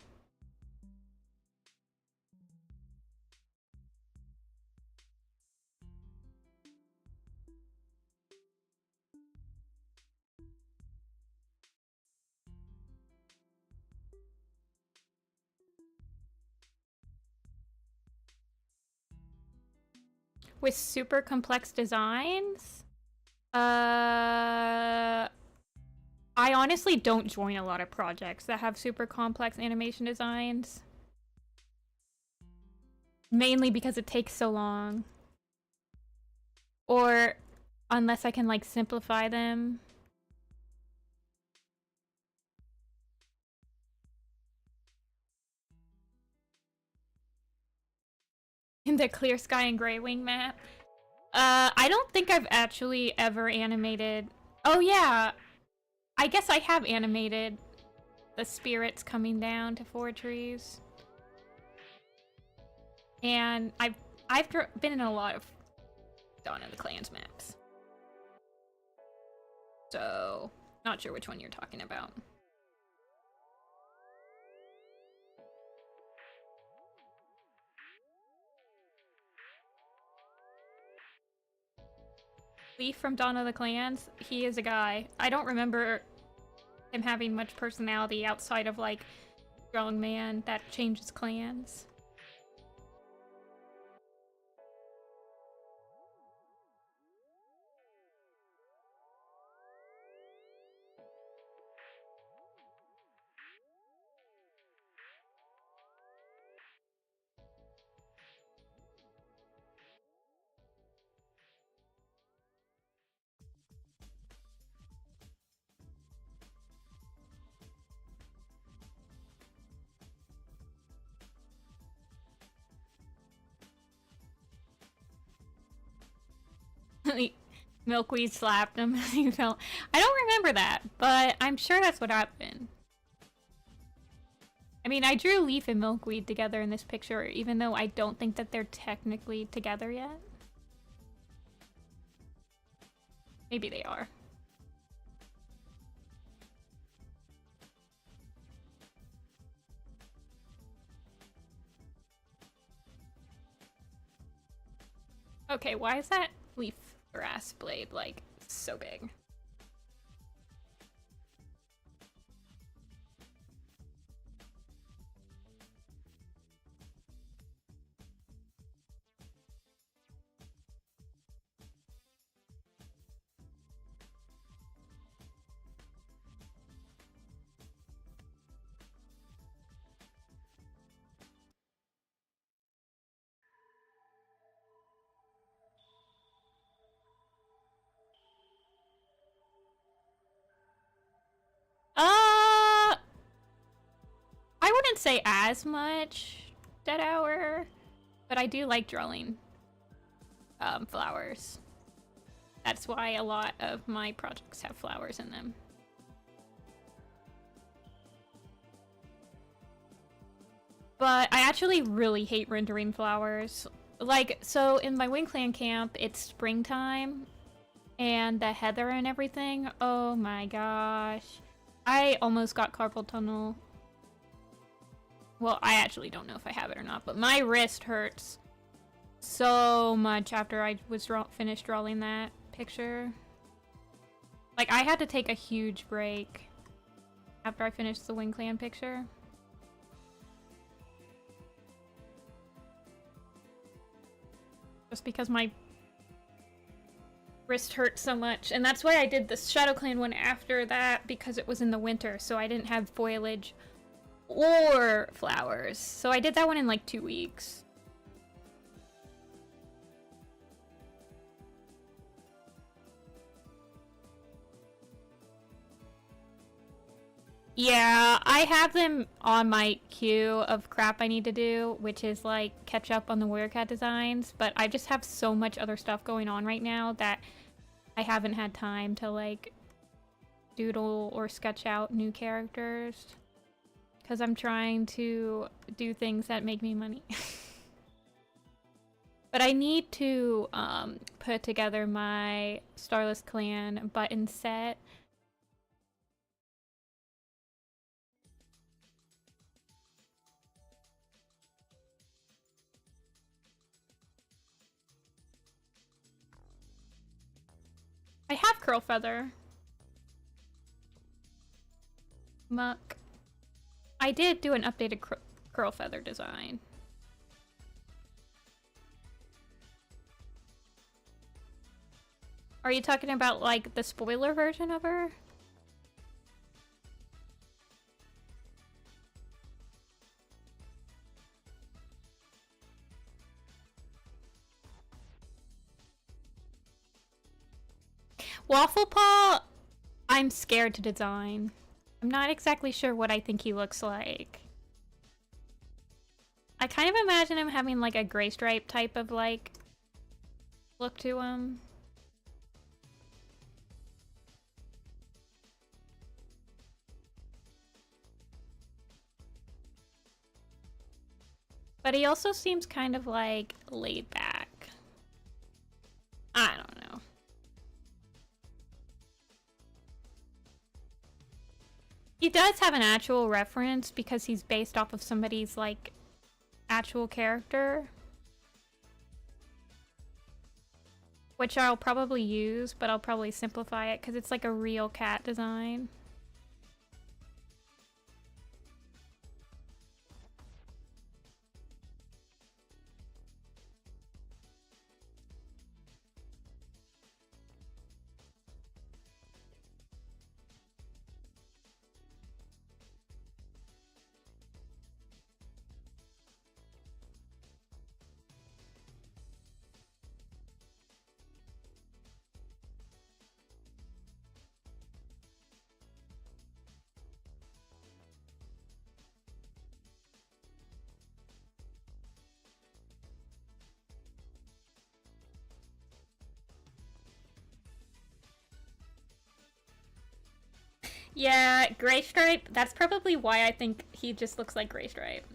Speaker 1: with super complex designs, I honestly don't join a lot of projects that have super complex animation designs. Mainly because it takes so long. Or unless I can, like, simplify them. In the Clear Sky and Grey Wing map. I don't think I've actually ever animated... Oh yeah! I guess I have animated the spirits coming down to Fourtrees. And I've been in a lot of Dawn of the Clans maps. So, not sure which one you're talking about. Leaf from Dawn of the Clans, he is a guy. I don't remember him having much personality outside of, like, strong man that changes clans. Milkweed slapped him as he fell. I don't remember that, but I'm sure that's what happened. I mean, I drew Leaf and Milkweed together in this picture, even though I don't think that they're technically together yet. Maybe they are. Okay, why is that leaf grass blade, like, so big? I wouldn't say as much Dead Hour, but I do like drawing flowers. That's why a lot of my projects have flowers in them. But I actually really hate rendering flowers. Like, so in my Wing Clan camp, it's springtime, and the heather and everything, oh my gosh. I almost got carpal tunnel. Well, I actually don't know if I have it or not, but my wrist hurts so much after I was finished drawing that picture. Like, I had to take a huge break after I finished the Wing Clan picture. Just because my wrist hurt so much. And that's why I did the Shadow Clan one after that, because it was in the winter, so I didn't have foliage or flowers. So I did that one in like 2 weeks. Yeah, I have them on my queue of crap I need to do, which is like catch up on the Warrior Cat designs, but I just have so much other stuff going on right now that I haven't had time to like doodle or sketch out new characters. Because I'm trying to do things that make me money. But I need to put together my Starless Clan button set. I have Curl Feather. Muck. I did do an updated Curl Feather design. Are you talking about, like, the spoiler version of her? Waffle Paw, I'm scared to design. I'm not exactly sure what I think he looks like. I kind of imagine him having, like, a gray stripe type of, like, look to him. But he also seems kind of, like, laid back. I don't know. He does have an actual reference because he's based off of somebody's, like, actual character. Which I'll probably use, but I'll probably simplify it because it's like a real cat design. Yeah, Gray Stripe, that's probably why I think he just looks like Gray Stripe.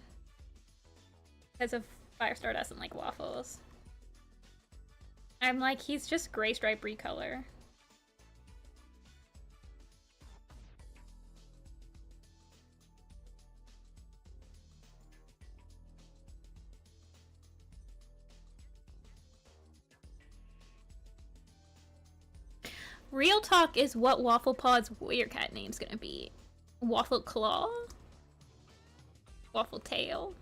Speaker 1: Because of Firestar doesn't like waffles. I'm like, he's just Gray Stripe recolor. Real talk is what Waffle Paw's warrior cat name's gonna be. Waffle Claw? Waffle Tail?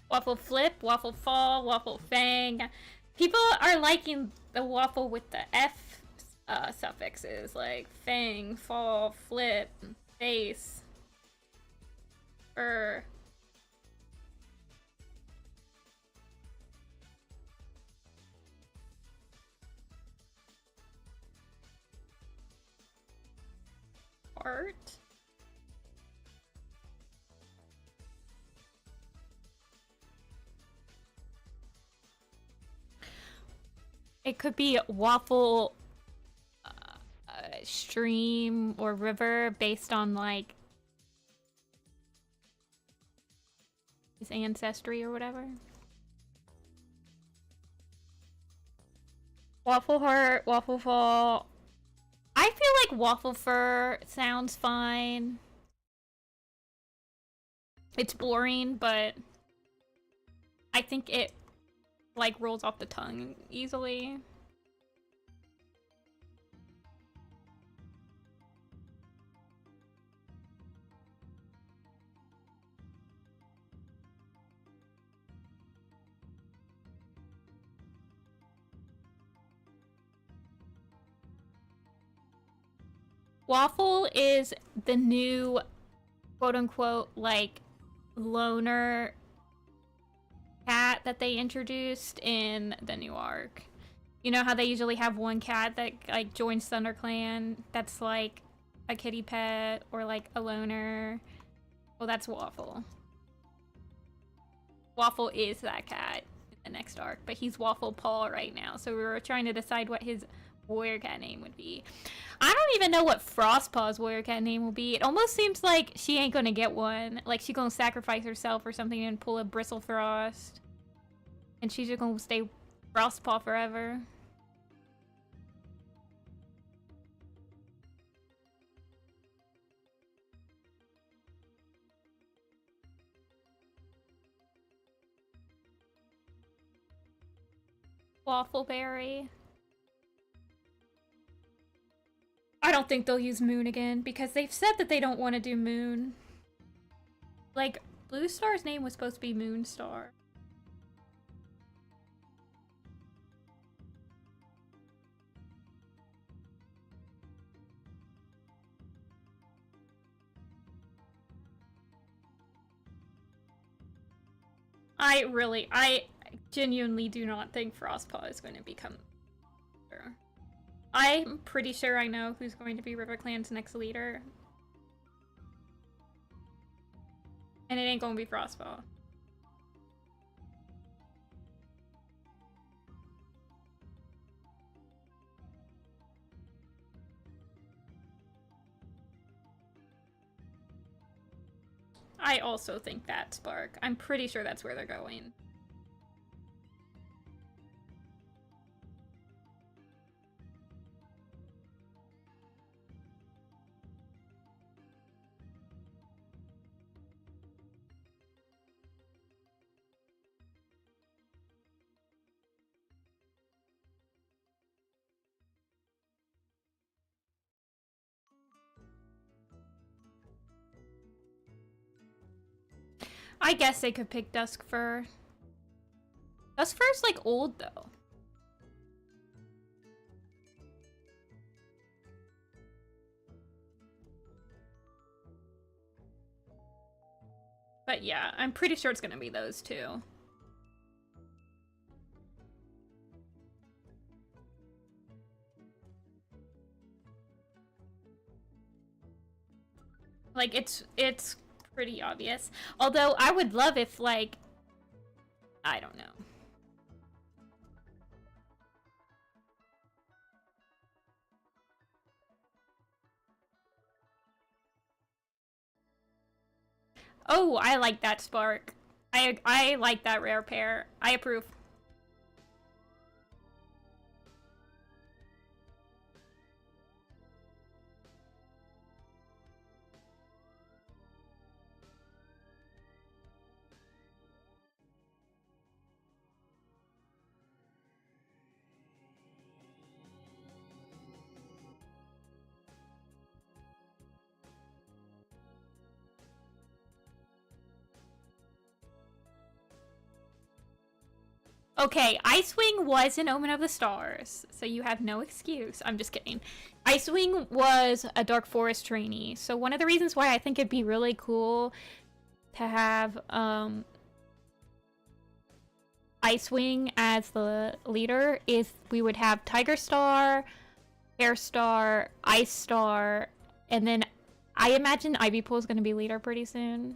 Speaker 1: Waffle Flip, Waffle Fall, Waffle Fang. People are liking the waffle with the F suffixes, like Fang, Fall, Flip, Face, Fur. Art. It could be waffle stream or river based on like his ancestry or whatever. Waffle Heart, Waffle Fall. I feel like Waffle Fur sounds fine. It's boring, but I think it like rolls off the tongue easily. Waffle is the new quote-unquote like loner cat that they introduced in the new arc. You know how they usually have one cat that like joins ThunderClan that's like a kitty pet or like a loner? Well, that's Waffle. Waffle is that cat. the next arc, but he's Waffle Paul right now, so we were trying to decide what his warrior cat name would be. I don't even know what Frostpaw's warrior cat name will be. It almost seems like she ain't gonna get one. Like, she's gonna sacrifice herself or something and pull a Bristlefrost. And she's just gonna stay Frostpaw forever. Waffleberry. I don't think they'll use Moon again, because they've said that they don't want to do Moon. Like, Blue Star's name was supposed to be Moonstar. I genuinely do not think Frostpaw is going to become leader. I'm pretty sure I know who's going to be RiverClan's next leader. And it ain't gonna be Frostpaw. I also think that, Spark. I'm pretty sure that's where they're going. I guess they could pick Duskfur. Duskfur's like old though. But yeah, I'm pretty sure it's gonna be those two. Like, it's pretty obvious. Although, I would love if, like, I don't know. Oh, I like that Spark. I like that rare pair. I approve. Okay, Icewing was an Omen of the Stars, so you have no excuse. I'm just kidding. Icewing was a Dark Forest trainee, so one of the reasons why I think it'd be really cool to have Icewing as the leader is we would have Tiger Star, Air Star, Ice Star, and then I imagine Ivy Pool is going to be leader pretty soon.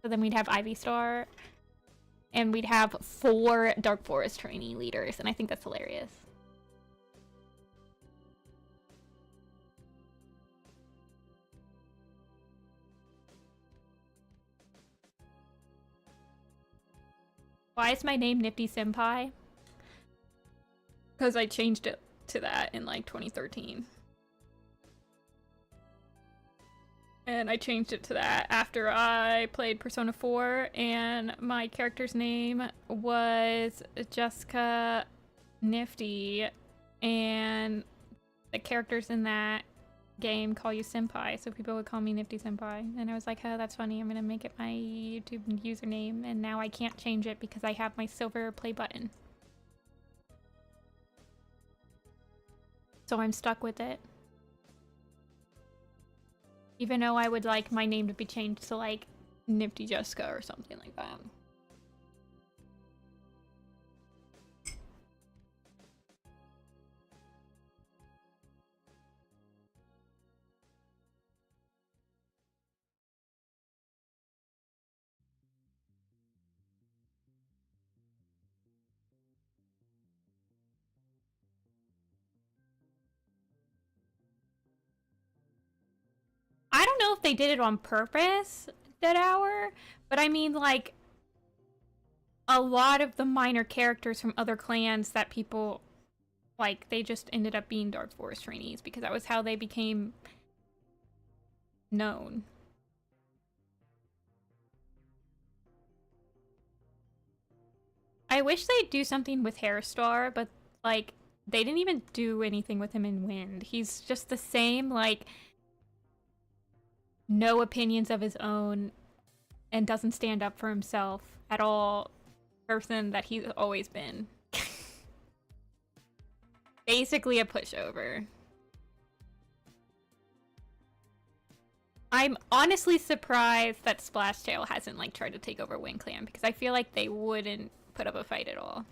Speaker 1: So then we'd have Ivy Star. And we'd have 4 Dark Forest trainee leaders, and I think that's hilarious. Why is my name Nifty-Senpai? Because I changed it to that in, like, 2013. And I changed it to that after I played Persona 4, and my character's name was Jessica Nifty, and the characters in that game call you Senpai, so people would call me Nifty-Senpai. And I was like, oh, that's funny, I'm gonna make it my YouTube username, and now I can't change it because I have my silver play button. So I'm stuck with it. Even though I would like my name to be changed to like Nifty Jessica or something like that. know if they did it on purpose, Dead Hour, but I mean, like, a lot of the minor characters from other clans that people, like, they just ended up being Dark Forest trainees because that was how they became known. I wish they'd do something with Hairstar, but, like, they didn't even do anything with him in Wind. He's just the same, like, no opinions of his own and doesn't stand up for himself at all person that he's always been. Basically a pushover. I'm honestly surprised that Splashtail hasn't, like, tried to take over Wind Clan because I feel like they wouldn't put up a fight at all.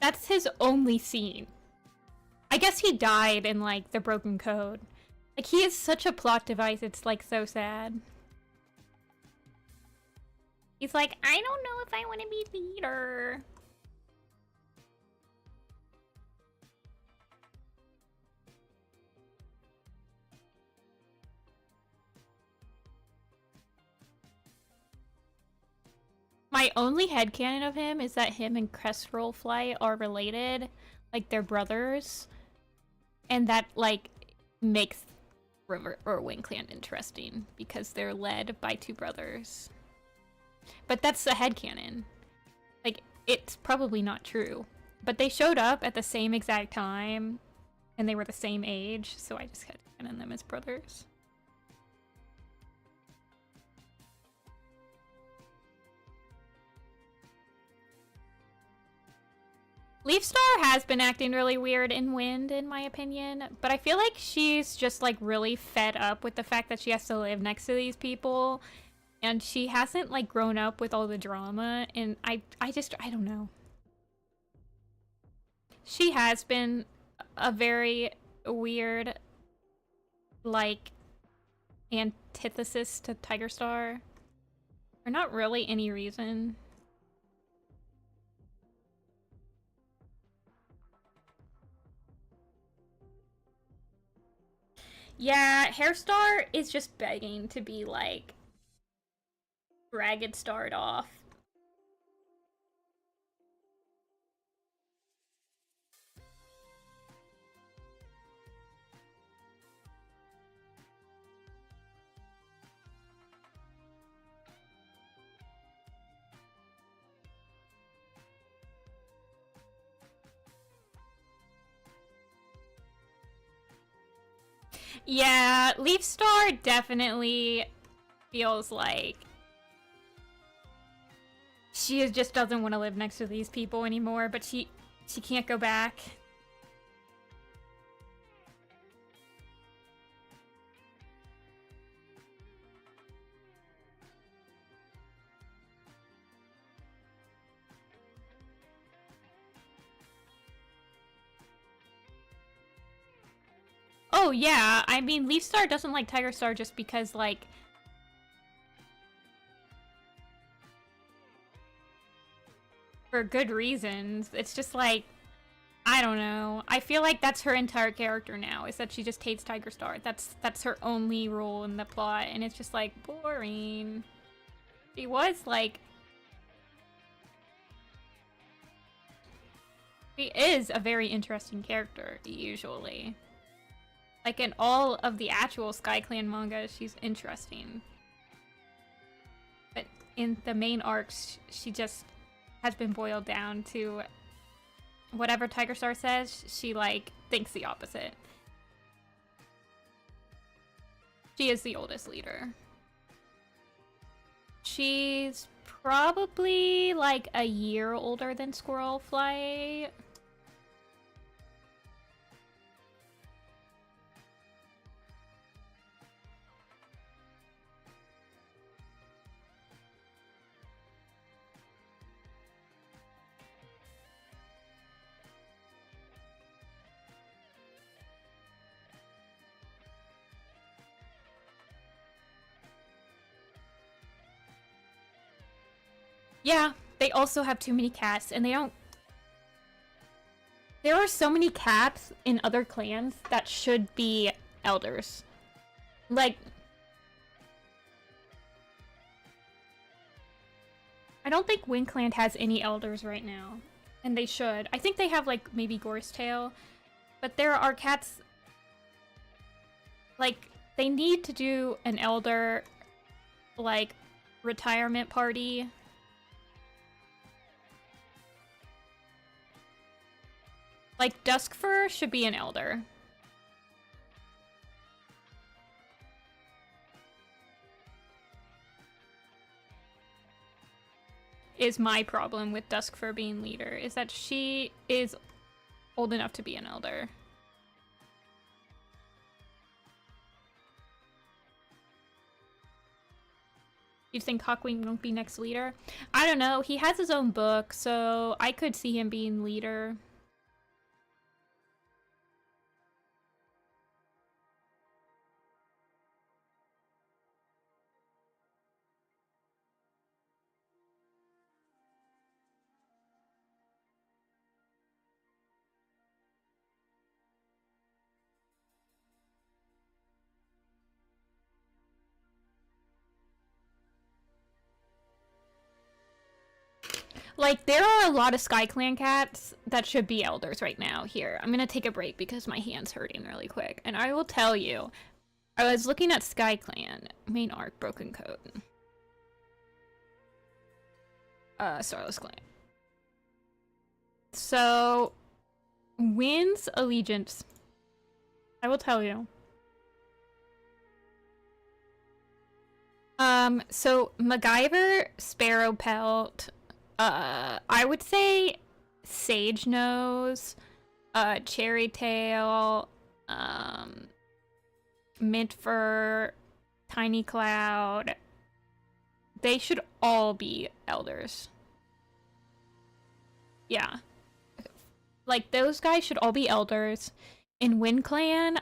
Speaker 1: That's his only scene. I guess he died in, like, the Broken Code. Like, he is such a plot device, it's, like, so sad. He's like, I don't know if I want to be leader. My only headcanon of him is that him and Crestfall Flight are related. Like, they're brothers. And that, like, makes River or Wind Clan interesting. Because they're led by two brothers. But that's a headcanon. Like, it's probably not true. But they showed up at the same exact time. And they were the same age. So I just headcanon them as brothers. Leafstar has been acting really weird in Wind, in my opinion, but I feel like she's just, like, really fed up with the fact that she has to live next to these people, and she hasn't, like, grown up with all the drama, and I don't know. She has been a very weird, like, antithesis to Tigerstar, for not really any reason. Yeah, Hairstar is just begging to be, like, Ragged Starred off. Yeah, Leafstar definitely feels like she just doesn't want to live next to these people anymore, but she can't go back. Oh yeah, I mean, Leafstar doesn't like Tigerstar just because, like, for good reasons. It's just like, I don't know. I feel like that's her entire character now, is that she just hates Tigerstar. That's her only role in the plot, and it's just, like, boring. She was, like... She is a very interesting character, usually. Like, in all of the actual Sky Clan manga, she's interesting. But in the main arcs, she just has been boiled down to whatever Tigerstar says, she, like, thinks the opposite. She is the oldest leader. She's probably, like, a year older than Squirrel Flight. Yeah, they also have too many cats, and they don't... There are so many cats in other clans that should be elders. Like... I don't think Wind Clan has any elders right now. And they should. I think they have, like, maybe Gorsetail. But there are cats... Like, they need to do an elder, like, retirement party. Like, Duskfur should be an elder. Is my problem with Duskfur being leader, is that she is old enough to be an elder. You think Hawkwing won't be next leader? I don't know, he has his own book, so I could see him being leader. Like, there are a lot of Sky Clan cats that should be elders right now. Here, I'm gonna take a break because my hand's hurting really quick. And I will tell you, I was looking at Sky Clan, main arc, Broken Coat. Starless Clan. So, Wind's allegiance. I will tell you. So MacGyver, Sparrowpelt, I would say Sage Nose, Cherry Tail, Mint Fur, Tiny Cloud. They should all be elders. Yeah. Like, those guys should all be elders. In Wind Clan,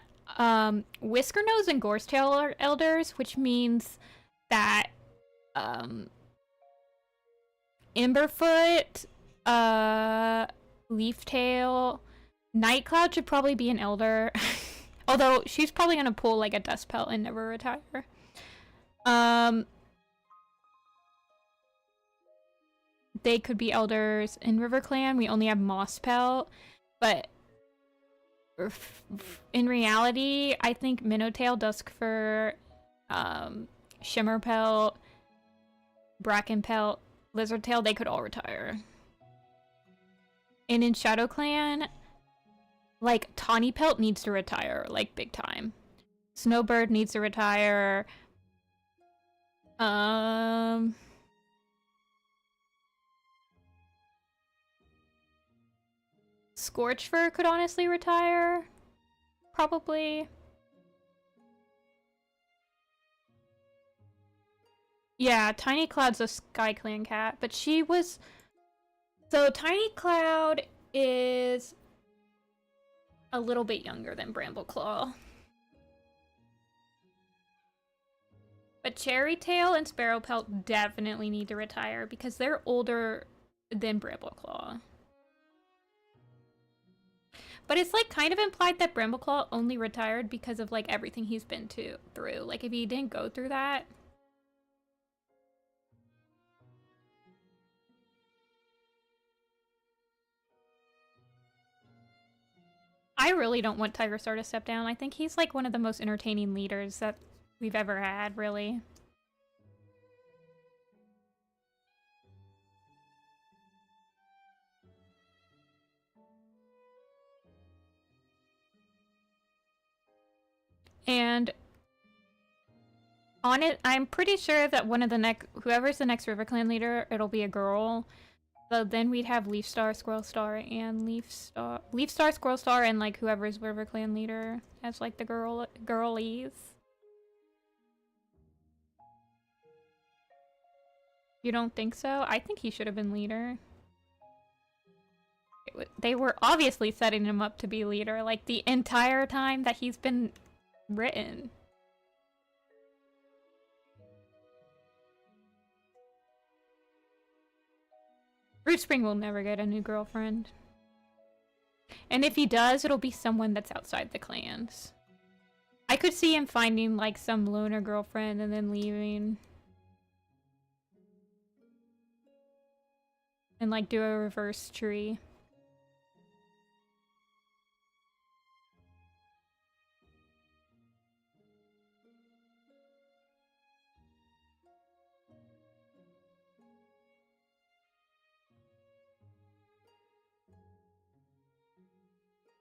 Speaker 1: Whisker Nose and Gorsetail are elders, which means that, Emberfoot, Leaftail, Nightcloud should probably be an elder. Although, she's probably gonna pull, like, a Dustpelt and never retire. They could be elders. In River Clan, we only have Mosspelt, but in reality, I think Minnowtail, Duskfur, Shimmerpelt, Brackenpelt, Lizardtail, they could all retire. And in Shadow Clan, like, Tawnypelt needs to retire, like, big time. Snowbird needs to retire. Scorchfur could honestly retire. Probably. Yeah, Tiny Cloud's a Sky Clan cat, but she was... So, Tiny Cloud is a little bit younger than Brambleclaw. But Cherrytail and Sparrowpelt definitely need to retire because they're older than Brambleclaw. But it's, like, kind of implied that Brambleclaw only retired because of, like, everything he's been through. Like, if he didn't go through that... I really don't want Tigerstar to step down. I think he's, like, one of the most entertaining leaders that we've ever had, really. And on it, I'm pretty sure that one of the whoever's the next River Clan leader, it'll be a girl. So then we'd have Leafstar, Squirrelstar, and Leafstar, Squirrelstar, and, like, whoever's River Clan leader as, like, the girlies. You don't think so? I think he should have been leader. They were obviously setting him up to be leader, like, the entire time that he's been written. Root Spring will never get a new girlfriend. And if he does, it'll be someone that's outside the clans. I could see him finding, like, some loner girlfriend and then leaving. And, like, do a reverse tree.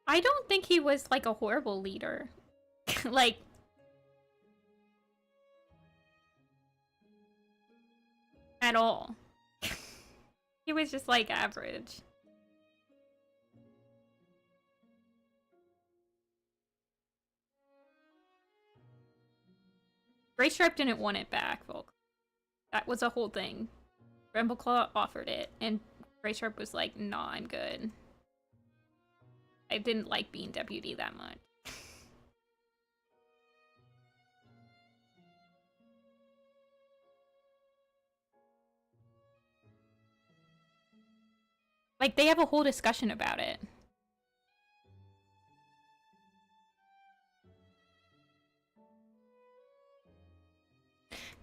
Speaker 1: I don't think he was, like, a horrible leader. Like... at all. He was just, like, average. Gray Stripe didn't want it back, Volk. That was a whole thing. Brambleclaw offered it, and Gray Stripe was like, nah, I'm good. I didn't like being deputy that much. Like, they have a whole discussion about it.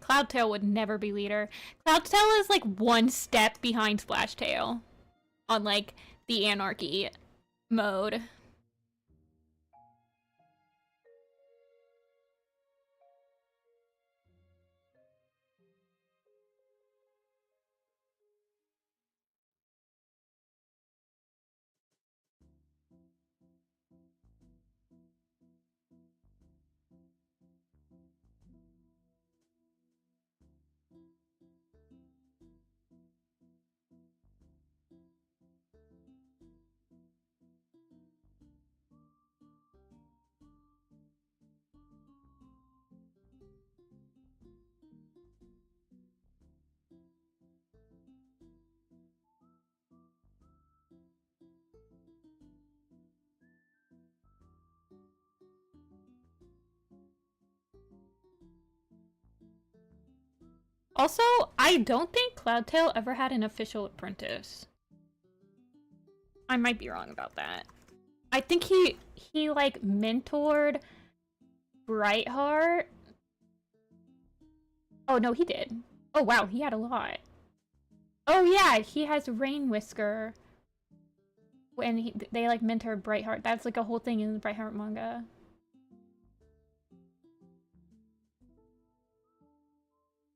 Speaker 1: Cloudtail would never be leader. Cloudtail is like one step behind Splashtail on like the anarchy mode. Also, I don't think Cloudtail ever had an official apprentice. I might be wrong about that. I think he like mentored Brightheart. Oh no, he did. Oh wow, he had a lot. Oh yeah, he has Rain Whisker. When they like mentored Brightheart. That's like a whole thing in the Brightheart manga.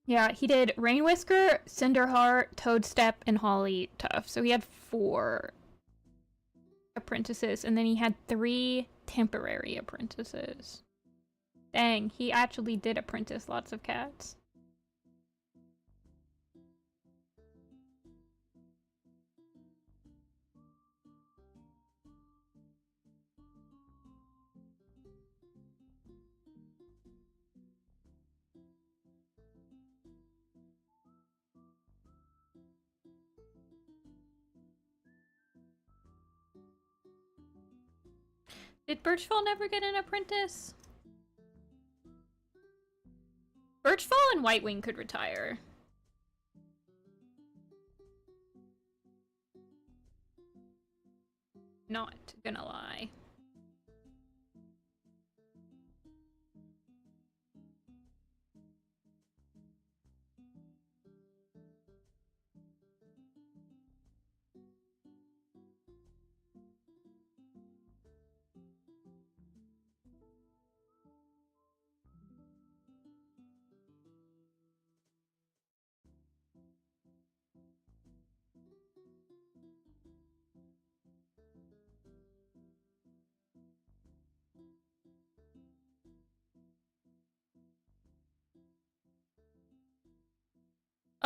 Speaker 1: Yeah, he did Rain Whisker, Cinderheart, Toadstep, and Holly Tuff. So he had 4 apprentices, and then he had 3 temporary apprentices. Dang, he actually did apprentice lots of cats. Did Birchfall never get an apprentice? Birchfall and Whitewing could retire. Not gonna lie.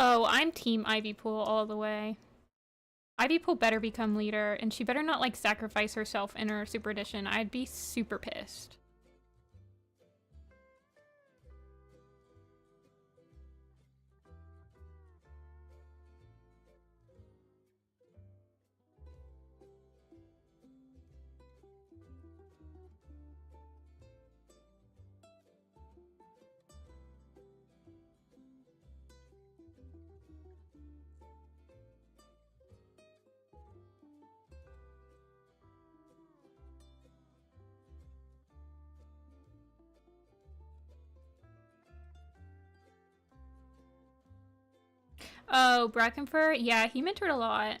Speaker 1: Oh, I'm team Ivypool all the way. Ivypool better become leader, and she better not, like, sacrifice herself in her Super Edition. I'd be super pissed. Oh, Brackenfur? Yeah, he mentored a lot.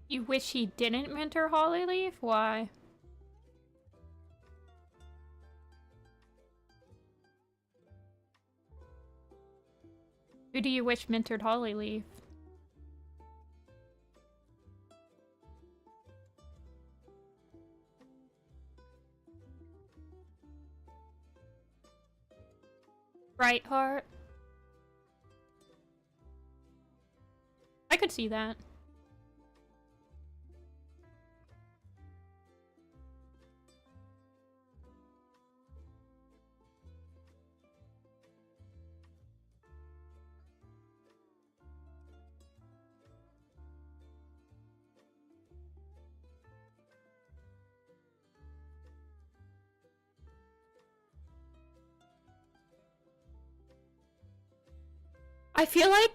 Speaker 1: You wish he didn't mentor Hollyleaf? Why? Who do you wish mentored Hollyleaf? Brightheart? I could see that. I feel like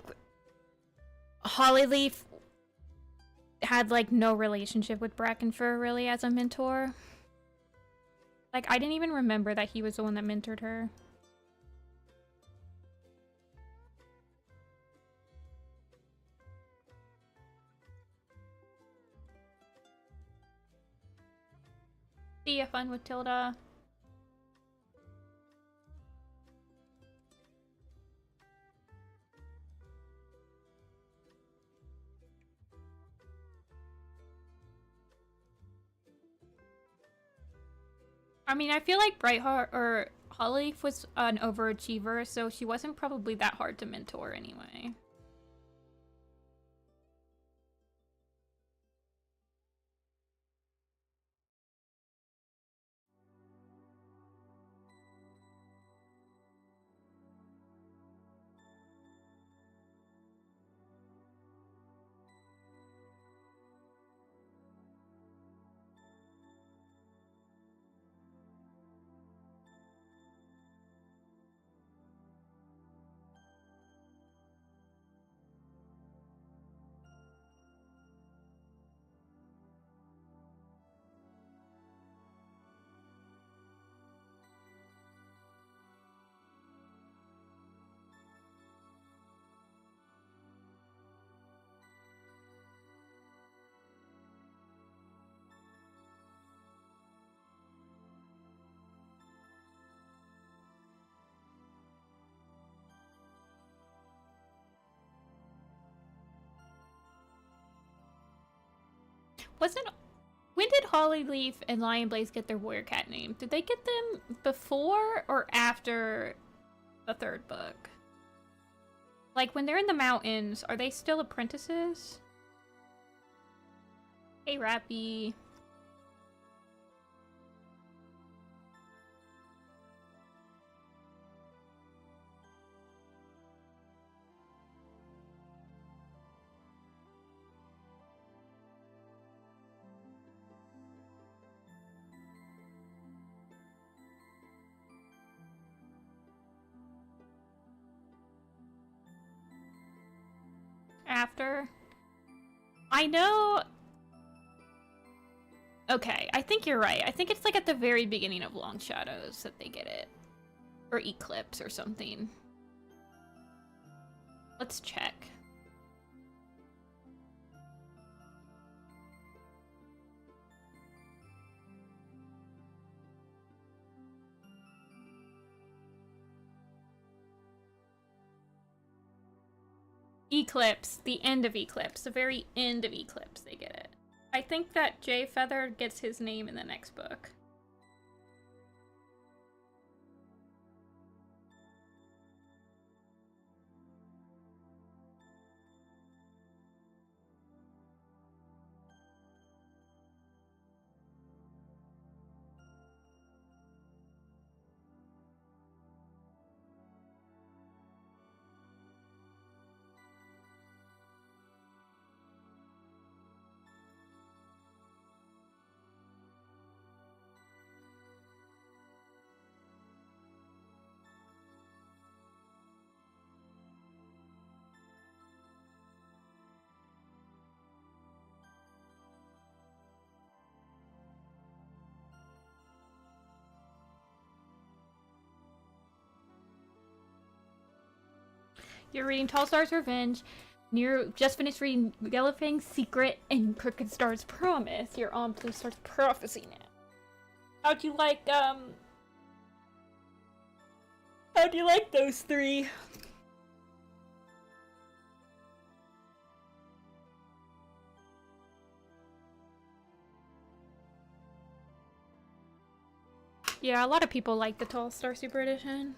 Speaker 1: Hollyleaf had, like, no relationship with Brackenfur, really, as a mentor. Like, I didn't even remember that he was the one that mentored her. See ya, fun with Tilda. I mean, I feel like Brightheart or Hollyleaf was an overachiever, so she wasn't probably that hard to mentor anyway. Wasn't... When did Hollyleaf and Lionblaze get their warrior cat name? Did they get them before or after the third book? Like, when they're in the mountains, are they still apprentices? Hey, Rappy. After? I know... Okay, I think you're right. I think it's like at the very beginning of Long Shadows that they get it. Or Eclipse or something. Let's check. Eclipse. The end of Eclipse. The very end of Eclipse they get it. I think that Jay Feather gets his name in the next book. You're reading Tall Star's Revenge. You just finished reading Yellowfang's Secret and Crooked Star's Promise. You're on Blue Star's Prophecy now. How'd you like those three? Yeah, a lot of people like the Tall Star Super Edition.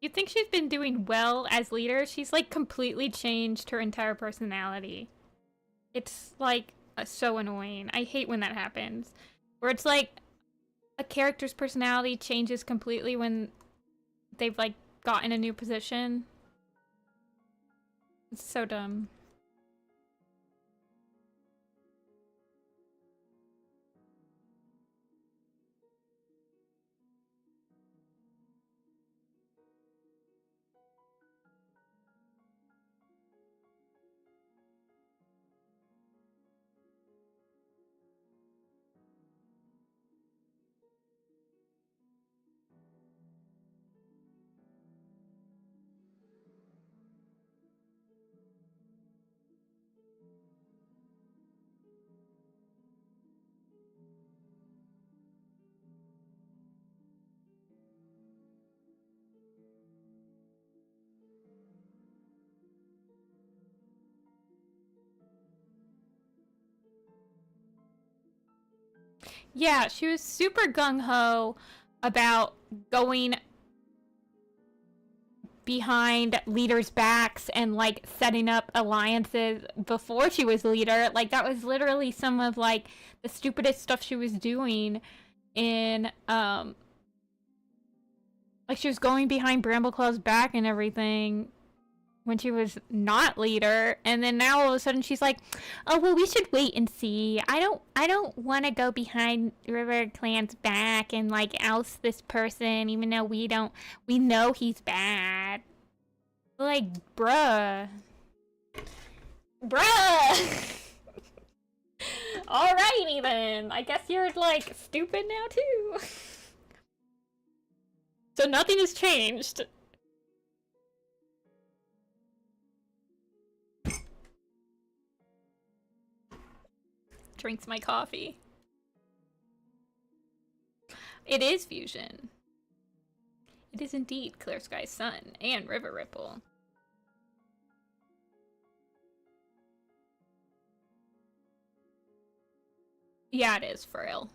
Speaker 1: You think she's been doing well as leader? She's like completely changed her entire personality. It's like so annoying. I hate when that happens. Where it's like a character's personality changes completely when they've like gotten a new position. It's so dumb. Yeah, she was super gung-ho about going behind leaders' backs and like setting up alliances before she was leader. Like that was literally some of like the stupidest stuff she was doing in like she was going behind Brambleclaw's back and everything when she was not leader, and then now all of a sudden she's like, oh well, we should wait and see. I don't want to go behind River Clan's back and like oust this person even though we know he's bad. Like, bruh. Alrighty then, I guess you're like stupid now too. So nothing has changed. Drinks my coffee. It is fusion. It is indeed Clear Sky Sun and River Ripple. Yeah, it is frail.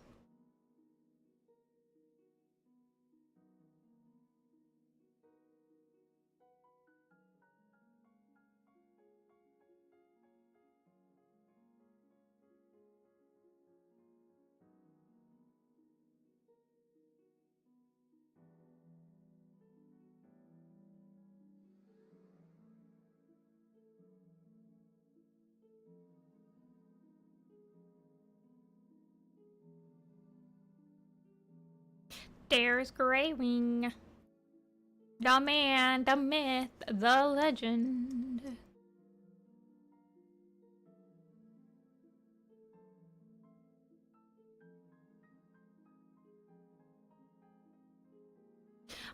Speaker 1: There's Greywing. The man, the myth, the legend.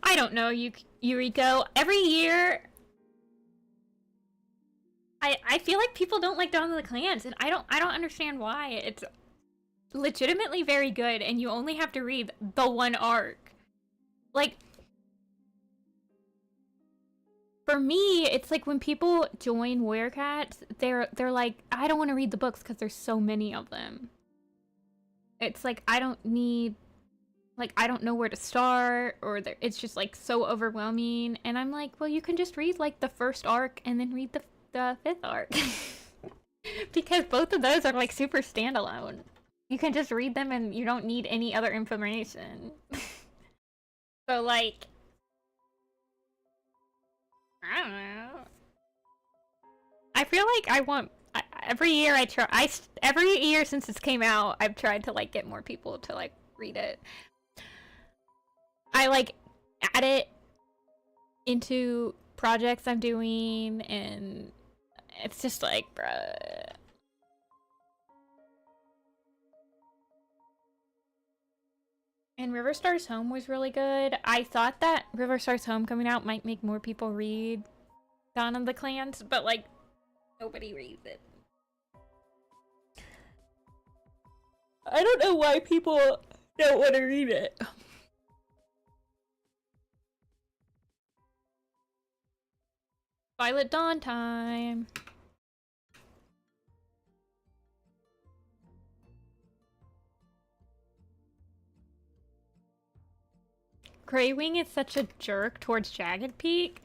Speaker 1: I don't know, Yuriko. Every year, I feel like people don't like Dawn of the Clans, and I don't understand why. It's legitimately very good, and you only have to read the one arc. Like, for me, it's like when people join Werecats, they're like, I don't want to read the books because there's so many of them. It's like I don't need, like I don't know where to start, or it's just like so overwhelming. And I'm like, well, you can just read like the first arc and then read the fifth arc because both of those are like super standalone. You can just read them and you don't need any other information. So like, I don't know. I feel like I want every year every year since this came out, I've tried to like get more people to like read it. I like add it into projects I'm doing, and it's just like, bruh. And River Stars Home was really good. I thought that River Stars Home coming out might make more people read Dawn of the Clans, but like, nobody reads it. I don't know why people don't want to read it. Violet Dawn time. Greywing is such a jerk towards Jagged Peak.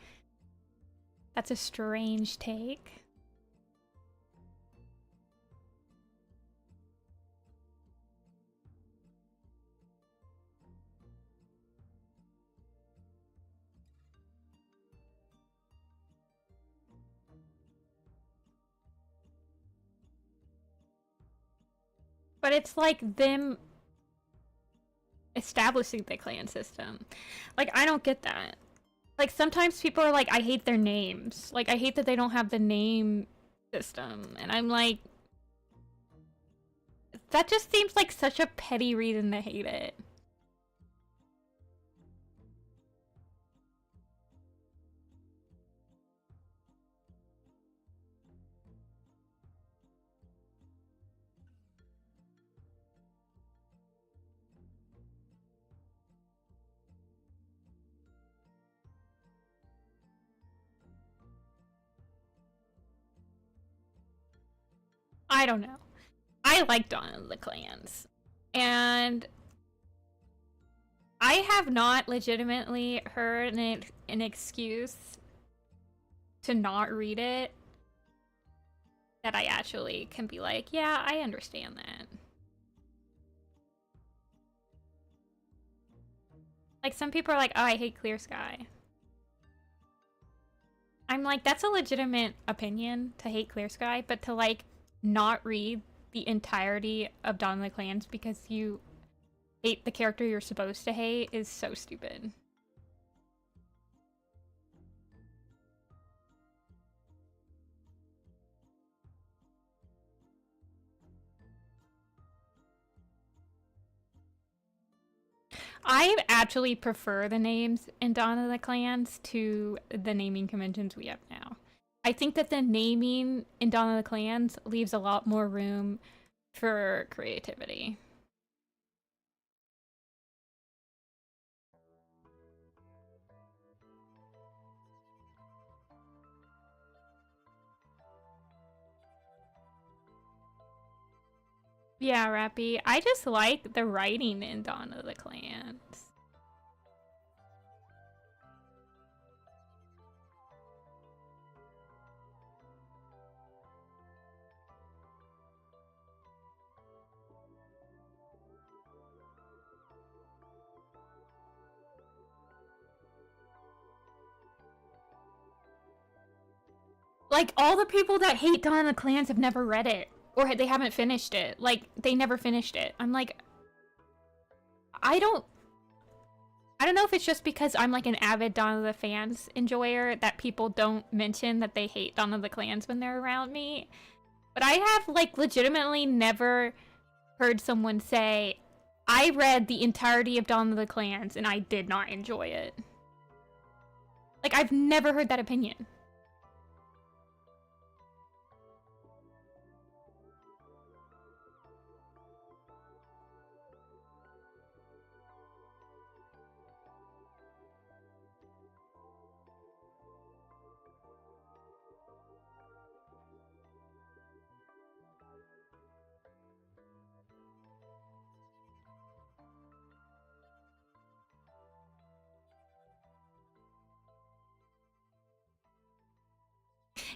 Speaker 1: That's a strange take. But it's like them establishing the clan system. Like, I don't get that. Like, sometimes people are like, I hate their names. Like, I hate that they don't have the name system. And I'm like, that just seems like such a petty reason to hate it. I don't know. I like Dawn of the Clans. And I have not legitimately heard an excuse to not read it that I actually can be like, yeah, I understand that. Like, some people are like, oh, I hate Clear Sky. I'm like, that's a legitimate opinion to hate Clear Sky, but to, like, not read the entirety of Dawn of the Clans because you hate the character you're supposed to hate is so stupid. I actually prefer the names in Dawn of the Clans to the naming conventions we have now. I think that the naming in Dawn of the Clans leaves a lot more room for creativity. Yeah, Rappy. I just like the writing in Dawn of the Clans. Like, all the people that hate Dawn of the Clans have never read it. Or they haven't finished it. Like, they never finished it. I'm like... I don't know if it's just because I'm like an avid Dawn of the Fans enjoyer that people don't mention that they hate Dawn of the Clans when they're around me. But I have, like, legitimately never heard someone say, I read the entirety of Dawn of the Clans and I did not enjoy it. Like, I've never heard that opinion.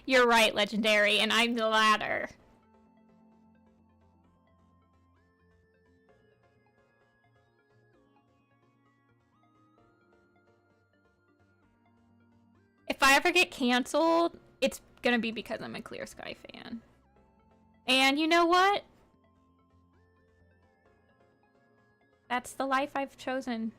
Speaker 1: You're right, Legendary, and I'm the latter. If I ever get canceled, it's gonna be because I'm a Clear Sky fan. And you know what? That's the life I've chosen.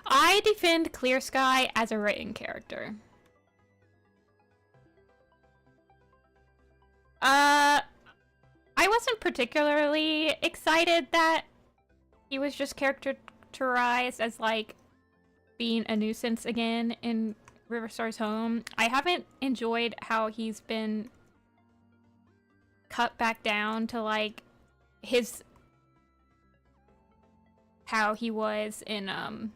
Speaker 1: I defend Clear Sky as a written character. I wasn't particularly excited that he was just characterized as, like, being a nuisance again in Riverstar's Home. I haven't enjoyed how he's been cut back down to, like, how he was in,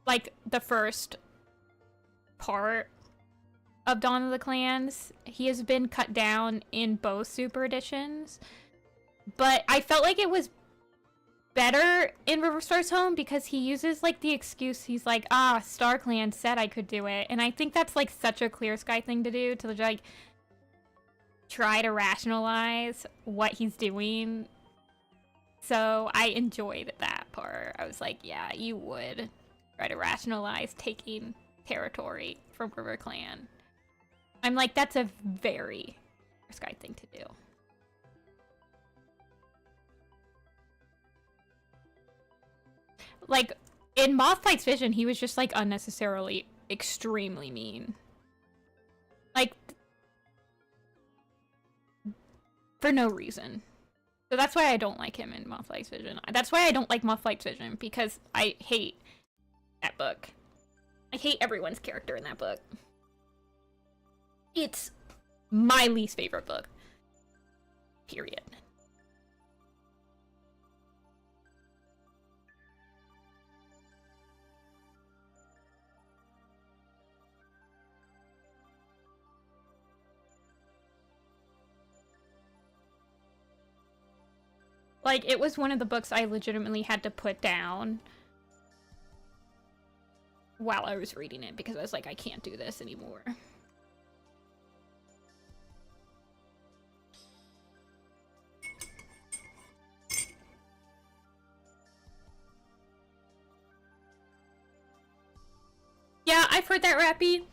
Speaker 1: like, the first part of Dawn of the Clans. He has been cut down in both Super Editions, but I felt like it was better in Riverstar's Home because he uses, like, the excuse, he's like, StarClan said I could do it, and I think that's, like, such a Clear Sky thing to do, to, like, try to rationalize what he's doing. So I enjoyed that part. I was like, yeah, you would try to rationalize taking territory from River Clan. I'm like, that's a very Clear Sky thing to do. Like, in Mothlight's vision, he was just, like, unnecessarily extremely mean. Like, for no reason. So that's why I don't like him in Mothlight's vision. That's why I don't like Mothlight's vision, because I hate that book. I hate everyone's character in that book. It's my least favorite book. Period. Like, it was one of the books I legitimately had to put down while I was reading it because I was like, I can't do this anymore. Yeah, I've heard that, Rappy.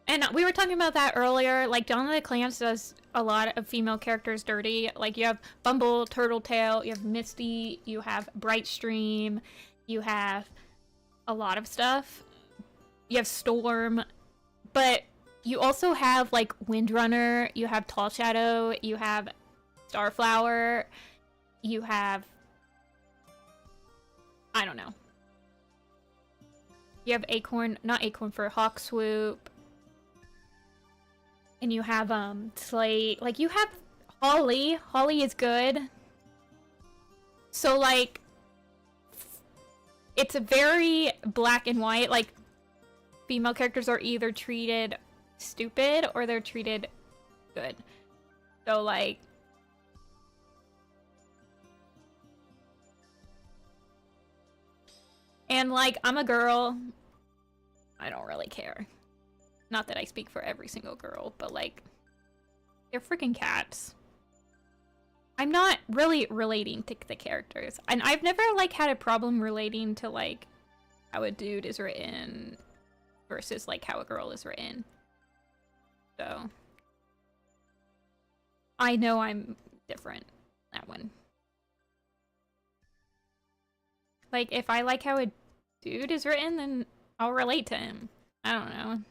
Speaker 1: And we were talking about that earlier. Like, Dawn of the Clans does a lot of female characters dirty. Like, you have Bumble, Turtletail, you have Misty, you have Brightstream, you have a lot of stuff. You have Storm. But You also have, like, Windrunner, you have Tall Shadow, you have Starflower, you have... I don't know. You have Acorn, not Acorn, for Hawk Swoop. And you have, Slate. Like, you have Holly. Holly is good. So, like, it's a very black and white. Like, female characters are either treated stupid or they're treated good. So, like... And, like, I'm a girl. I don't really care. Not that I speak for every single girl, but, like, they're freaking cats. I'm not really relating to the characters. And I've never, like, had a problem relating to, like, how a dude is written versus, like, how a girl is written. So... I know I'm different. That one. Like, if I like how a dude is written, then I'll relate to him. I don't know.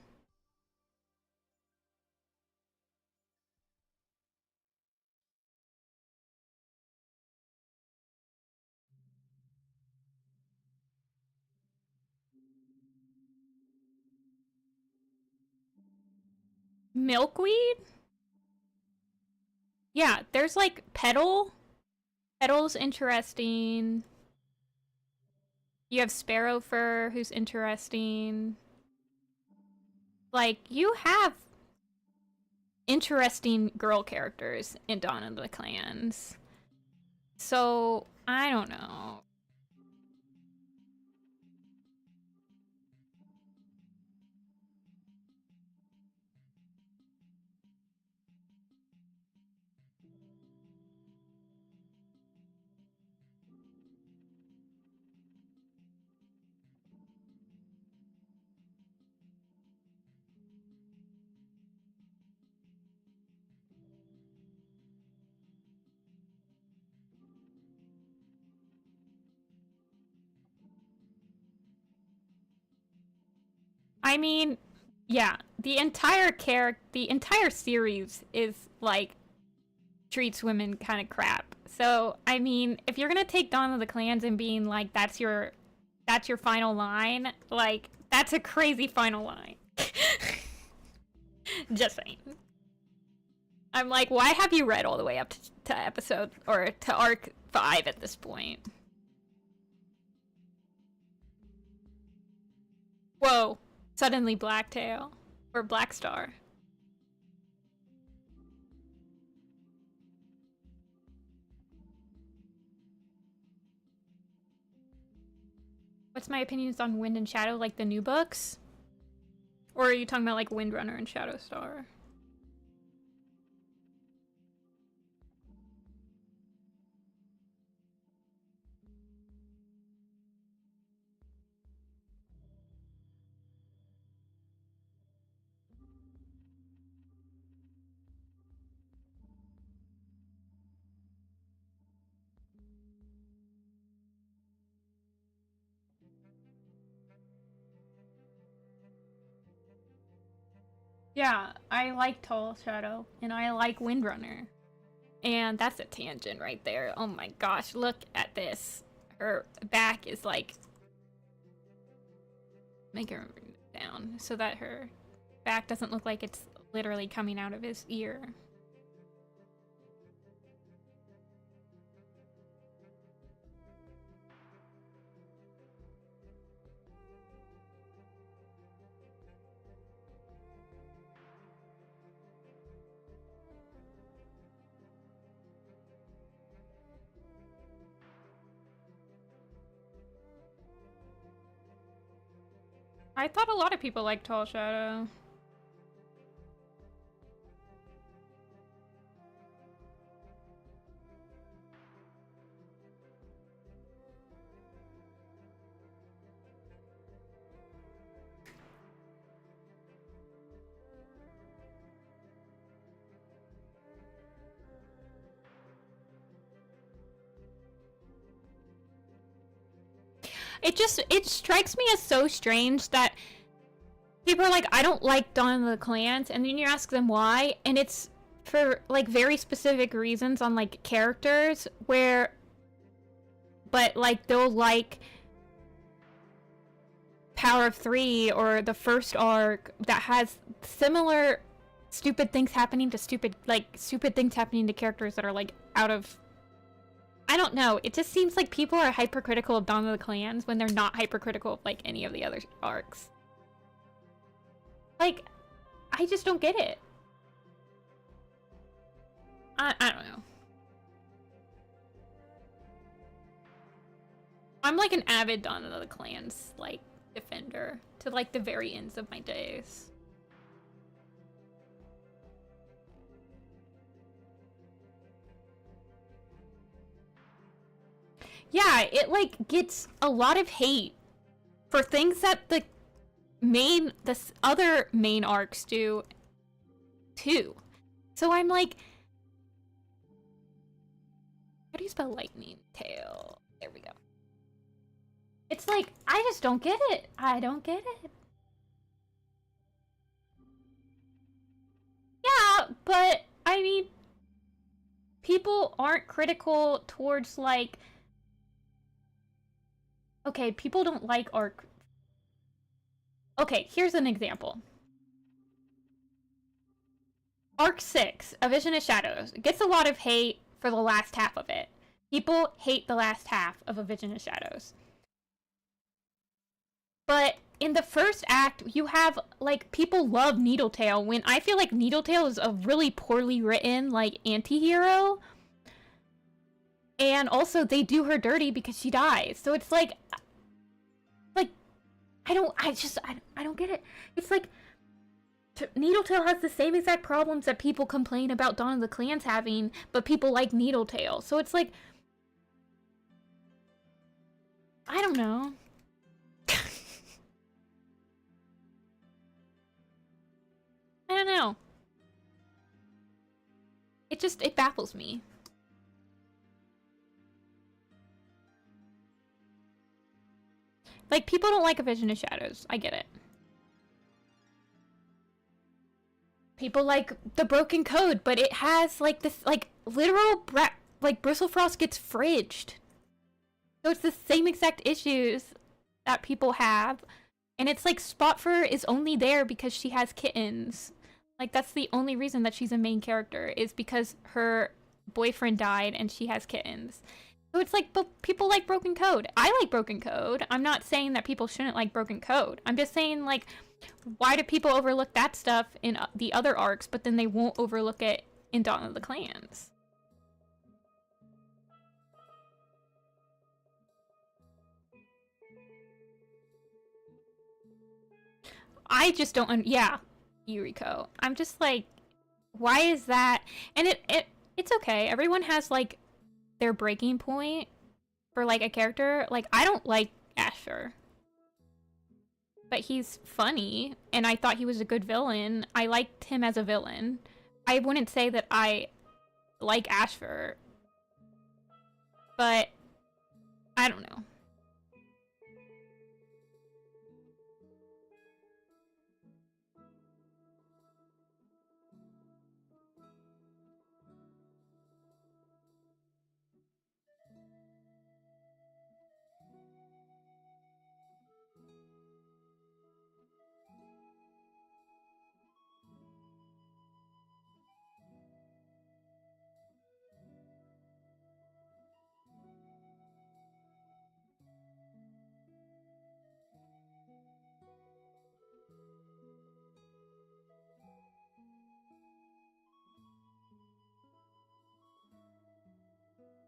Speaker 1: Milkweed? Yeah, there's, like, Petal. Petal's interesting. You have Sparrow Fur, who's interesting. Like, you have interesting girl characters in Dawn of the Clans. So, I don't know. I mean, yeah, the entire series is, like, treats women kind of crap. So, I mean, if you're gonna take Dawn of the Clans and being like, that's your final line, like, that's a crazy final line. Just saying. I'm like, why have you read all the way up to episode, or to arc 5 at this point? Whoa. Suddenly Blacktail. Or Blackstar. What's my opinions on Wind and Shadow, like the new books? Or are you talking about, like, Windrunner and Shadowstar? Yeah, I like Tall Shadow, and I like Windrunner. And that's a tangent right there. Oh my gosh, look at this. Her back is, like... Make her down so that her back doesn't look like it's literally coming out of his ear. I thought a lot of people liked Tall Shadow. It strikes me as so strange that People are like, I don't like Dawn of the Clans, and then you ask them why, and it's for, like, very specific reasons on, like, characters, where, but, like, they'll like Power of Three or the first arc that has similar stupid things happening to stupid things happening to characters that are, like, out of... I don't know, it just seems like people are hypercritical of Dawn of the Clans when they're not hypercritical of, like, any of the other arcs. Like, I just don't get it. I don't know. I'm like an avid Dawn of the Clans, like, defender to, like, the very ends of my days. Yeah, it, like, gets a lot of hate for things that the other main arcs do too. So I'm like, how do you spell lightning tail? There we go. It's like, I just don't get it. I don't get it. Yeah, but I mean, people aren't critical towards, like, okay, people don't like arc. Okay, here's an example. Arc 6, A Vision of Shadows, gets a lot of hate for the last half of it. People hate the last half of A Vision of Shadows. But in the first act, you have, like, people love Needletail, when I feel like Needletail is a really poorly written, like, anti-hero. And also, they do her dirty because she dies. So it's like I don't get it. It's like, Needletail has the same exact problems that people complain about Dawn of the Clans having, but people like Needletail. So it's like, I don't know. I don't know. It baffles me. Like, people don't like A Vision of Shadows. I get it. People like the Broken Code, but it has, like, this, like, literal, like, Bristlefrost gets fridged. So it's the same exact issues that people have. And it's like, Spotfur is only there because she has kittens. Like, that's the only reason that she's a main character, is because her boyfriend died and she has kittens. So it's like, but people like Broken Code. I like Broken Code. I'm not saying that people shouldn't like Broken Code. I'm just saying, like, why do people overlook that stuff in the other arcs, but then they won't overlook it in Dawn of the Clans? I just don't, yeah, Yuriko. I'm just like, why is that? And it's okay. Everyone has, like, their breaking point for, like, a character. Like, I don't like Asher, but he's funny, and I thought he was a good villain. I liked him as a villain. I wouldn't say that I like Asher, but I don't know.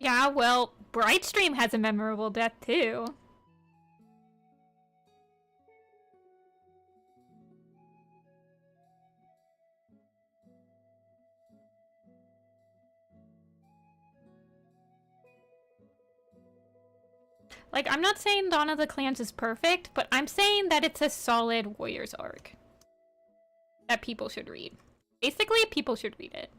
Speaker 1: Yeah, well, Brightstream has a memorable death too. Like, I'm not saying Dawn of the Clans is perfect, but I'm saying that it's a solid Warriors arc that people should read. Basically, people should read it.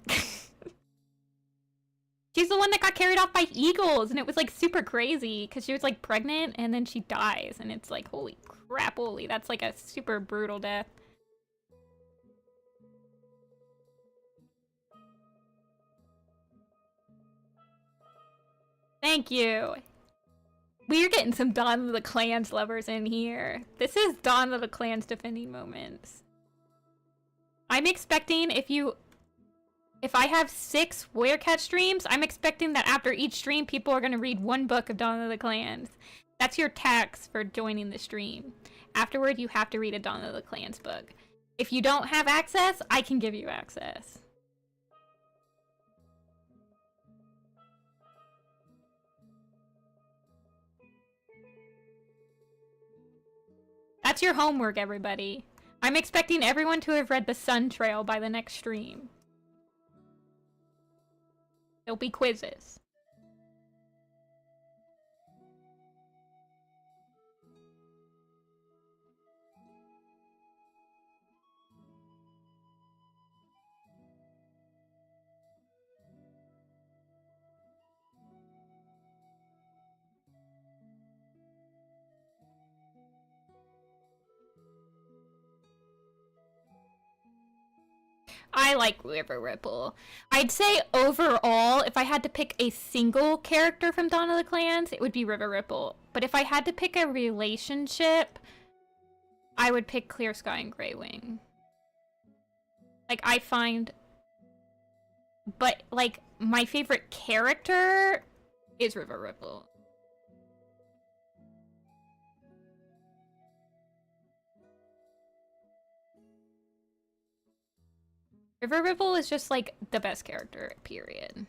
Speaker 1: She's the one that got carried off by eagles, and it was, like, super crazy, because she was, like, pregnant, and then she dies, and it's like, holy crap, holy, that's, like, a super brutal death. Thank you. We're getting some Dawn of the Clans lovers in here. This is Dawn of the Clans defending moments. I'm expecting if I have 6 Warrior Cat streams, I'm expecting that after each stream, people are going to read 1 book of Dawn of the Clans. That's your tax for joining the stream. Afterward, you have to read a Dawn of the Clans book. If you don't have access, I can give you access. That's your homework, everybody. I'm expecting everyone to have read The Sun Trail by the next stream. There'll be quizzes. I like River Ripple. I'd say overall, if I had to pick a single character from Dawn of the Clans, it would be River Ripple. But if I had to pick a relationship, I would pick Clear Sky and Grey Wing. Like, I find... But, like, my favorite character is River Ripple. River Ripple is just, like, the best character, period.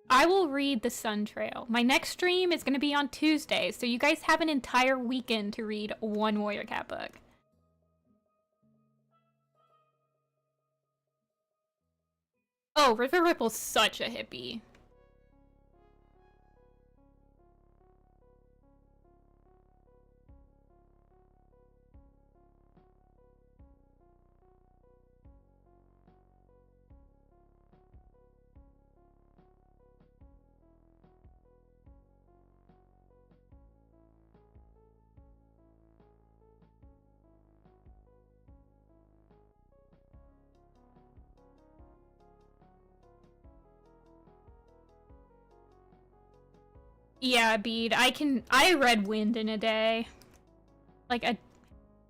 Speaker 1: I will read The Sun Trail. My next stream is going to be on Tuesday, so you guys have an entire weekend to read 1 Warrior Cat book. Oh, River Ripple's such a hippie. Yeah, Bede, I read Wind in a day. Like, a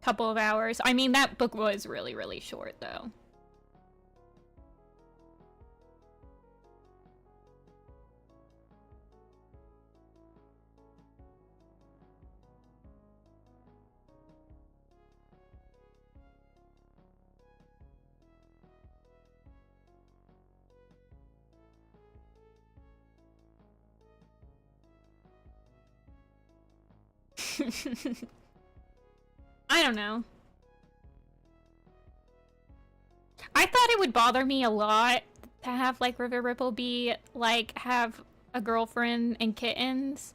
Speaker 1: couple of hours. I mean, that book was really, really short, though. I don't know. I thought it would bother me a lot to have, like, River Ripple be, like, have a girlfriend and kittens.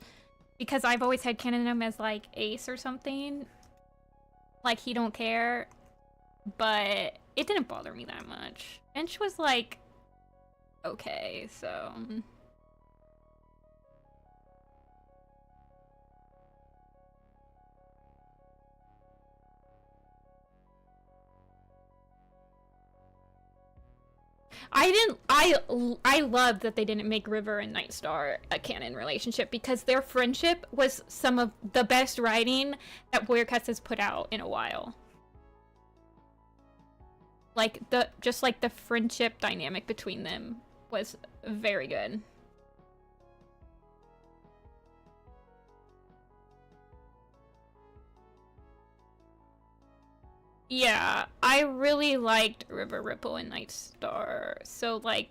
Speaker 1: Because I've always had canon him as, like, Ace or something. Like, he don't care. But it didn't bother me that much. Finch was, like, okay, so... I loved that they didn't make River and Nightstar a canon relationship because their friendship was some of the best writing that Warrior Cats has put out in a while. Like, just like the friendship dynamic between them was very good. Yeah, I really liked River Ripple and Nightstar, so, like,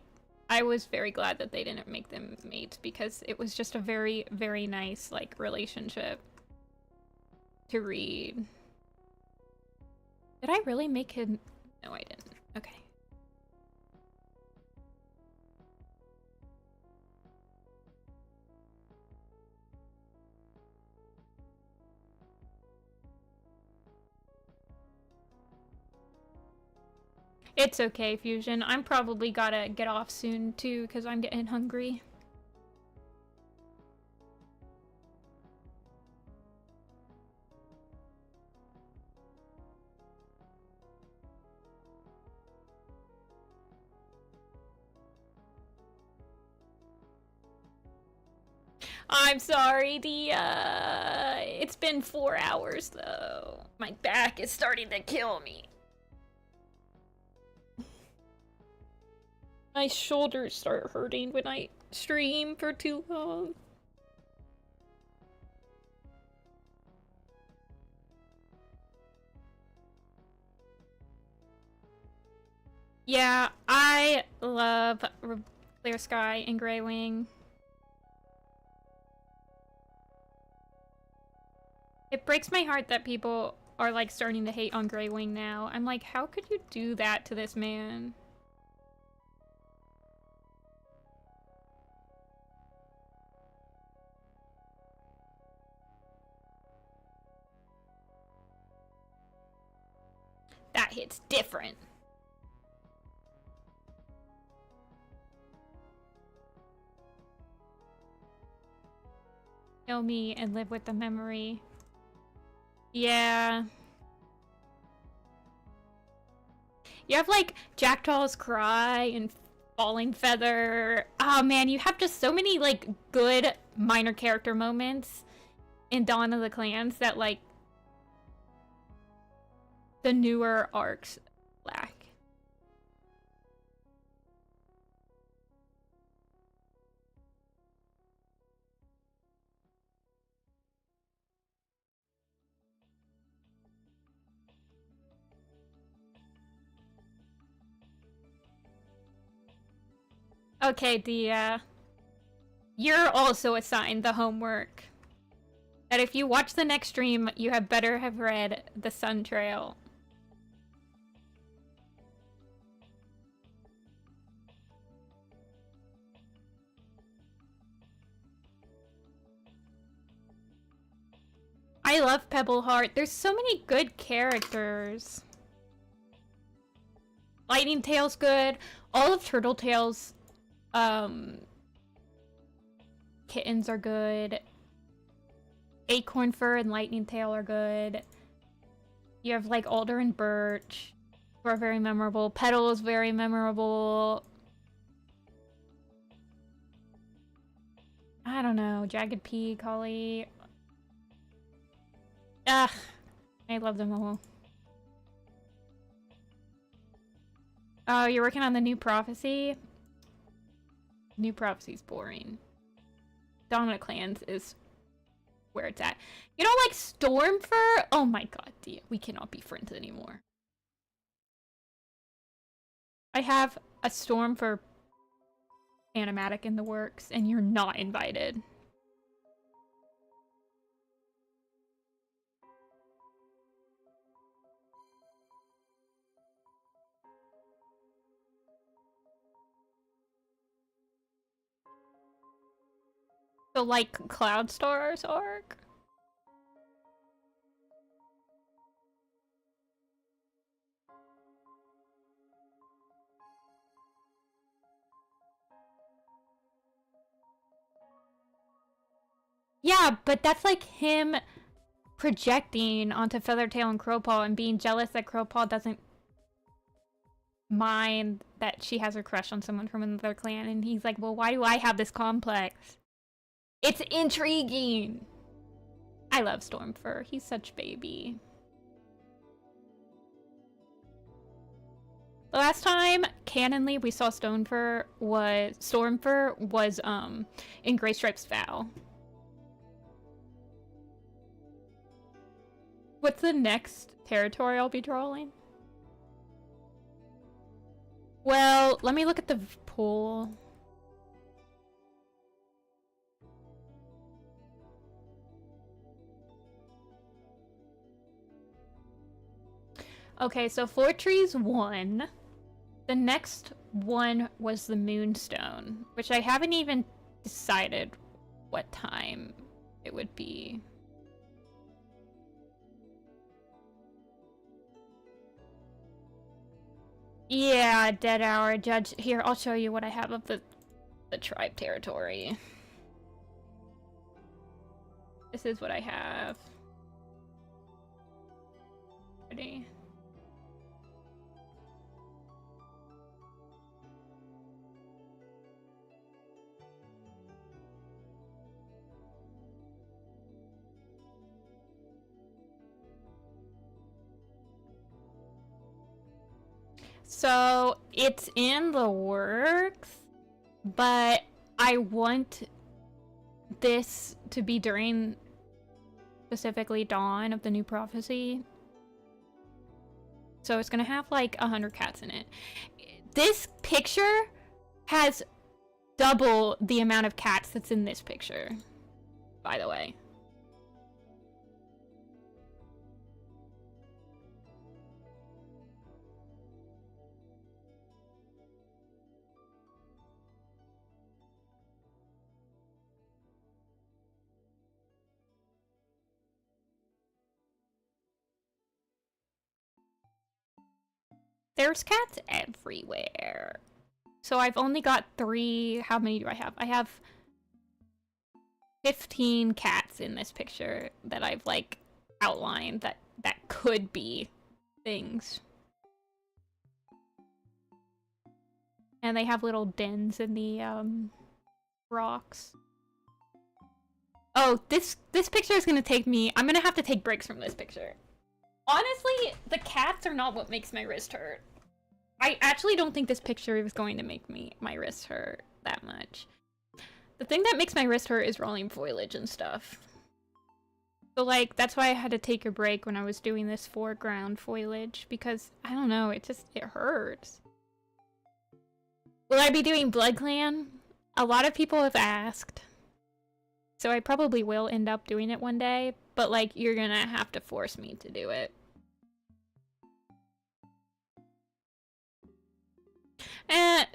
Speaker 1: I was very glad that they didn't make them mates because it was just a very, very nice, like, relationship to read. Did I really make him? No, I didn't. Okay. It's okay, Fusion. I'm probably gotta get off soon, too, because I'm getting hungry. I'm sorry, Dia. It's been 4 hours, though. My back is starting to kill me. My shoulders start hurting when I stream for too long. Yeah, I love Clear Sky and Grey Wing. It breaks my heart that people are like starting to hate on Grey Wing now. I'm like, how could you do that to this man? That hits different. Know me and live with the memory. Yeah. You have like Jackdaw's Cry and Falling Feather. Oh man, you have just so many like good minor character moments in Dawn of the Clans that like the newer arcs lack. Okay, Dia. You're also assigned the homework. That if you watch the next stream, you had better have read The Sun Trail. I love Pebble Heart. There's so many good characters. Lightning Tail's good. All of Turtle Tail's kittens are good. Acorn Fur and Lightning Tail are good. You have like Alder and Birch, who are very memorable. Petal is very memorable. I don't know. Jagged Peak, Holly. Ugh. I love them all. Oh, you're working on the New Prophecy? New Prophecy's boring. Dominant Clans is where it's at. You don't like Stormfur? Oh my god, Dia. We cannot be friends anymore. I have a Stormfur animatic in the works, and you're not invited. So, like, Cloudstar's arc? Yeah, but that's like him projecting onto Feathertail and Crowpaw and being jealous that Crowpaw doesn't mind that she has a crush on someone from another clan. And he's like, well, why do I have this complex? It's intriguing. I love Stormfur. He's such baby. The last time canonly we saw Stormfur was in Greystripe's Vow. What's the next territory I'll be drawing? Well, let me look at the pool. Okay, so Fourtrees won. The next one was the Moonstone, which I haven't even decided what time it would be. Yeah, Dead Hour, Judge. Here, I'll show you what I have of the tribe territory. This is what I have. Ready? So it's in the works, but I want this to be during specifically dawn of the new prophecy. So it's gonna have like 100 cats in it. This picture has double the amount of cats that's in this picture, by the way. There's cats everywhere. So I've only got 3. How many do I have? I have 15 cats in this picture that I've like outlined that could be things. And they have little dens in the rocks. Oh, this picture is gonna take me. I'm gonna have to take breaks from this picture. Honestly, the cats are not what makes my wrist hurt. I actually don't think this picture is going to make my wrist hurt that much. The thing that makes my wrist hurt is rolling foliage and stuff. So like, that's why I had to take a break when I was doing this foreground foliage, because, I don't know, it hurts. Will I be doing Blood Clan? A lot of people have asked. So I probably will end up doing it one day, but like, you're gonna have to force me to do it.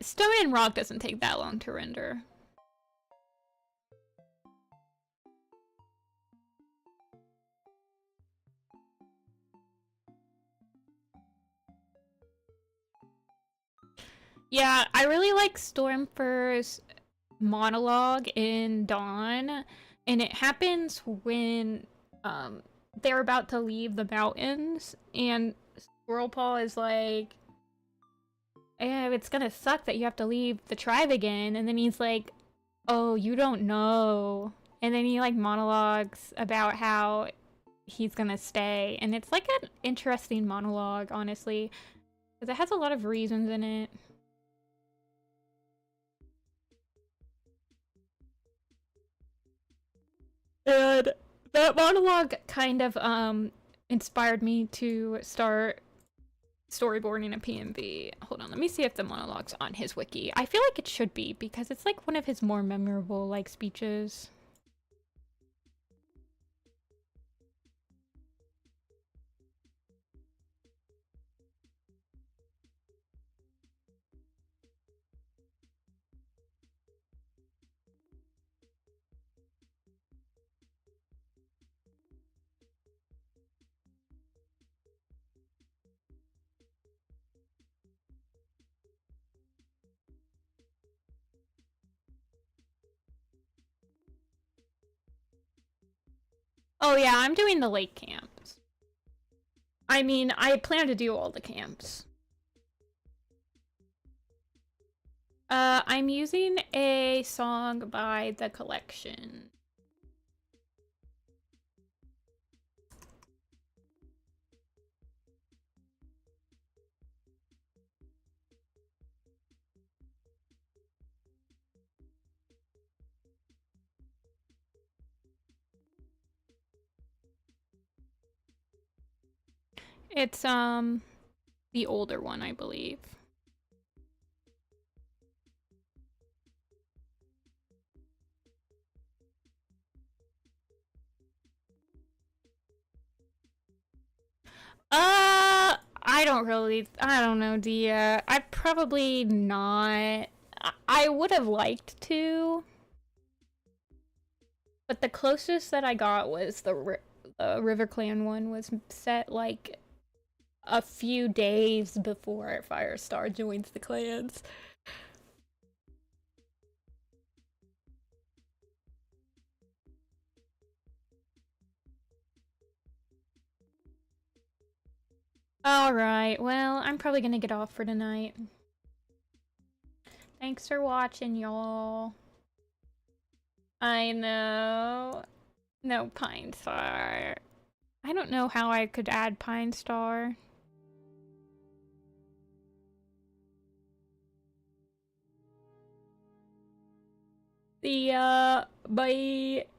Speaker 1: Stone and Rock doesn't take that long to render. Yeah, I really like Stormfur's monologue in Dawn, and it happens when they're about to leave the mountains, and Squirrelpaw is like, it's gonna suck that you have to leave the tribe again, and then he's like, oh, you don't know, and then he like monologues about how he's gonna stay, and it's like an interesting monologue, honestly, because it has a lot of reasons in it. And that monologue kind of inspired me to start storyboarding a PMV. Hold on, let me see if the monologue's on his wiki. I feel like it should be, because it's like one of his more memorable like speeches. Oh yeah, I'm doing the lake camps. I mean, I plan to do all the camps. I'm using a song by The Collection. It's, the older one, I believe. I don't know, Dia. I probably not. I would have liked to. But the closest that I got was the River Clan one was set like a few days before Firestar joins the clans. Alright, well, I'm probably gonna get off for tonight. Thanks for watching, y'all. I know. No Pine Star. I don't know how I could add Pine Star. See ya. Bye.